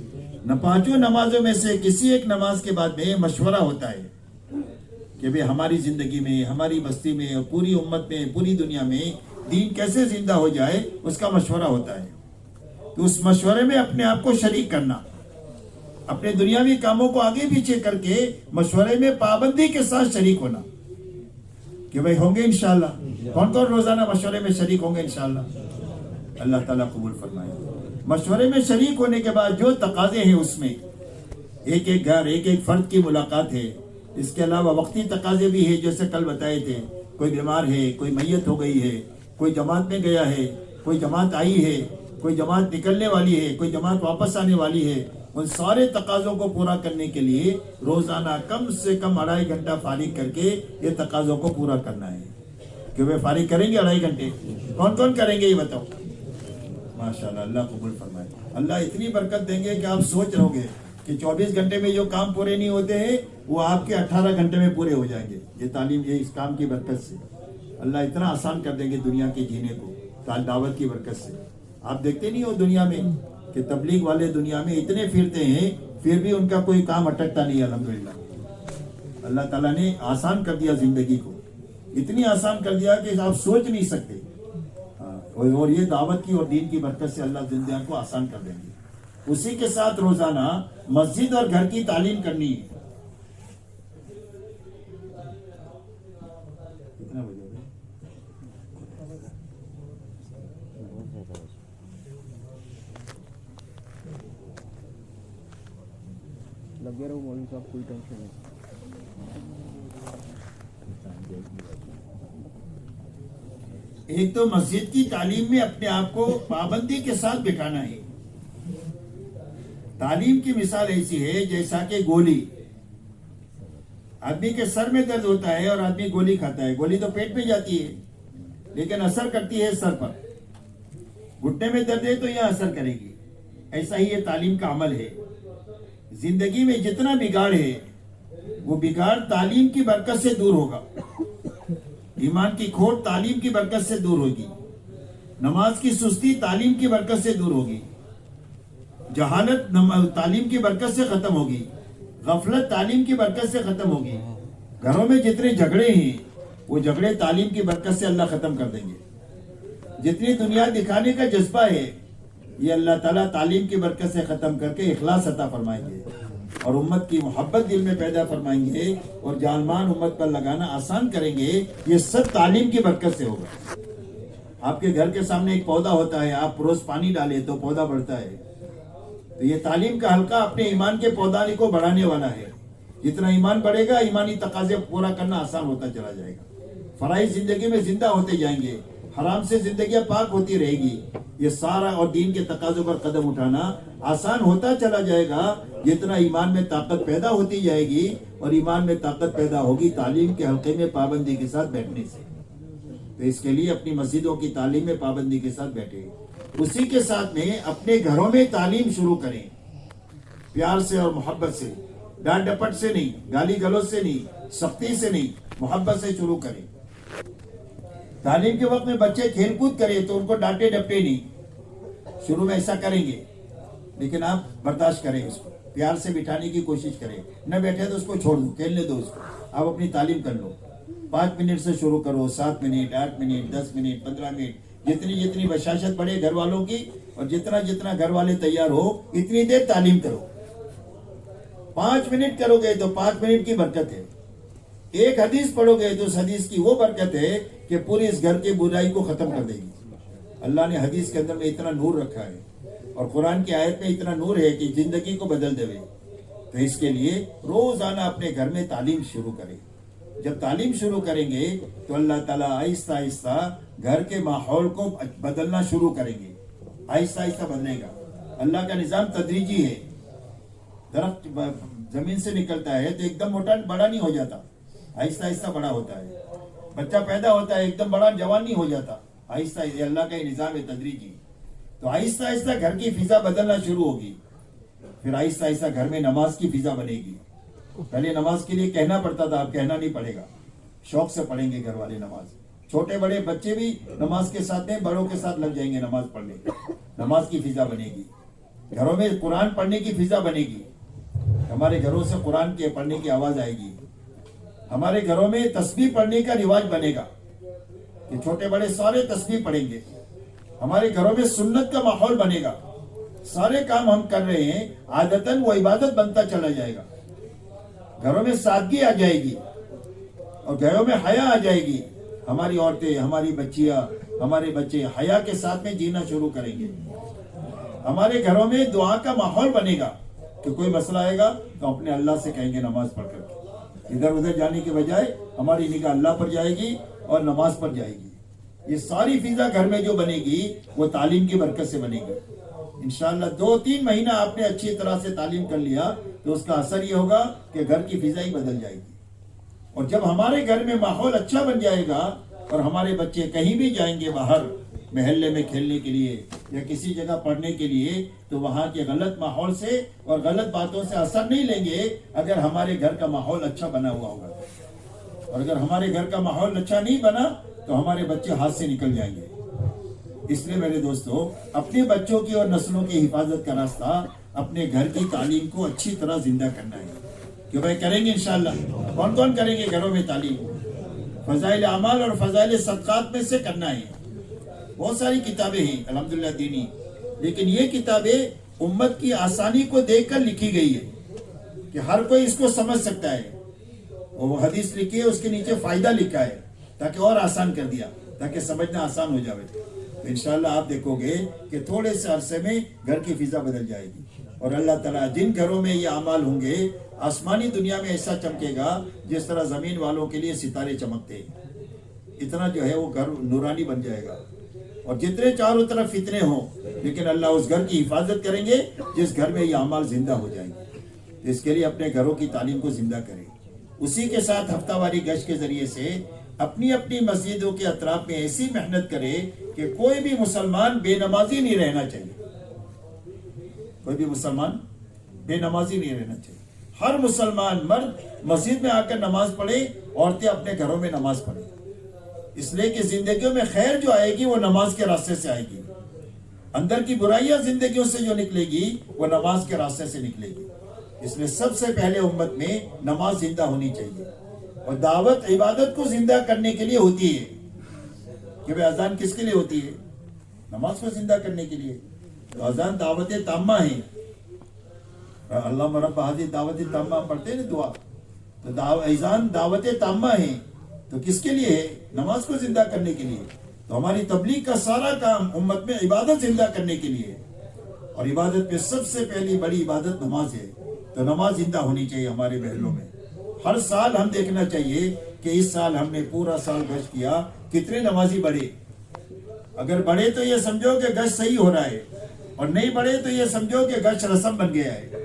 5 نمازوں میں سے کسی ایک نماز کے بعد میں مشورہ ہوتا ہے کہ بھئی ہماری زندگی میں ہماری بستی میں اور پوری امت میں پوری دنیا میں دین کیسے زندہ ہو جائے اس کا مشورہ ہوتا ہے. تو اس مشورے میں اپنے آپ کو شریک کرنا, اپنے دنیاوی کاموں کو آگے پیچھے کر کے مشورے میں پابندی کے ساتھ شریک ہونا کہ بھئی ہوں گے انشاءاللہ. کون کون روزانہ مشورے میں شریک ہوں گے انشاءاللہ؟ اللہ تعالیٰ قبول فرمائے. مشورے میں شریک ہونے کے بعد جو تقاضے ہیں اس میں ایک ایک گھر ایک ایک فرد کی ملاقات ہے. اس کے علاوہ وقتی تقاضے بھی ہے جیسے کل بتائے تھے. کوئی بیمار ہے, کوئی میت ہو گئی ہے, کوئی جماعت میں گیا ہے, کوئی جماعت آئی ہے, کوئی جماعت نکلنے والی ہے, کوئی جماعت واپس آنے والی ہے. ان سارے تقاضوں کو پورا کرنے کے لیے روزانہ کم سے کم 2.5 گھنٹہ فارغ کر کے یہ تقاضوں کو پورا کرنا ہے. کہ وہ فارغ کریں گے 2.5 گھنٹے؟ کون کون کریں گے یہ بتاؤ؟ ماشاءاللہ اللہ قبول فرمائے. اللہ اتنی برکت دیں گے کہ آپ سوچ رہو گے کہ 24 گھنٹے میں جو کام پورے نہیں ہوتے ہیں وہ آپ کے 18 گھنٹے میں پورے ہو جائیں گے. یہ تعلیم یہ اس کام کی برکت سے اللہ اتنا آسان کر دیں گے دنیا کے جینے کو دعوت کی برکت سے. آپ دیکھتے نہیں ہو دنیا میں کہ تبلیغ والے دنیا میں اتنے پھرتے ہیں پھر بھی ان کا کوئی کام اٹکتا نہیں. الحمدللہ اللہ تعالیٰ نے آسان کر دیا زندگی کو, اتنی آسان کر دیا کہ آپ سوچ نہیں سکتے. اور یہ دعوت کی اور دین کی برکت سے اللہ زندگی کو آسان کر دیں گے. اسی کے ساتھ روزانہ مسجد اور گھر کی تعلیم کرنی ہے. کتنا بجے لگے رہو مولوی صاحب, کوئی ٹینشن نہیں. ایک تو مسجد کی تعلیم میں اپنے آپ کو پابندی کے ساتھ بٹھانا ہے. تعلیم کی مثال ایسی ہے جیسا کہ گولی. آدمی کے سر میں درد ہوتا ہے اور آدمی گولی کھاتا ہے. گولی تو پیٹ میں جاتی ہے لیکن اثر کرتی ہے سر پر. گھٹنے میں درد ہے تو یہ اثر کرے گی. ایسا ہی یہ تعلیم کا عمل ہے. زندگی میں جتنا بگاڑ ہے وہ بگاڑ تعلیم کی برکت سے دور ہوگا. ایمان کی کھوٹ تعلیم کی برکت سے دور ہوگی. نماز کی سستی تعلیم کی برکت سے دور ہوگی. جہالت تعلیم کی برکت سے ختم ہوگی. غفلت تعلیم کی برکت سے ختم ہوگی. گھروں میں جتنے جھگڑے ہیں وہ جھگڑے تعلیم کی برکت سے اللہ ختم کر دیں گے. جتنی دنیا دکھانے کا جذبہ ہے یہ اللہ تعالیٰ تعلیم کی برکت سے ختم کر کے اخلاص عطا فرمائیں گے اور امت کی محبت دل میں پیدا فرمائیں گے اور جان مان امت پر لگانا آسان کریں گے. یہ سب تعلیم کی برکت سے ہوگا. آپ کے گھر کے سامنے ایک پودا ہوتا ہے, آپ روز پانی ڈالے تو پودا بڑھتا ہے. تو یہ تعلیم کا حلقہ اپنے ایمان کے پودانے کو بڑھانے والا ہے. جتنا ایمان بڑھے گا ایمانی تقاضے پورا کرنا آسان ہوتا چلا جائے گا. فرائض زندگی میں زندہ ہوتے جائیں گے. حرام سے زندگیاں پاک ہوتی رہے گی. یہ سارا اور دین کے تقاضوں پر قدم اٹھانا آسان ہوتا چلا جائے گا جتنا ایمان میں طاقت پیدا ہوتی جائے گی. اور ایمان میں طاقت پیدا ہوگی تعلیم کے حلقے میں پابندی کے ساتھ بیٹھنے سے. تو اس کے لیے اپنی مسجدوں کی تعلیم میں پابندی کے ساتھ بیٹھے. اسی کے ساتھ میں اپنے گھروں میں تعلیم شروع کریں. پیار سے اور محبت سے, ڈانٹ ڈپٹ سے نہیں, گالی گلوچ سے نہیں, سختی سے نہیں, محبت سے شروع کریں. تعلیم کے وقت میں بچے کھیل کود کریں تو ان کو ڈانٹے ڈپٹے نہیں. شروع میں ایسا کریں گے لیکن آپ برداشت کریں, اس کو پیار سے بٹھانے کی کوشش کریں. نہ بیٹھے تو اس کو چھوڑ دو, کھیلنے دو اس کو. آپ اپنی تعلیم کر لو. 5 منٹ سے شروع کرو, 7 منٹ, 8 منٹ, 10 منٹ, 15 منٹ. جتنی بشاشت بڑھے گھر والوں کی اور جتنا گھر والے تیار ہو اتنی دیر تعلیم کرو. 5 منٹ کرو گے تو 5 منٹ کی برکت ہے. 1 حدیث پڑھو گے تو اس حدیث کی وہ برکت ہے کہ پوری اس گھر کی برائی کو ختم کر دے گی. اللہ نے حدیث کے اندر میں اتنا نور رکھا ہے اور قرآن کی آیت میں اتنا نور ہے کہ زندگی کو بدل دے. تو اس کے لیے روزانہ اپنے گھر میں تعلیم شروع کریں. جب تعلیم شروع کریں گے تو اللہ تعالیٰ آہستہ آہستہ گھر کے ماحول کو بدلنا شروع کریں گے. آہستہ آہستہ بدلے گا. اللہ کا نظام تدریجی ہے. درخت زمین سے نکلتا ہے تو ایک دم موٹا بڑا نہیں ہو جاتا, آہستہ آہستہ بڑا ہوتا ہے. بچہ پیدا ہوتا ہے ایک دم بڑا جوان نہیں ہو جاتا, آہستہ آہستہ. اللہ کا یہ نظام ہے تدریجی. تو آہستہ آہستہ گھر کی فضا بدلنا شروع ہوگی. پھر آہستہ آہستہ گھر میں نماز کی فضا بنے گی. پہلے نماز کے لیے کہنا پڑتا تھا, اب کہنا نہیں پڑے گا, شوق سے پڑھیں گے گھر والے نماز. چھوٹے بڑے بچے بھی نماز کے ساتھ نہیں, بڑوں کے ساتھ لگ جائیں گے نماز پڑھنے. نماز کی فضا بنے گی. گھروں میں قرآن پڑھنے کی فضا بنے گی. ہمارے گھروں سے قرآن کے پڑھنے کی آواز آئے گی. ہمارے گھروں میں تسبیح پڑھنے کا رواج بنے گا کہ چھوٹے بڑے سارے تسبیح پڑھیں گے. ہمارے گھروں میں سنت کا ماحول بنے گا. سارے کام ہم کر رہے ہیں عادتاً وہ عبادت بنتا چلا جائے گا. گھروں میں سادگی آ جائے گی اور گھروں میں حیا آ جائے گی. ہماری عورتیں, ہماری بچیاں, ہمارے بچے حیا کے ساتھ میں جینا شروع کریں گے. ہمارے گھروں میں دعا کا ماحول بنے گا کہ کوئی مسئلہ آئے گا تو اپنے اللہ سے کہیں گے نماز پڑھ کر کے. ادھر ادھر جانے کے بجائے ہماری نگاہ اللہ پر جائے گی اور نماز پر جائے گی. یہ ساری فضا گھر میں جو بنے گی وہ تعلیم کی برکت سے بنے گی. انشاءاللہ 2-3 مہینہ آپ نے اچھی طرح سے تعلیم کر لیا تو اس کا اثر یہ ہوگا کہ گھر کی فضا ہی بدل جائے گی. اور جب ہمارے گھر میں ماحول اچھا بن جائے گا اور ہمارے بچے کہیں بھی جائیں گے باہر محلے میں کھیلنے کے لیے یا کسی جگہ پڑھنے کے لیے تو وہاں کے غلط ماحول سے اور غلط باتوں سے اثر نہیں لیں گے اگر ہمارے گھر کا ماحول اچھا بنا ہوا ہوگا. اور اگر ہمارے گھر کا ماحول اچھا نہیں بنا تو ہمارے بچے ہاتھ سے نکل جائیں گے. اس لیے میرے دوستو, اپنے بچوں کی اور نسلوں کی حفاظت کا راستہ اپنے گھر کی تعلیم کو اچھی طرح زندہ کرنا ہے. کہ بھائی کریں گے انشاءاللہ. کون کون کریں گے گھروں میں تعلیم؟ فضائل اعمال اور فضائل صدقات میں سے کرنا ہے. بہت ساری کتابیں ہیں الحمدللہ دینی, لیکن یہ کتابیں امت کی آسانی کو دیکھ کر لکھی گئی ہے کہ ہر کوئی اس کو سمجھ سکتا ہے. وہ حدیث لکھی ہے, اس کے نیچے فائدہ لکھا ہے تاکہ اور آسان کر دیا, تاکہ سمجھنا آسان ہو جائے. تو انشاءاللہ آپ دیکھو گے کہ تھوڑے سے عرصے میں گھر کی فضا بدل جائے گی. اور اللہ تعالیٰ جن گھروں میں یہ اعمال ہوں گے آسمانی دنیا میں ایسا چمکے گا جس طرح زمین والوں کے لیے ستارے چمکتے, اتنا جو ہے وہ گھر نورانی بن جائے گا. اور جتنے چاروں طرف فتنے ہوں لیکن اللہ اس گھر کی حفاظت کریں گے جس گھر میں یہ اعمال زندہ ہو جائیں گے. اس کے لیے اپنے گھروں کی تعلیم کو زندہ کریں. اسی کے ساتھ ہفتہ واری گشت کے ذریعے سے اپنی اپنی مسجدوں کے اطراف میں ایسی محنت کرے کہ کوئی بھی مسلمان بے نمازی نہیں رہنا چاہیے. کوئی بھی مسلمان بے نمازی نہیں رہنا چاہیے. ہر مسلمان مرد مسجد میں آ کر نماز پڑھے, عورتیں اپنے گھروں میں نماز پڑھیں. اس لیے کہ زندگیوں میں خیر جو آئے گی وہ نماز کے راستے سے آئے گی. اندر کی برائیاں زندگیوں سے جو نکلے گی وہ نماز کے راستے سے نکلے گی. اس لیے سب سے پہلے امت میں نماز زندہ ہونی چاہیے. اور دعوت عبادت کو زندہ کرنے کے لیے ہوتی ہے. کہ بھئی اذان کس کے لیے ہوتی ہے؟ نماز کو زندہ کرنے کے لیے. تو اذان دعوت تامہ ہے. اللہ رب ہذه دعوت تامہ پڑھتے ہیں دعا, تو اذان دعوت تامہ ہے. تو کس کے لیے ہے؟ نماز کو زندہ کرنے کے لیے. تو ہماری تبلیغ کا سارا کام امت میں عبادت زندہ کرنے کے لیے ہے. اور عبادت میں سب سے پہلی بڑی عبادت نماز ہے. تو نماز زندہ ہونی چاہیے ہمارے محلوں میں. ہر سال ہم دیکھنا چاہیے کہ اس سال ہم نے پورا سال گشت کیا, کتنے نمازی بڑھے. اگر بڑھے تو یہ سمجھو کہ گشت صحیح ہو رہا ہے, اور نہیں بڑھے تو یہ سمجھو کہ گشت رسم بن گیا ہے.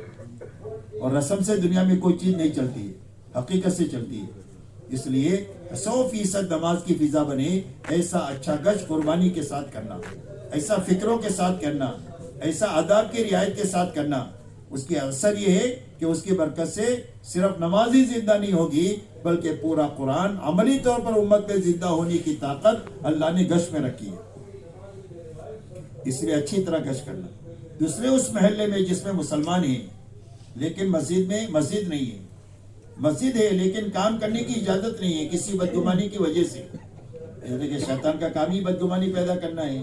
اور رسم سے دنیا میں کوئی چیز نہیں چلتی ہے, حقیقت سے چلتی ہے. اس لیے 100% نماز کی فضا بنے ایسا اچھا گشت قربانی کے ساتھ کرنا, ایسا فکروں کے ساتھ کرنا, ایسا آداب کی رعایت کے ساتھ کرنا. اس کی اثر یہ ہے کہ اس کی برکت سے صرف نماز ہی زندہ نہیں ہوگی بلکہ پورا قرآن عملی طور پر امت میں زندہ ہونے کی طاقت اللہ نے گشت میں رکھی ہے. اس لیے اچھی طرح گشت کرنا. دوسرے اس محلے میں جس میں مسلمان ہیں لیکن مسجد میں مسجد نہیں ہے, مسجد ہے لیکن کام کرنے کی اجازت نہیں ہے کسی بدگمانی کی وجہ سے. کہ شیطان کا کام ہی بدگمانی پیدا کرنا ہے.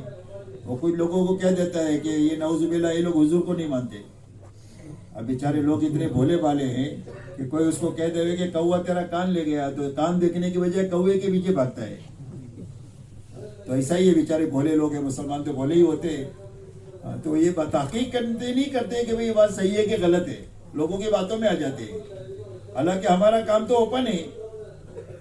وہ کوئی لوگوں کو کہہ دیتا ہے کہ یہ نعوذ باللہ یہ لوگ حضور کو نہیں مانتے. اب بیچارے لوگ اتنے بھولے والے ہیں کہ کوئی اس کو کہہ دے کہ کوا تیرا کان لے گیا, تو کان دیکھنے کی بجائے کوے کے پیچھے بھاگتا ہے. تو ایسا ہی ہے, بیچارے بھولے لوگ ہیں. مسلمان تو بھولے ہی ہوتے ہیں. تو یہ تحقیق نہیں کرتے کہ یہ بات صحیح ہے کہ غلط ہے, لوگوں کی باتوں میں آ جاتے ہیں. حالانکہ ہمارا کام تو اوپن ہے.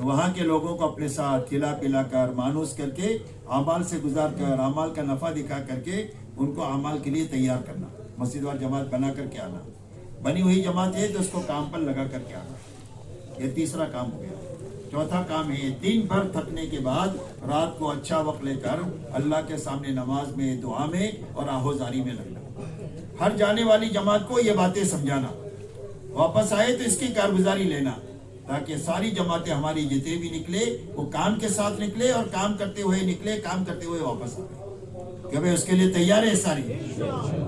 تو وہاں کے لوگوں کو اپنے ساتھ کھلا پلا کر مانوس کر کے اعمال سے گزار کر اعمال کا نفع دکھا کر کے ان کو اعمال کے لیے تیار کرنا، مسجد وال جماعت بنا کر کے آنا، بنی ہوئی جماعت ہے تو اس کو کام پر لگا کر کے آنا، یہ تیسرا کام ہو گیا۔ چوتھا کام ہے دن بھر تھکنے کے بعد رات کو اچھا وقت لے کر اللہ کے سامنے نماز میں، دعا میں اور آہوزاری میں لگنا، ہر جانے والی جماعت کو یہ باتیں سمجھانا، واپس آئے تو اس کی کارگزاری لینا، تاکہ ساری جماعتیں ہماری جتنے بھی نکلے وہ کام کے ساتھ نکلے اور کام کرتے ہوئے نکلے، کام کرتے ہوئے واپس آئے، کہ بھئی اس کے لیے تیار ہے ساری۔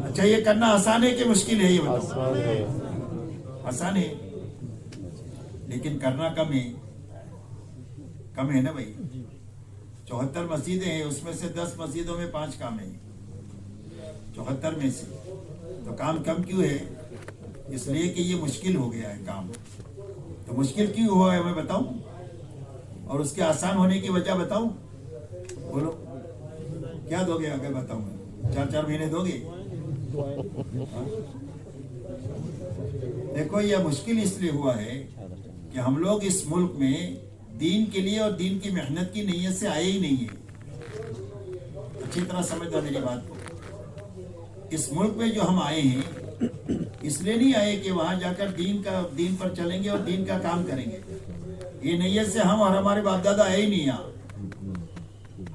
اچھا یہ کرنا آسان ہے کہ مشکل ہے؟ یہ بتاؤ۔ آسان ہے لیکن کرنا کم ہے نا بھائی۔ 74 مسجدیں ہیں، اس میں سے 10 مسجدوں میں 5 کام ہیں، 74 میں سے تو کام کم کیوں ہے؟ اس لیے کہ یہ مشکل ہو گیا ہے کام۔ تو مشکل کیوں ہوا ہے میں بتاؤں، اور اس کے آسان ہونے کی وجہ بتاؤں؟ بولو کیا دو گے اگر بتاؤں میں؟ 4 مہینے دو گے؟ دیکھو یہ مشکل اس لیے ہوا ہے کہ ہم لوگ اس ملک میں دین کے لیے اور دین کی محنت کی نیت سے آئے ہی نہیں ہیں۔ اچھی طرح سمجھو میری بات کو، اس ملک میں جو ہم آئے ہیں اس لیے نہیں آئے کہ وہاں جا کر دین پر چلیں گے اور دین کا کام کریں گے، یہ نیت سے ہم اور ہمارے باپ دادا آئے ہی نہیں یہاں۔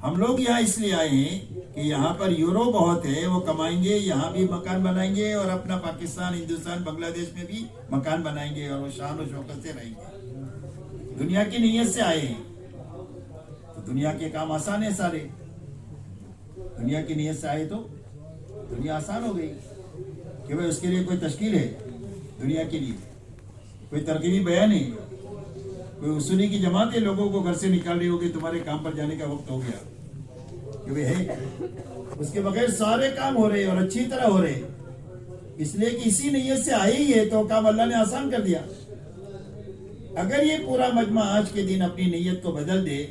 ہم لوگ یہاں اس لیے آئے ہیں کہ یہاں پر یورو بہت ہے، وہ کمائیں گے، یہاں بھی مکان بنائیں گے اور اپنا پاکستان، ہندوستان، بنگلہ دیش میں بھی مکان بنائیں گے اور وہ شان و شوکت سے رہیں گے۔ دنیا کی نیت سے آئے ہیں تو دنیا کے کام آسان ہیں سارے، دنیا کی نیت سے آئے تو دنیا آسان ہو گئی کہ بھئی اس کے لیے کوئی تشکیل ہے، دنیا کے لیے کوئی ترغیبی بیان ہے، کوئی اصولی کی جماعت ہے لوگوں کو گھر سے نکال رہی ہوگی تمہارے کام پر جانے کا وقت ہو گیا کہ بھئی ہے، اس کے بغیر سارے کام ہو رہے اور اچھی طرح ہو رہے، اس لیے کہ اسی نیت سے آئے ہی ہے تو کام اللہ نے آسان کر دیا۔ اگر یہ پورا مجمع آج کے دن اپنی نیت کو بدل دے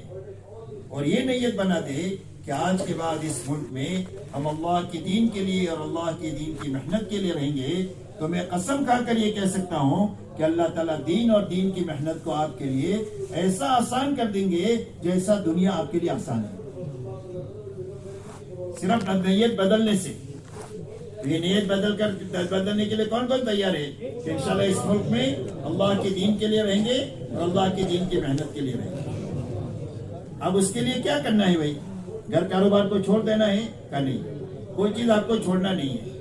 اور یہ نیت بنا دے کہ آج کے بعد اس ملک میں ہم اللہ کے دین کے لیے اور اللہ کے دین کی محنت کے لیے رہیں گے، تو میں قسم کھا کر یہ کہہ سکتا ہوں کہ اللہ تعالیٰ دین اور دین کی محنت کو آپ کے لیے ایسا آسان کر دیں گے جیسا دنیا آپ کے لیے آسان ہے، صرف نیت بدلنے سے۔ یہ نیت بدلنے کے لیے کون کون تیار ہے کہ انشاءاللہ اس ملک میں اللہ کے دین کے لیے رہیں گے اور اللہ کے دین کی محنت کے لیے رہیں گے؟ اب اس کے لیے کیا کرنا ہے بھائی؟ گھر کاروبار کو چھوڑ دینا ہے کہ نہیں؟ کوئی چیز آپ کو چھوڑنا نہیں ہے،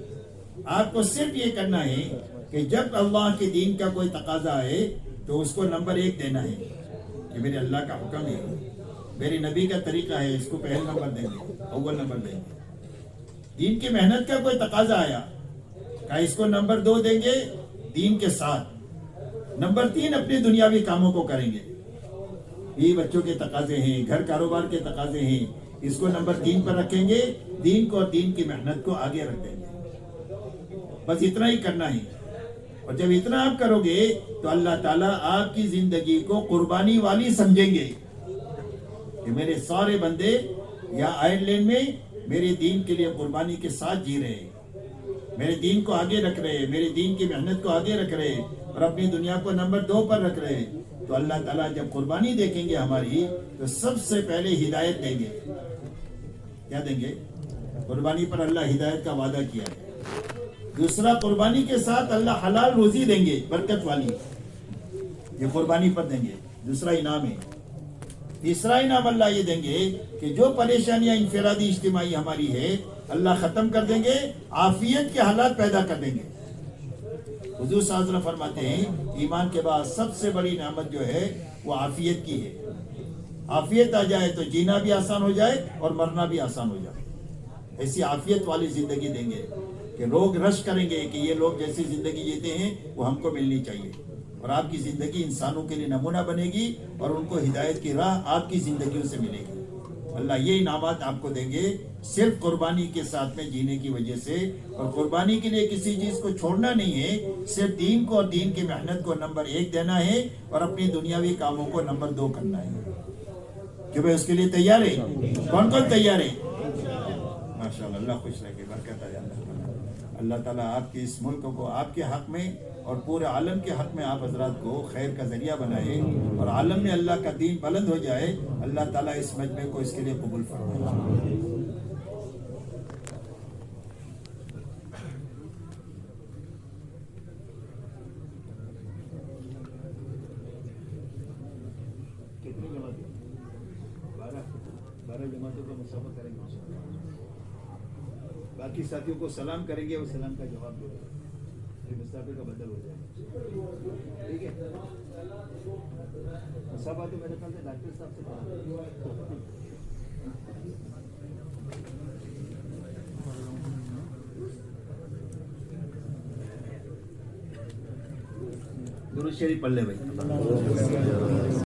آپ کو صرف یہ کرنا ہے کہ جب اللہ کے دین کا کوئی تقاضا ہے تو اس کو نمبر 1 دینا ہے کہ میرے اللہ کا حکم ہے، میری نبی کا طریقہ ہے، اس کو پہل نمبر دیں گے، اول نمبر دیں گے۔ دین کی محنت کا کوئی تقاضا آیا کہ اس کو نمبر 2 دیں گے دین کے ساتھ، نمبر 3 اپنے دنیاوی کاموں کو کریں گے، یہ بچوں کے تقاضے ہیں، گھر کاروبار کے تقاضے ہیں، اس کو نمبر 3 پر رکھیں گے، دین کو اور دین کی محنت کو آگے رکھ دیں گے، بس اتنا ہی کرنا ہے۔ اور جب اتنا آپ کرو گے تو اللہ تعالیٰ آپ کی زندگی کو قربانی والی سمجھیں گے کہ میرے سارے بندے یا آئرلینڈ میں میرے دین کے لیے قربانی کے ساتھ جی رہے ہیں، میرے دین کو آگے رکھ رہے ہیں، میرے دین کی محنت کو آگے رکھ رہے ہیں اور اپنی دنیا کو نمبر 2 پر رکھ رہے ہیں۔ تو اللہ تعالیٰ جب قربانی دیکھیں گے ہماری تو سب سے پہلے ہدایت دیں گے۔ کیا دیں گے؟ قربانی پر اللہ ہدایت کا وعدہ کیا ہے۔ دوسرا، قربانی کے ساتھ اللہ حلال روزی دیں گے، برکت والی، یہ قربانی پر دیں گے، دوسرا انعام ہے۔ تیسرا انعام اللہ یہ دیں گے کہ جو پریشانیاں انفرادی اجتماعی ہماری ہے اللہ ختم کر دیں گے، عافیت کے حالات پیدا کر دیں گے۔ حضور صلی اللہ علیہ وسلم فرماتے ہیں ایمان کے بعد سب سے بڑی نعمت جو ہے وہ عافیت کی ہے۔ عافیت آ جائے تو جینا بھی آسان ہو جائے اور مرنا بھی آسان ہو جائے، ایسی عافیت والی زندگی دیں گے کہ لوگ رش کریں گے کہ یہ لوگ جیسی زندگی جیتے ہیں وہ ہم کو ملنی چاہیے، اور آپ کی زندگی انسانوں کے لیے نمونہ بنے گی اور ان کو ہدایت کی راہ آپ کی زندگیوں سے ملے گی۔ اللہ یہ انعامات آپ کو دیں گے صرف قربانی کے ساتھ میں جینے کی وجہ سے، اور قربانی کے لیے کسی چیز کو چھوڑنا نہیں ہے، صرف دین کو اور دین کی محنت کو نمبر 1 دینا ہے اور اپنی دنیاوی کاموں کو نمبر 2 کرنا ہے۔ کہ بھئی اس کے لیے تیار ہے؟ کون کون تیار ہے؟ ماشاءاللہ، اللہ خوش رکھے، برکت آ جائے۔ اللہ تعالیٰ آپ کے اس ملک کو آپ کے حق میں اور پورے عالم کے حق میں آپ حضرات کو خیر کا ذریعہ بنائے اور عالم میں اللہ کا دین بلند ہو جائے. اللہ تعالیٰ اس مجمع کو اس کے لیے قبول فرمائے. کتنی جماعتیں؟ 12 جماعتوں کا مسابقہ کریں گے. باقی ساتھیوں کو سلام کریں گے, وہ سلام کا جواب دیں گے, پھر مسابقے کا بدل ہو جائے گا. ٹھیک ہے, مسابقہ تو میرے خیال سے ڈاکٹر صاحب سے درود شریف پڑھ لے بھائی.